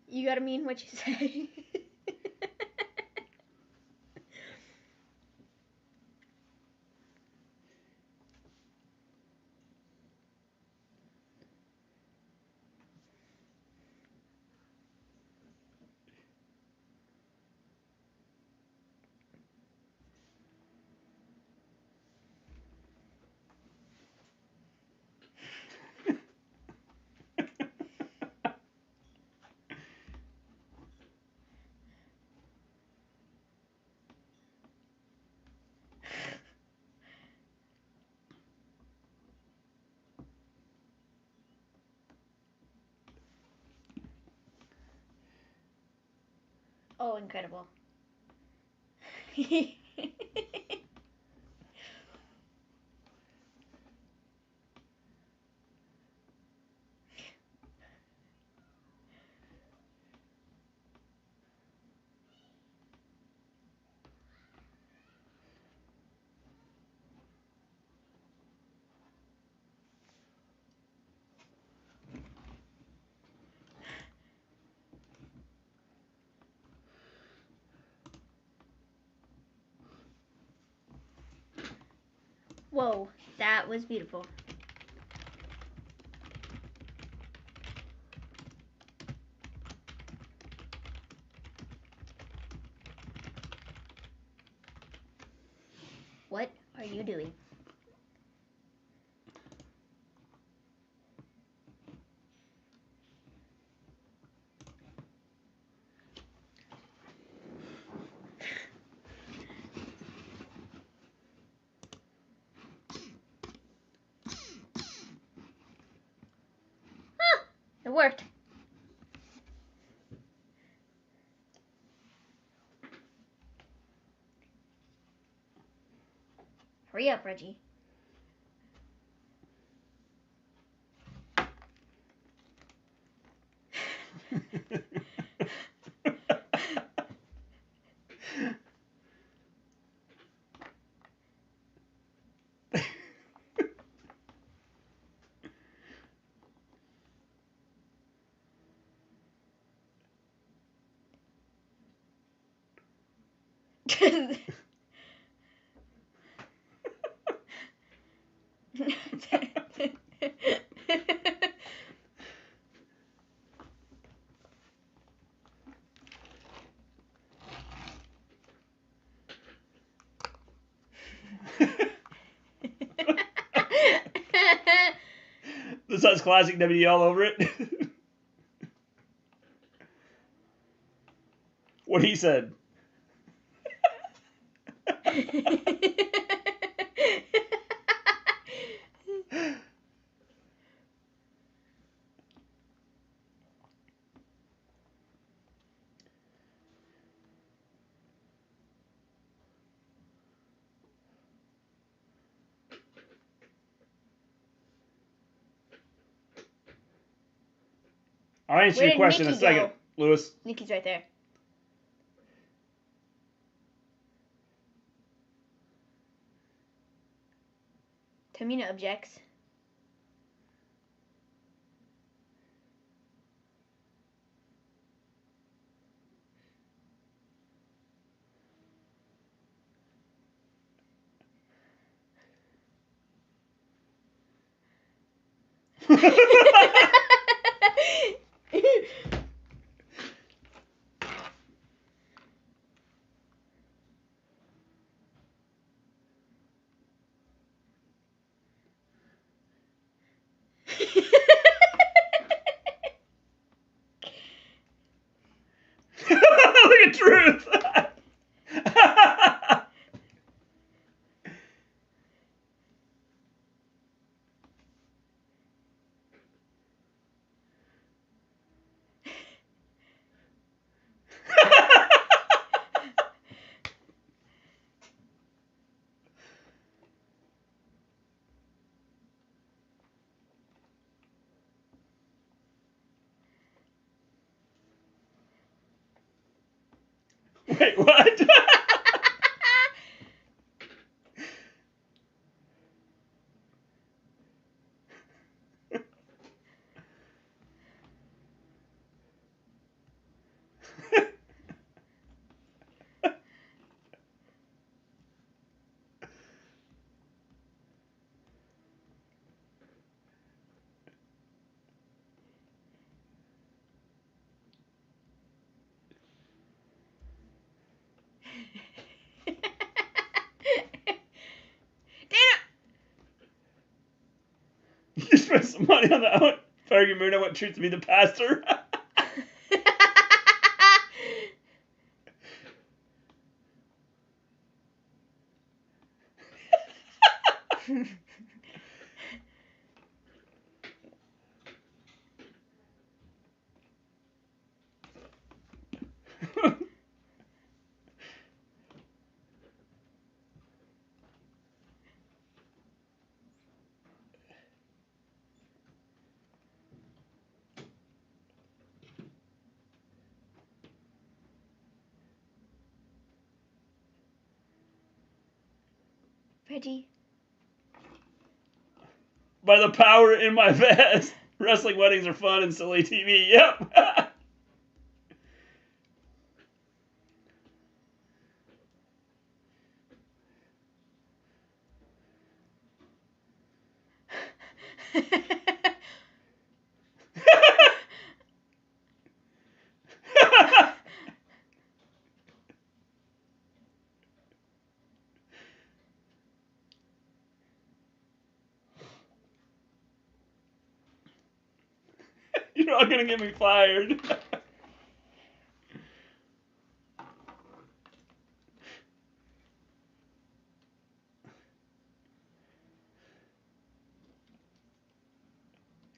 You gotta mean what you say. Oh, incredible. Whoa, that was beautiful. What are you doing? Ah, it worked. Hurry up, Reggie. This has classic WWE all over it. What he said. I'll answer Where your did question in a Nikki second, go? Lewis. Nikki's right there. Tamina objects. Look at Truth. Wait, what? You spent some money on the out. Fergie Moon, I want Truth to be the pastor. Reggie. By the power in my vest. Wrestling weddings are fun and silly TV. Yep. You're all gonna get me fired.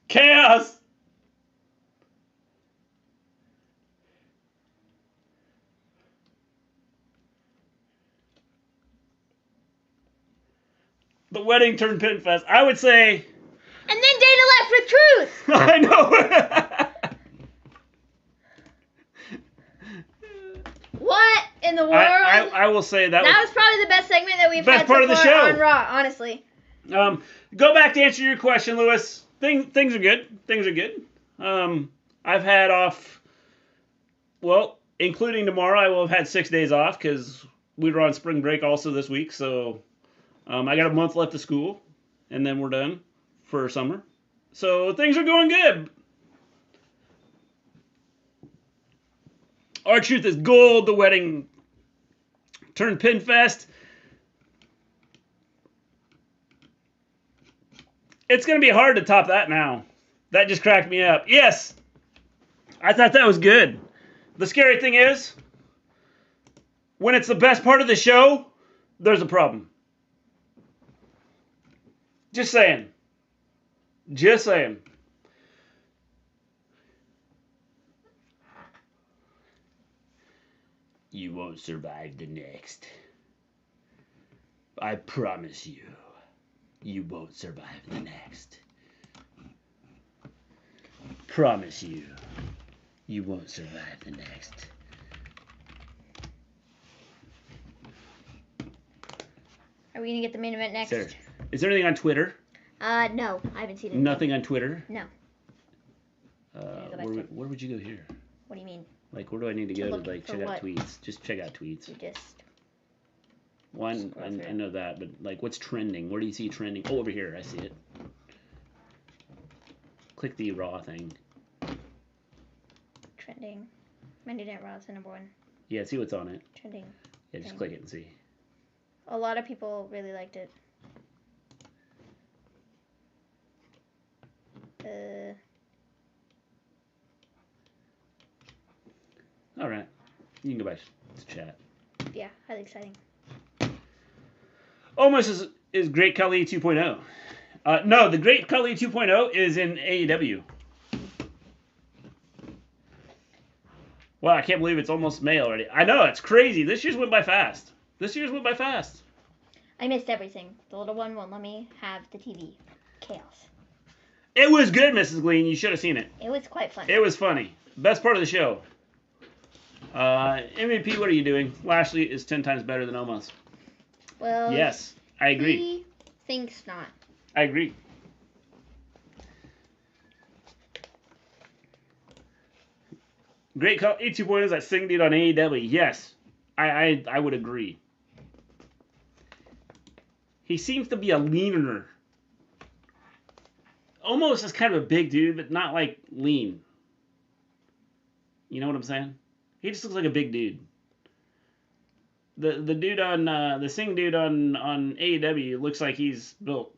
Chaos. The wedding turned pin fest. I would say. And then Dana left with Truth. I know. What in the world? I will say that was probably the best segment that we've best had part so of the far show. on Raw, honestly. Go back to answer your question, Lewis. Things are good. Things are good. I've had off. Well, including tomorrow, I will have had 6 days off because we were on spring break also this week. So I got a month left of school, and then we're done for summer. So things are going good. Our Truth is gold. The wedding turned pin fest. It's going to be hard to top that now. That just cracked me up. Yes, I thought that was good. The scary thing is, when it's the best part of the show, there's a problem. Just saying. Just saying. You won't survive the next. I promise you. You won't survive the next. Promise you. You won't survive the next. Are we going to get the main event next? Sir, is there anything on Twitter? No, I haven't seen it. Nothing on Twitter? No. Where would you go here? What do you mean? Like, where do I need to go to like check out what? tweets? Just check out tweets. You just... One, scroll I through. know that, but like, what's trending? Where do you see trending? Oh, over here, I see it. Click the Raw thing. Trending. Monday Night Raw is the number one. Yeah, see what's on it. Trending. Yeah, just thing. click it and see. A lot of people really liked it. All right. You can go back to chat. Yeah, highly exciting. Almost is Great Khali 2.0. No, the Great Khali 2.0 is in AEW. Wow, I can't believe it's almost May already. I know, it's crazy. This year's went by fast. I missed everything. The little one won't let me have the TV. Chaos. It was good, Mrs. Gleen. You should have seen it. It was quite funny. It was funny. Best part of the show. MVP, what are you doing? Lashley is 10 times better than Omos. Well, yes, I agree. He thinks not. I agree. Great Khali 2.0 is that sing dude on AEW. Yes, I would agree. He seems to be a leaner. Almost is kind of a big dude, but not like lean. You know what I'm saying? He just looks like a big dude. The dude on the sing dude on AEW looks like he's built.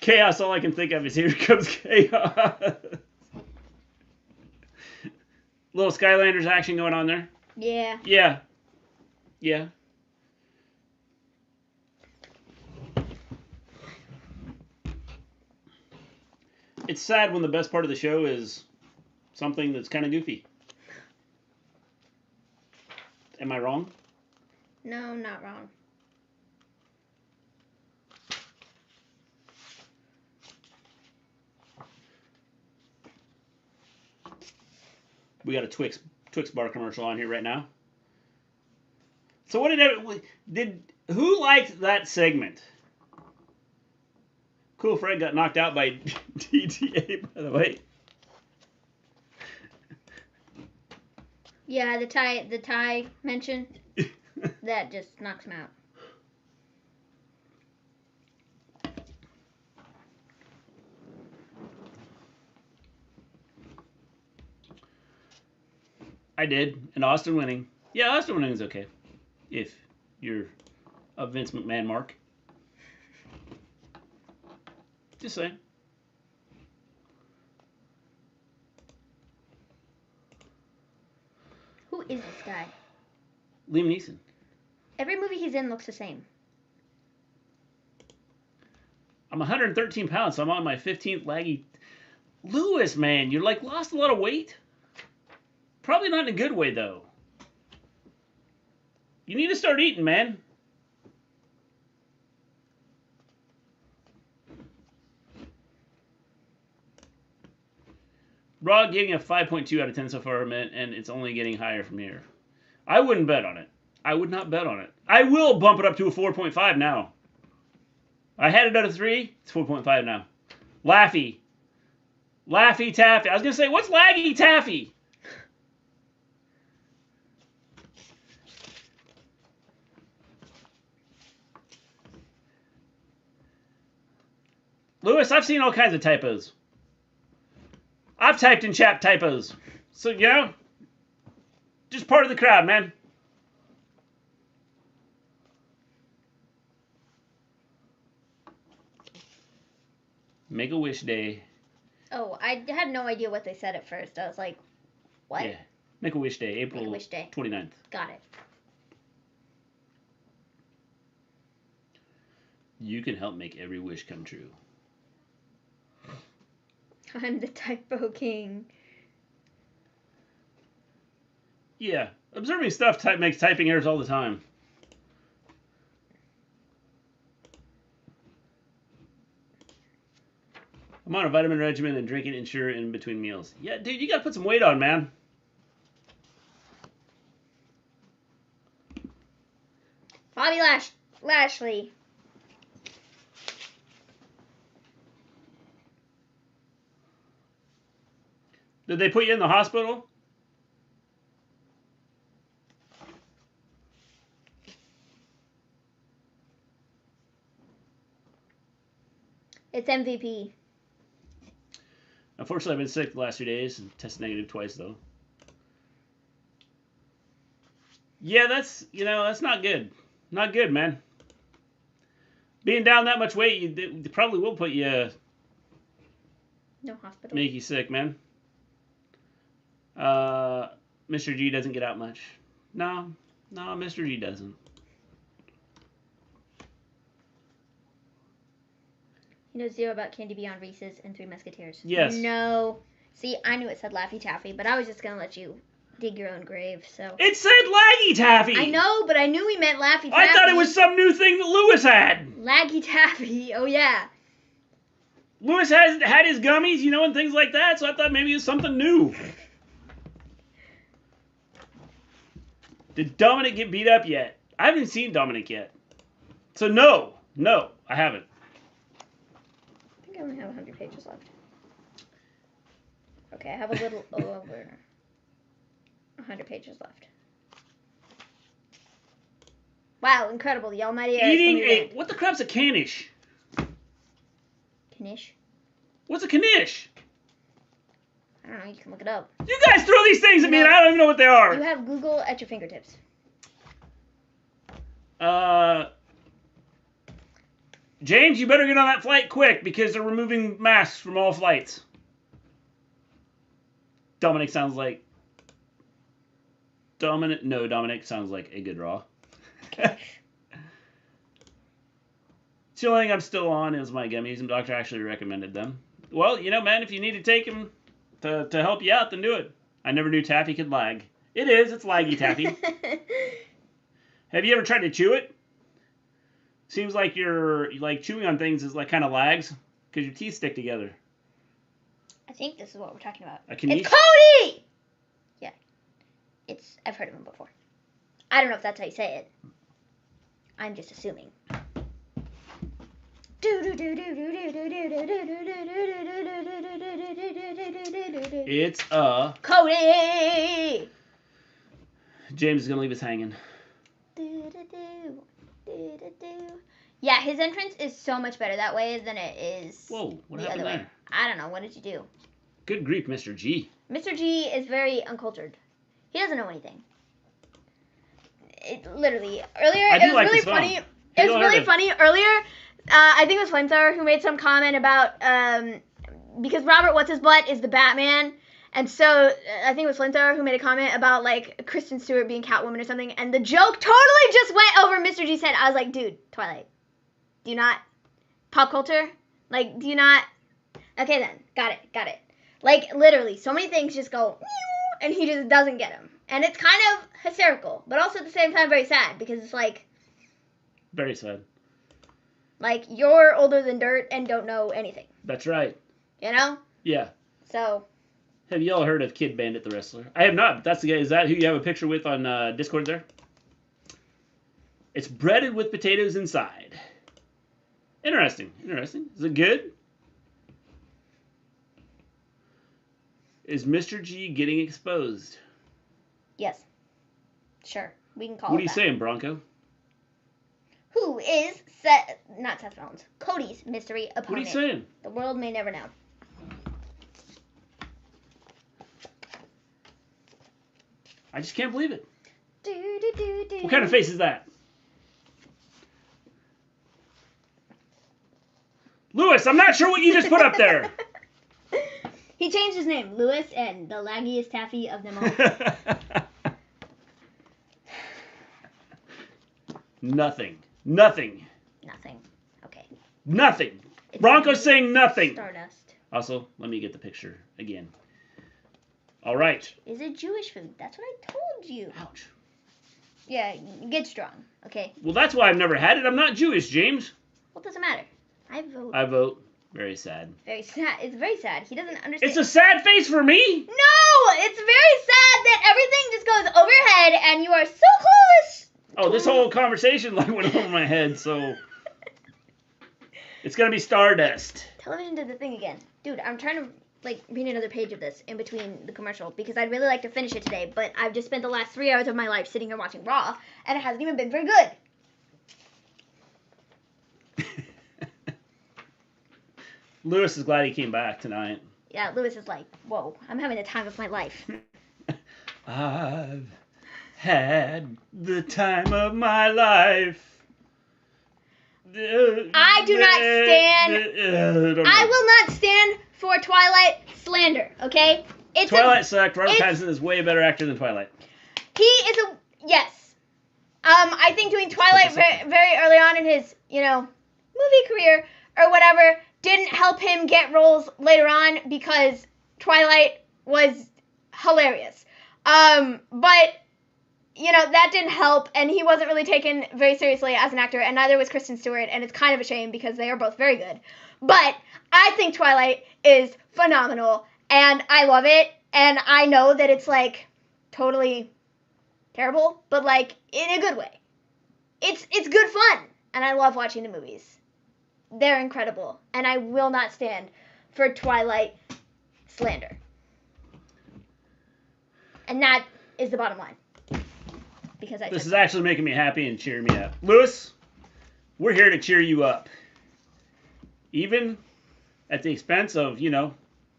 Chaos. All I can think of is here comes chaos. Little Skylanders action going on there. Yeah. Yeah. Yeah. It's sad when the best part of the show is something that's kind of goofy. Am I wrong? No, not wrong. We got a Twix bar commercial on here right now. So what did who liked that segment? Cool Fred got knocked out by DTA, by the way. Yeah, the tie mention that just knocks him out. I did, and Austin winning. Yeah, Austin winning is okay, if you're a Vince McMahon mark. Just saying. Who is this guy? Liam Neeson. Every movie he's in looks the same. I'm 113 pounds, so I'm on my 15th laggy. Lewis, man, you like lost a lot of weight? Probably not in a good way, though. You need to start eating, man. Raw giving a 5.2 out of 10 so far, and it's only getting higher from here. I wouldn't bet on it. I would not bet on it. I will bump it up to a 4.5 now. I had it at a 3. It's 4.5 now. Laffy. Laffy Taffy. I was going to say, what's Laggy Taffy? Lewis, I've seen all kinds of typos. I've typed in chat typos. So, you know, just part of the crowd, man. Make-A-Wish Day. Oh, I had no idea what they said at first. I was like, what? Yeah. Make-A-Wish Day, April Make-A-Wish Day. 29th. Got it. You can help make every wish come true. I'm the typo king. Yeah. Observing stuff makes typing errors all the time. I'm on a vitamin regimen and drinking Ensure in between meals. Yeah, dude, you gotta put some weight on, man. Bobby Lashley. Did they put you in the hospital? It's MVP. Unfortunately, I've been sick the last 2 days and tested negative twice, though. Yeah, that's not good. Not good, man. Being down that much weight, it probably will put you... No hospital. Make you sick, man. Mr. G doesn't get out much. No, Mr. G doesn't. He knows zero about Candy Beyond Reese's and Three Musketeers. Yes. No. See, I knew it said Laffy Taffy, but I was just going to let you dig your own grave, so. It said Laggy Taffy! I know, but I knew he meant Laffy Taffy. I thought it was some new thing that Lewis had. Laggy Taffy, oh yeah. Lewis has had his gummies, and things like that, so I thought maybe it was something new. Did Dominic get beat up yet? I haven't seen Dominic yet. So no, I haven't. I think I only have 100 pages left. Okay, I have a little over 100 pages left. Wow, incredible. The almighty air Eating is coming what the crap's a caniche? Knish? What's a caniche? I don't know, you can look it up. You guys throw these things at me and I don't even know what they are. You have Google at your fingertips. James, you better get on that flight quick because they're removing masks from all flights. Dominic sounds like... Dominic sounds like a good Raw. It's the only thing I'm still on is my gummies, and doctor actually recommended them. Well, man, if you need to take them to help you out, then do it. I never knew taffy could lag. It's laggy taffy. Have you ever tried to chew it? Seems like you're chewing on things is kind of lags because your teeth stick together. I think this is what we're talking about. A kaniche? It's Cody! Yeah. I've heard of him before. I don't know if that's how you say it. I'm just assuming. It's a... Cody! James is going to leave us hanging. Yeah, his entrance is so much better that way than it is Whoa, what the happened other way. there? I don't know. What did you do? Good grief, Mr. G. Mr. G is very uncultured. He doesn't know anything. Literally, earlier, it was like really this song. funny. It was really funny. Earlier, I think it was Flamethrower who made some comment about, because Robert What's-His-Butt is the Batman, and so I think it was Flamethrower who made a comment about, Kristen Stewart being Catwoman or something, and the joke totally just went over Mr. G's head. I was like, dude, Twilight, do you not? Pop culture? Do you not? Okay then, got it. Literally, so many things just go, and he just doesn't get them. And it's kind of hysterical, but also at the same time very sad, because it's very sad. You're older than dirt and don't know anything. That's right. You know? Yeah. So. Have you all heard of Kid Bandit the wrestler? I have not. That's the guy. Is that who you have a picture with on Discord there? It's breaded with potatoes inside. Interesting. Is it good? Is Mr. G getting exposed? Yes. Sure. We can call What it are you that. saying, Bronco? Who is not Seth Rollins, Cody's mystery opponent. What are you saying? The world may never know. I just can't believe it. What kind of face is that? Lewis, I'm not sure what you just put up there. He changed his name, Lewis, and the laggiest taffy of them all. Nothing. Nothing. Okay. Nothing. Bronco's saying nothing. Stardust. Also, let me get the picture again. All right. Is it Jewish food? That's what I told you. Ouch. Yeah, get strong. Okay. Well, that's why I've never had it. I'm not Jewish, James. What doesn't matter? I vote. I vote. Very sad. Very sad. It's very sad. He doesn't understand. It's a sad face for me. No! It's very sad that everything just goes over your head and you are so clueless. Oh, this whole conversation went over my head, so... It's going to be Stardust. Television did the thing again. Dude, I'm trying to, read another page of this in between the commercial because I'd really like to finish it today, but I've just spent the last 3 hours of my life sitting here watching Raw, and it hasn't even been very good. Lewis is glad he came back tonight. Yeah, Lewis is like, whoa, I'm having the time of my life. I've had the time of my life. I do not stand. I will not stand for Twilight slander. Okay, Twilight sucked. Robert Pattinson is way better actor than Twilight. He is a yes. I think doing Twilight very early on in his movie career or whatever didn't help him get roles later on because Twilight was hilarious. But that didn't help, and he wasn't really taken very seriously as an actor, and neither was Kristen Stewart, and it's kind of a shame because they are both very good. But I think Twilight is phenomenal, and I love it, and I know that it's, like, totally terrible, but, like, in a good way. It's good fun, and I love watching the movies. They're incredible, and I will not stand for Twilight slander. And that is the bottom line. Because this is actually making me happy and cheering me up. Lewis, we're here to cheer you up. Even at the expense of,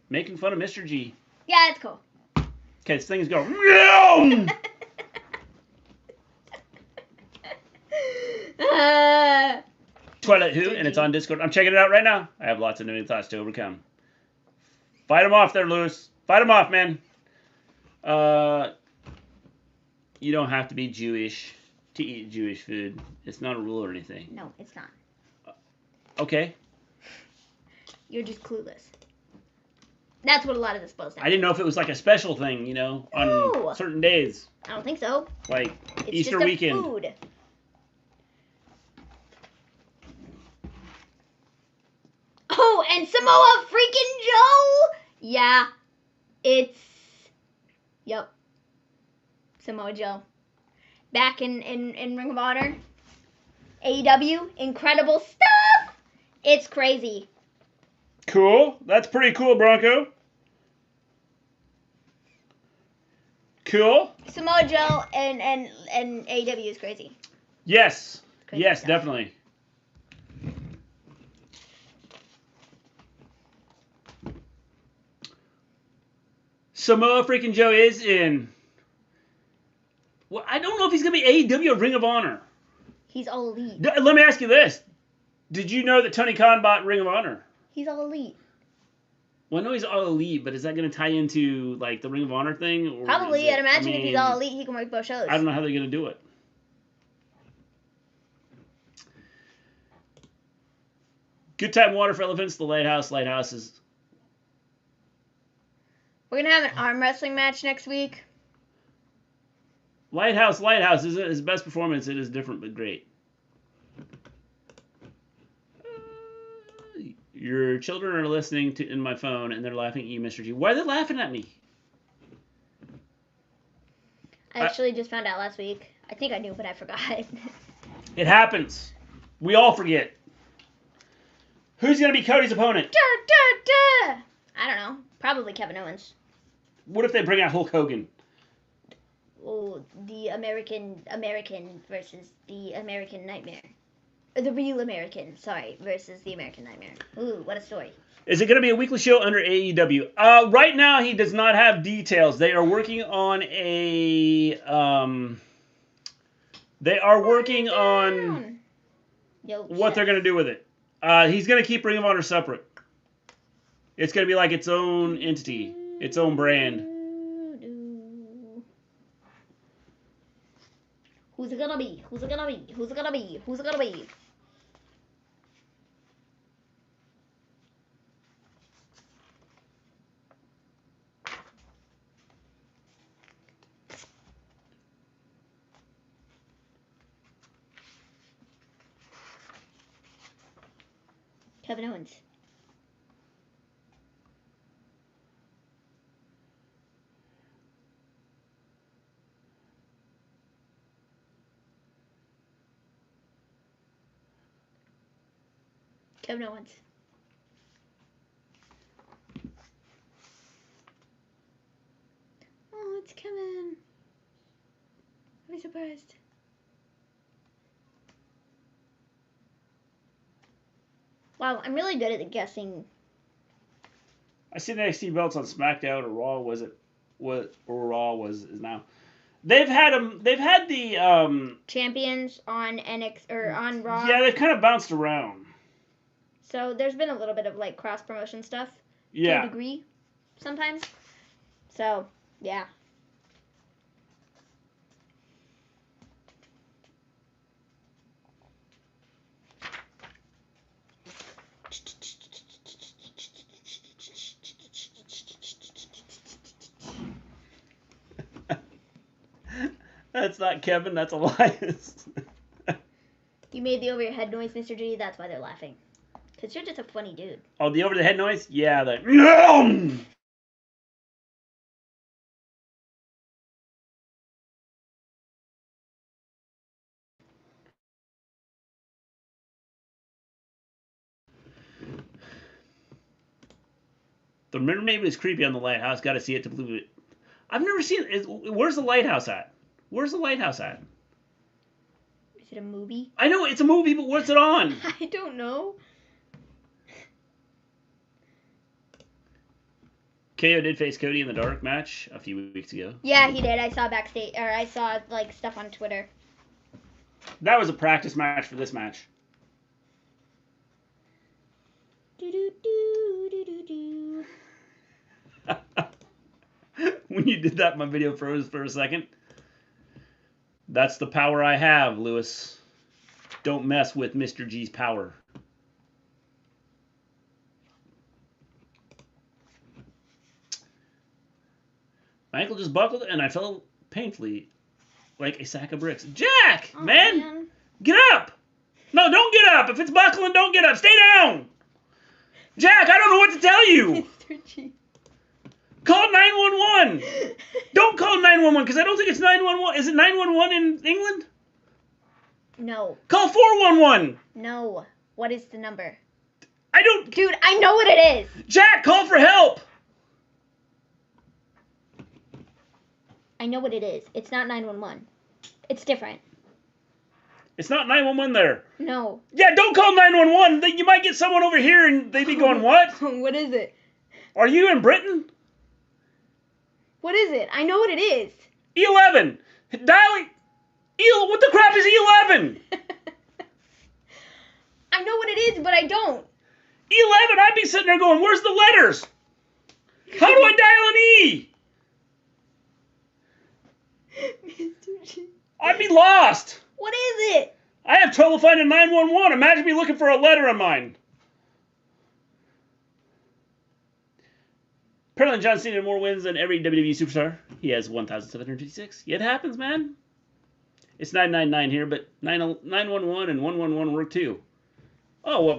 making fun of Mr. G. Yeah, it's cool. Okay, this thing's going. Twilight Who, and it's on Discord. I'm checking it out right now. I have lots of new thoughts to overcome. Fight them off there, Lewis. Fight them off, man. You don't have to be Jewish to eat Jewish food. It's not a rule or anything. No, it's not. Okay. You're just clueless. That's what a lot of this boils down to. I didn't know if it was like a special thing, on certain days. I don't think so. Like it's Easter just weekend. Food. Oh, and Samoa freaking Joe! Yeah. Yep. Samoa Joe. Back in Ring of Honor. AEW. Incredible stuff! It's crazy. Cool. That's pretty cool, Bronco. Cool. Samoa Joe and AEW is crazy. Yes. Crazy yes, stuff. Definitely. Samoa freaking Joe is in. Well, I don't know if he's going to be AEW or Ring of Honor. He's all elite. Let me ask you this. Did you know that Tony Khan bought Ring of Honor? He's all elite. Well, I know he's all elite, but is that going to tie into, like, the Ring of Honor thing? Or probably. I'd imagine if he's all elite, he can work both shows. I don't know how they're going to do it. Good time water for elephants. The Lighthouse. Lighthouse is... We're going to have an arm wrestling match next week. Lighthouse isn't his best performance. It is different, but great. Your children are listening to in my phone, and they're laughing at you, Mr. G. Why are they laughing at me? I actually just found out last week. I think I knew, but I forgot. It happens. We all forget. Who's going to be Cody's opponent? I don't know. Probably Kevin Owens. What if they bring out Hulk Hogan? Oh, the American versus the American Nightmare. Or the real American, versus the American Nightmare. Ooh, what a story. Is it going to be a weekly show under AEW? Right now, he does not have details. They are working on a... They are working on what they're going to do with it. He's going to keep Ring of Honor separate. It's going to be like its own entity, its own brand. Who's it gonna be? Who's it gonna be? Who's it gonna be? Who's it gonna be? Kevin Owens. Kevin Owens. Oh, it's Kevin. I'll be surprised. Wow, I'm really good at guessing I see the NXT belts on SmackDown or Raw. Was it what or Raw is now? They've had them. They've had the champions on NXT or on Raw. Yeah, they've kind of bounced around. So there's been a little bit of like cross promotion stuff. Yeah. To a degree, sometimes. So yeah. That's not Kevin, that's Elias. You made the over your head noise, Mr. G, that's why they're laughing. Because you're just a funny dude. Oh, the over the head noise? Yeah, the... The Maven is creepy on the lighthouse. Got to see it to believe it. I've never seen it. Where's the lighthouse at? Where's the lighthouse at? Is it a movie? I know it's a movie, but what's it on? I don't know. KO did face Cody in the dark match a few weeks ago. Yeah, he did. I saw backstage, or I saw like stuff on Twitter. That was a practice match for this match. When you did that, my video froze for a second. That's the power I have, Lewis. Don't mess with Mr. G's power. My ankle just buckled and I fell painfully like a sack of bricks. Jack! Oh, man! Get up! No, don't get up! If it's buckling, don't get up! Stay down! Jack, I don't know what to tell you! Mr. G. Call 911! Don't call 911 because I don't think it's 911. Is it 911 in England? No. Call 411! No. What is the number? I don't... Dude, I know what it is! Jack, call for help! I know what it is. It's not 911. It's different. It's not 911 there. No. Yeah, don't call 911. You might get someone over here and they'd be going, what? What is it? Are you in Britain? What is it? I know what it is. E11. Dialing. What the crap is E11? I know what it is, but I don't. E11, I'd be sitting there going, where's the letters? How do I dial an E? Mr. G. I'd be lost. What is it? I have trouble finding 911. Imagine me looking for a letter on mine. Apparently, John Cena had more wins than every WWE superstar. He has 1,756. Yeah, it happens, man. It's 999 here, but 911 and 111 work too. Oh, well,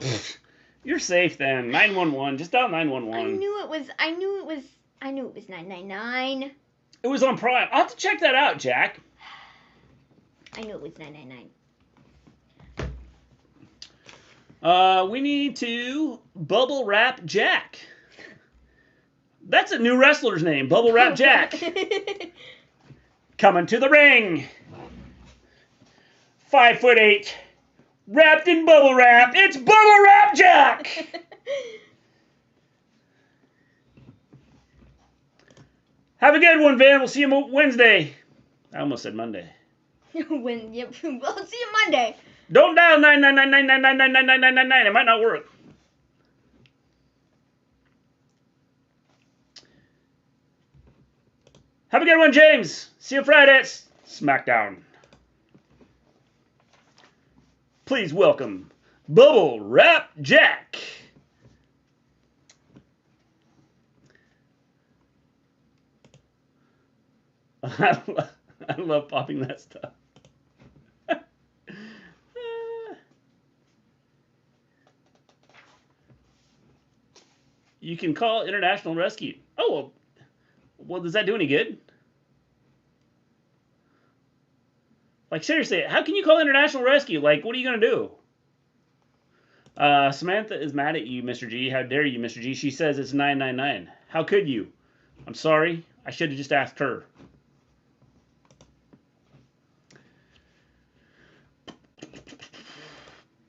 you're safe then. 911. Just dial 911. I knew it was 999. It was on Prime. I'll have to check that out, Jack. I knew it was 999. We need to bubble wrap Jack. That's a new wrestler's name, Bubble Wrap Jack. Coming to the ring. 5'8", wrapped in bubble wrap. It's Bubble Wrap Jack. Have a good one, Van. We'll see you Wednesday. I almost said Monday. We'll see you Monday. Don't dial 99999999999. It might not work. Have a good one, James. See you Friday at SmackDown. Please welcome Bubble Wrap Jack. I love popping that stuff. You can call International Rescue. Oh, well, does that do any good? Like, seriously, how can you call International Rescue? Like, what are you going to do? Samantha is mad at you, Mr. G. How dare you, Mr. G? She says it's 999. How could you? I'm sorry. I should have just asked her.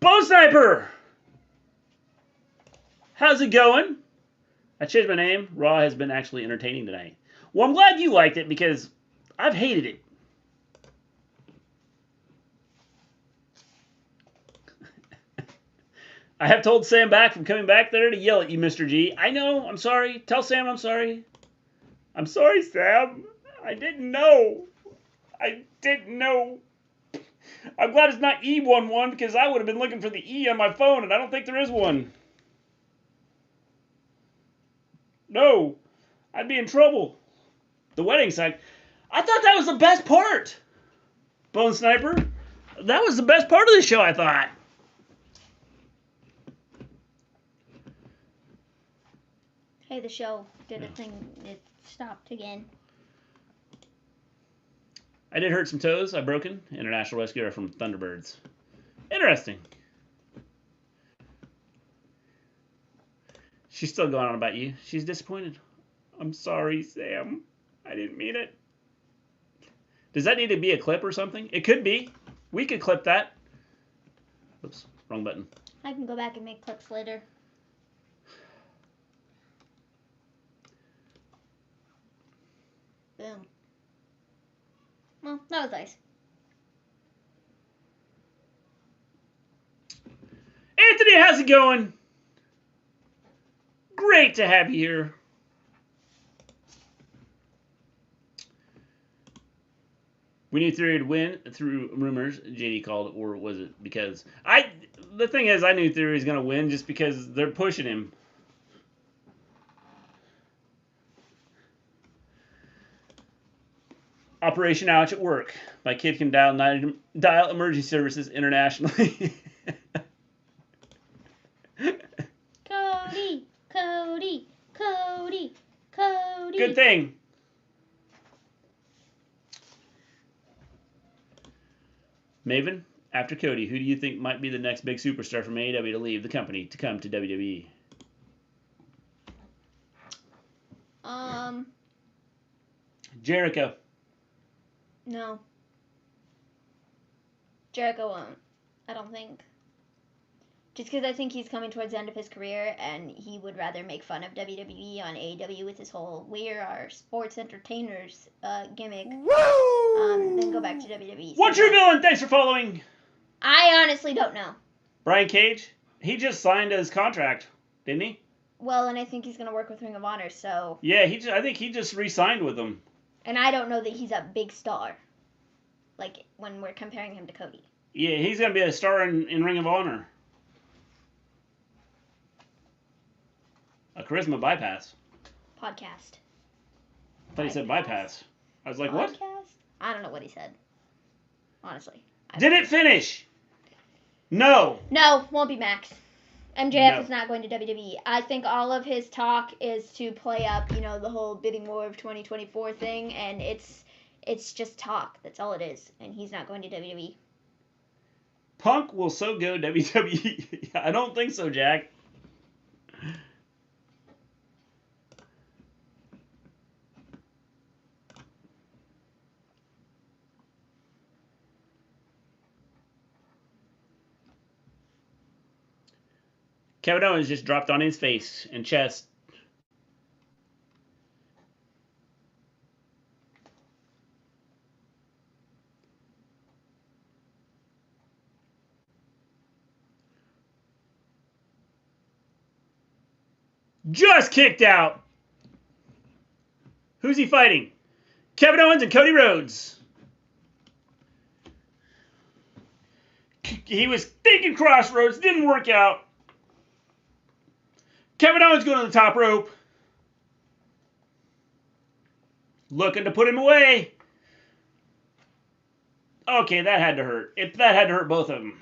Bow Sniper! How's it going? I changed my name. Raw has been actually entertaining tonight. Well, I'm glad you liked it because I've hated it. I have told Sam back from coming back there to yell at you, Mr. G. I know. I'm sorry. Tell Sam I'm sorry. I'm sorry, Sam. I didn't know. I didn't know. I'm glad it's not E11 because I would have been looking for the E on my phone and I don't think there is one. No. I'd be in trouble. The wedding side. I thought that was the best part. Bone Sniper. That was the best part of the show, I thought. Hey, the show did a thing. It stopped again. I did hurt some toes. I broken. International rescuer from Thunderbirds. Interesting. She's still going on about you. She's disappointed. I'm sorry, Sam. I didn't mean it. Does that need to be a clip or something? It could be. We could clip that. Oops, wrong button. I can go back and make clips later. Boom. Well, that was nice. Anthony, how's it going? Great to have you here. We knew Theory would win through rumors, JD called, or was it because the thing is, I knew Theory was going to win just because they're pushing him. Operation Ouch at work. My kid can dial emergency services internationally. Cody, Cody, Cody, Cody. Good thing. Maven, after Cody, who do you think might be the next big superstar from AEW to leave the company to come to WWE? Jericho. No. Jericho won't. I don't think. Just because I think he's coming towards the end of his career and he would rather make fun of WWE on AEW with his whole "we're our sports entertainers" gimmick than go back to WWE. What's your villain? Thanks for following. I honestly don't know. Brian Cage? He just signed his contract, didn't he? Well, and I think he's going to work with Ring of Honor, so... Yeah, I think he just re-signed with them. And I don't know that he's a big star. Like, when we're comparing him to Cody. Yeah, he's going to be a star in Ring of Honor. A charisma bypass. Podcast. I thought he said bypass. I was like, what? I don't know what he said. Honestly. Did it finish? No. No, won't be Max. MJF is not going to WWE. I think all of his talk is to play up, the whole bidding war of 2024 thing, and it's just talk. That's all it is. And he's not going to WWE. Punk will so go WWE. I don't think so, Jack. Kevin Owens just dropped on his face and chest. Just kicked out. Who's he fighting? Kevin Owens and Cody Rhodes. He was thinking crossroads, didn't work out. Kevin Owens going to the top rope. Looking to put him away. Okay, that had to hurt. That had to hurt both of them.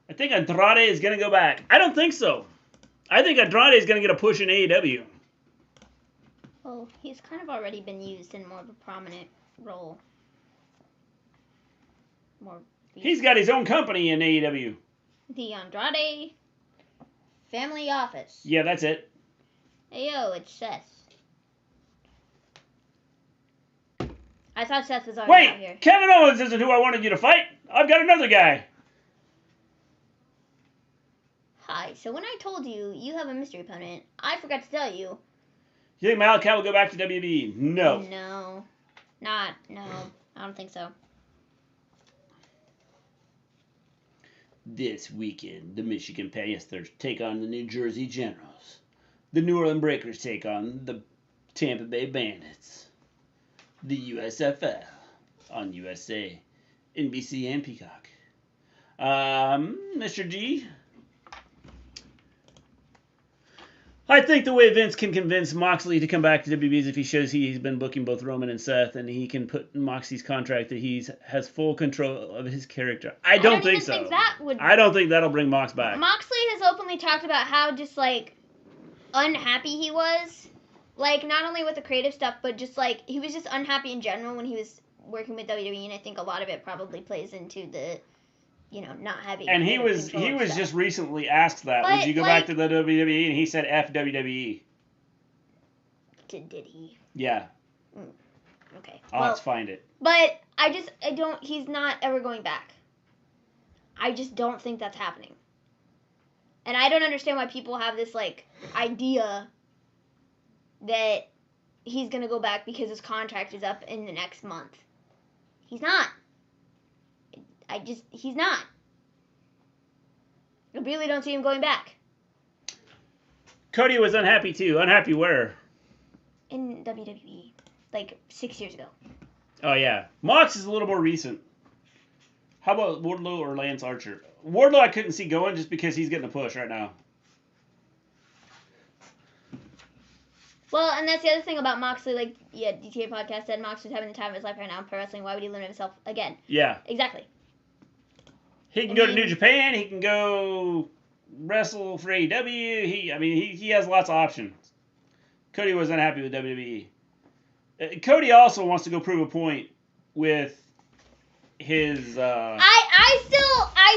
I think Andrade is going to go back. I don't think so. I think Andrade is going to get a push in AEW. Well, he's kind of already been used in more of a prominent role. He's got his own company in AEW. The Andrade Family Office. Yeah, that's it. Hey, yo, it's Seth. I thought Seth was already out here. Wait, Kevin Owens isn't who I wanted you to fight. I've got another guy. Hi, so when I told you you have a mystery opponent, I forgot to tell you. You think Malachi will go back to WWE? No. No. No. I don't think so. This weekend, the Michigan Panthers take on the New Jersey Generals. The New Orleans Breakers take on the Tampa Bay Bandits. The USFL on USA, NBC, and Peacock. Mr. G, I think the way Vince can convince Moxley to come back to WWE is if he shows he's been booking both Roman and Seth, and he can put in Moxley's contract that he has full control of his character. I don't think so. Think that would... I don't think that'll bring Mox back. Moxley has openly talked about how just, like, unhappy he was. Like, not only with the creative stuff, but just, like, he was just unhappy in general when he was working with WWE, and I think a lot of it probably plays into the... not having. And he was just recently asked that. But, would you go back to the WWE? And he said F WWE. Did he? Yeah. Okay. Let's find it. But he's not ever going back. I just don't think that's happening. And I don't understand why people have this, like, idea that he's going to go back because his contract is up in the next month. He's not. He's not. I really don't see him going back. Cody was unhappy too. Unhappy where? In WWE. Like 6 years ago. Oh yeah. Mox is a little more recent. How about Wardlow or Lance Archer? Wardlow I couldn't see going just because he's getting a push right now. Well, and that's the other thing about Moxley. Like, yeah, DTA Podcast said Moxley's having the time of his life right now in pro wrestling. Why would he limit himself again? Yeah. Exactly. He can go to New Japan. He can go wrestle for AEW. He has lots of options. Cody was unhappy with WWE. Cody also wants to go prove a point with his. I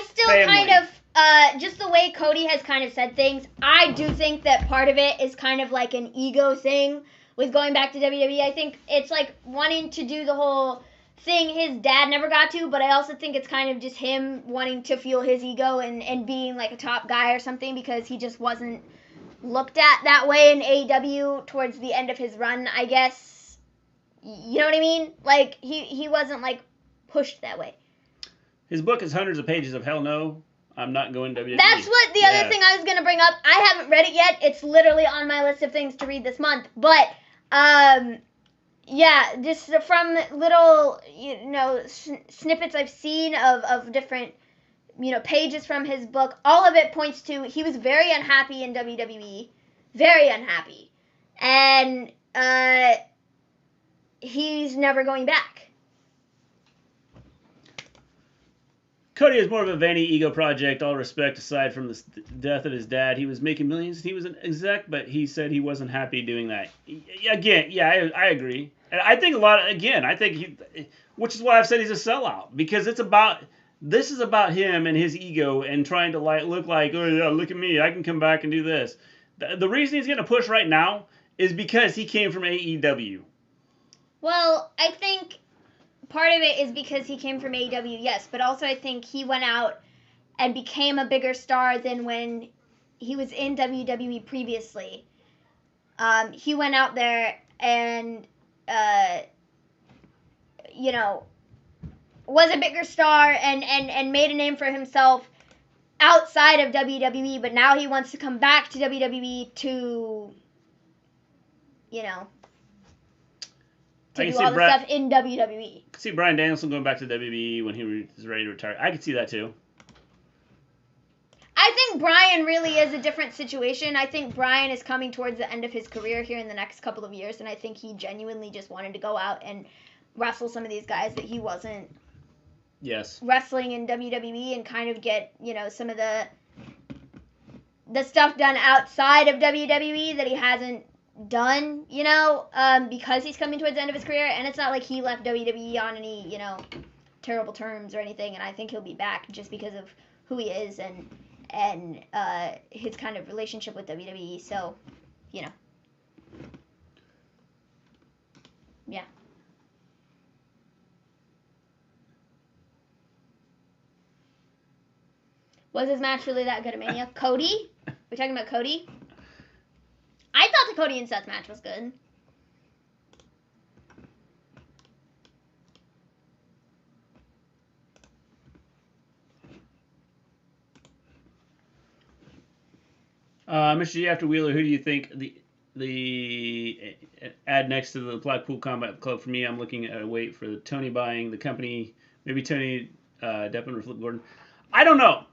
still family. kind of just the way Cody has kind of said things. I do think that part of it is kind of like an ego thing with going back to WWE. I think it's like wanting to do the whole thing his dad never got to, but I also think it's kind of just him wanting to feel his ego and being like a top guy or something because he just wasn't looked at that way in AEW towards the end of his run, I guess. You know what I mean? Like, he wasn't, like, pushed that way. His book is hundreds of pages of hell no, I'm not going to WWE. That's what the other thing I was going to bring up. I haven't read it yet. It's literally on my list of things to read this month. But, yeah, just from little, snippets I've seen of different, pages from his book, all of it points to he was very unhappy in WWE. Very unhappy. And he's never going back. Cody is more of a Vanny ego project, all respect aside from the death of his dad. He was making millions. He was an exec, but he said he wasn't happy doing that. Again, yeah, I agree. And I think which is why I've said he's a sellout, because this is about him and his ego and trying to look like, oh yeah, look at me, I can come back and do this. The reason he's getting a push right now is because he came from AEW. Well, I think part of it is because he came from AEW, yes, but also I think he went out and became a bigger star than when he was in WWE previously. He went out there and, was a bigger star and made a name for himself outside of WWE, but now he wants to come back to WWE to, to do all the stuff in WWE. I could see Bryan Danielson going back to WWE when he is ready to retire. I could see that too. I think Bryan really is a different situation. I think Bryan is coming towards the end of his career here in the next couple of years, and I think he genuinely just wanted to go out and wrestle some of these guys that he wasn't wrestling in WWE and kind of get, some of the stuff done outside of WWE that he hasn't done, because he's coming towards the end of his career. And it's not like he left WWE on any, terrible terms or anything. And I think he'll be back just because of who he is and his kind of relationship with WWE. So, yeah. Was his match really that good at Mania? Cody? We're talking about Cody? the Cody and Seth match was good. Mr. G, after Wheeler, who do you think the add next to the Blackpool Combat Club? For me, I'm looking at a wait for Tony buying the company, maybe Tony Deppen or Flip Gordon. I don't know.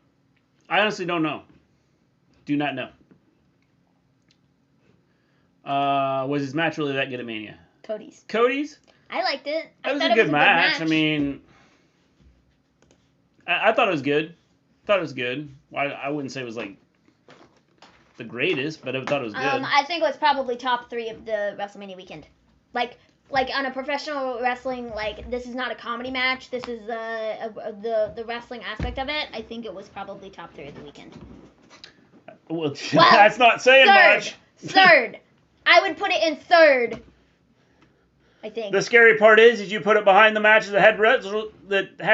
I honestly don't know. Do not know. Was his match really that good at Mania? Cody's? I liked it. That was a good match. I mean, I thought it was good. I wouldn't say it was like the greatest, but I thought it was good. I think it was probably top 3 of the WrestleMania weekend. Like on a professional wrestling, like, this is not a comedy match. This is the wrestling aspect of it. I think it was probably top 3 of the weekend. Well, that's not saying much. Third. I would put it in third. I think. The scary part is you put it behind the matches that had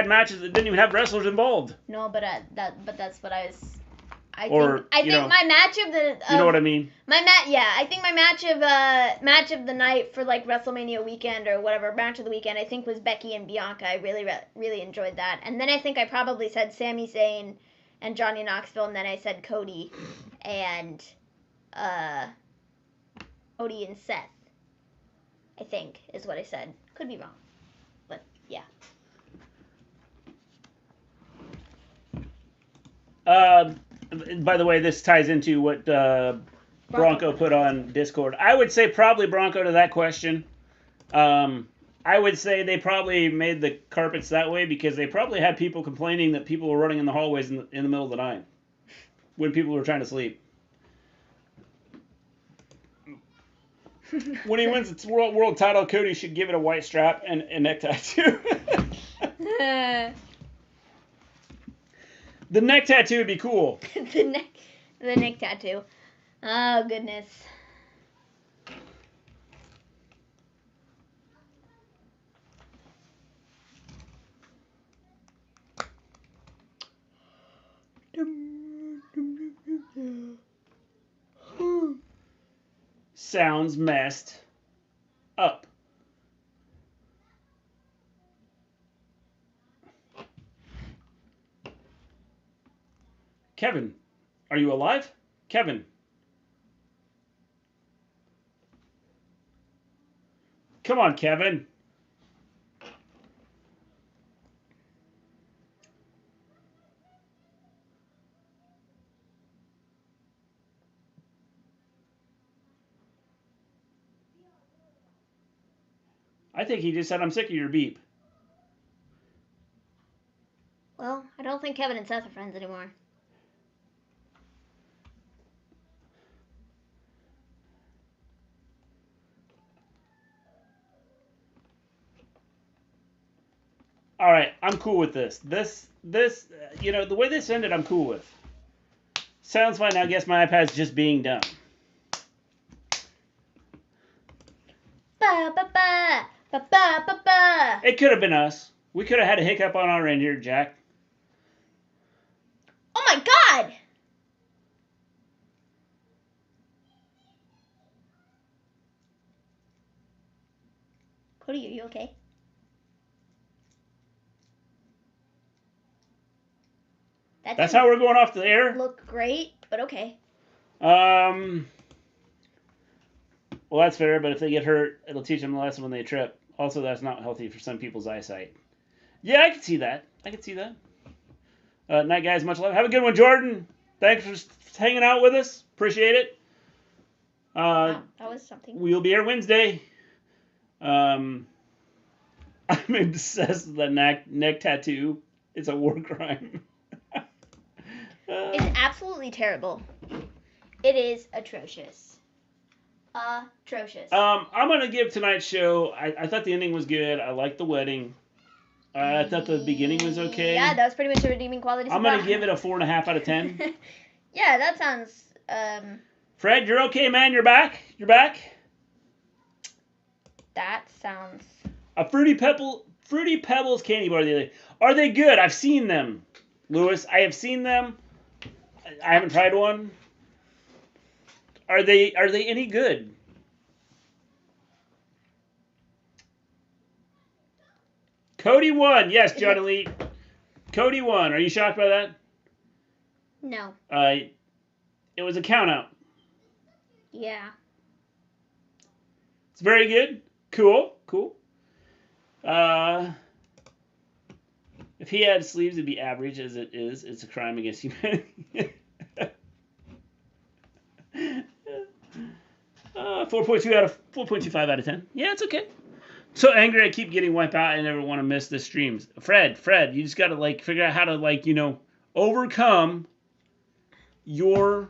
matches that didn't even have wrestlers involved. No, but that's what I was. I think my match of the. You know what I mean? I think my match of the night for like WrestleMania weekend or whatever match of the weekend, I think was Becky and Bianca. I really enjoyed that, and then I think I probably said Sami Zayn and Johnny Knoxville, and then I said Cody and Seth. I think is what I said. Could be wrong, but yeah. By the way, this ties into what Bronco put on Discord. I would say probably Bronco to that question. I would say they probably made the carpets that way because they probably had people complaining that people were running in the hallways in the middle of the night when people were trying to sleep. When he wins the world title, Cody should give it a white strap and a neck tattoo. The neck tattoo would be cool. the neck tattoo. Oh, goodness. Sounds messed up. Kevin, are you alive? Kevin. Come on, Kevin. I think he just said, I'm sick of your beep. Well, I don't think Kevin and Seth are friends anymore. All right, I'm cool with this. This, the way this ended, I'm cool with. Sounds fine. I guess my iPad's just being dumb. Ba ba ba ba ba ba ba. It could have been us. We could have had a hiccup on our end here, Jack. Oh my God! Cody, are you okay? That's how we're going off the air? Look great, but okay. Well, that's fair, but if they get hurt, it'll teach them a lesson when they trip. Also, that's not healthy for some people's eyesight. Yeah, I can see that. Night, guys. Much love. Have a good one, Jordan. Thanks for hanging out with us. Appreciate it. Wow, that was something. We'll be here Wednesday. I'm obsessed with the neck tattoo. It's a war crime. It's absolutely terrible. It is atrocious. Atrocious. I'm going to give tonight's show, I thought the ending was good. I liked the wedding. I thought the beginning was okay. Yeah, that was pretty much a redeeming quality. I'm going to give it a 4.5 out of 10. Yeah, that sounds... Fred, you're okay, man? You're back? That sounds... A Fruity Pebbles candy bar the other day. Are they good? I've seen them. Lewis, I have seen them. I haven't tried one. Are they any good? Cody won. Yes, John Elite. Cody won. Are you shocked by that? No. It was a count out. Yeah. It's very good. Cool. If he had sleeves, it'd be average, as it is. It's a crime against humanity. 4.25 out of 10. Yeah, it's okay. So angry I keep getting wiped out. I never want to miss the streams. Fred, you just got to like figure out how to like, you know, overcome your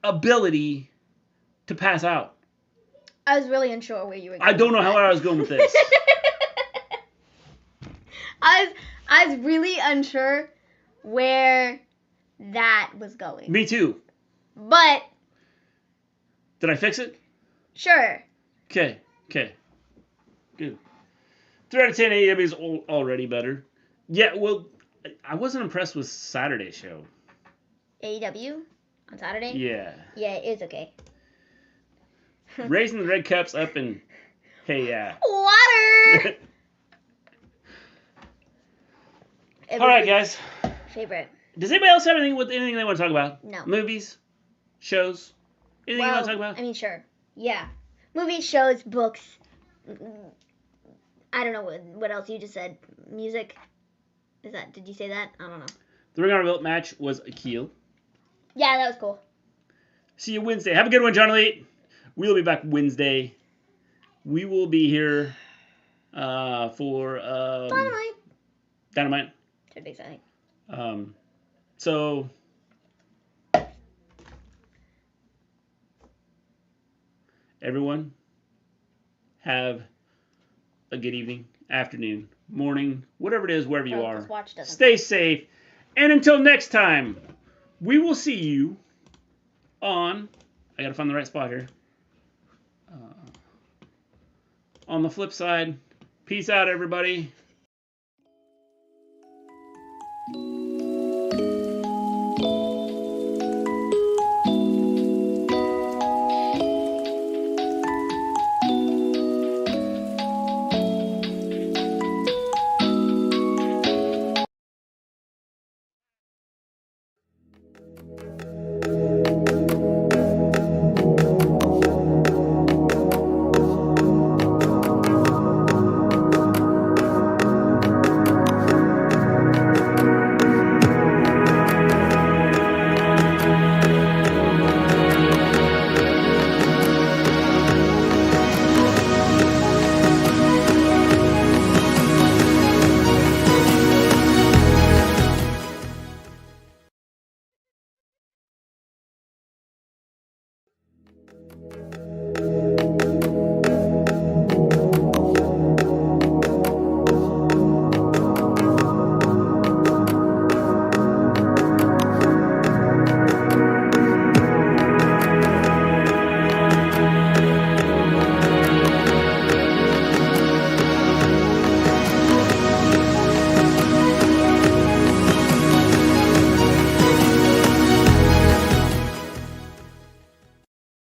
ability to pass out. I was really unsure where you were going. I don't know how I was going with this. I was really unsure where that was going. Me too. But did I fix it? Sure. Okay. Good. 3 out of 10 AEW is already better. Yeah, well, I wasn't impressed with Saturday's show. AEW on Saturday? Yeah. Yeah, it is okay. Raising the red cups up and hey, yeah. Water! All right, guys. Favorite. Does anybody else have anything they want to talk about? No. Movies? Shows? Anything you want to talk about? I mean, sure. Yeah. Movies, shows, books. I don't know what else you just said. Music. Did you say that? I don't know. The Ring of Honor match was a keel. Yeah, that was cool. See you Wednesday. Have a good one, John Elite. We'll be back Wednesday. We will be here for Dynamite. Should be exciting. So everyone have a good evening, afternoon, morning, whatever it is, wherever you are. Stay safe. And until next time, we will see you on, I gotta find the right spot here, on the flip side. Peace out, everybody.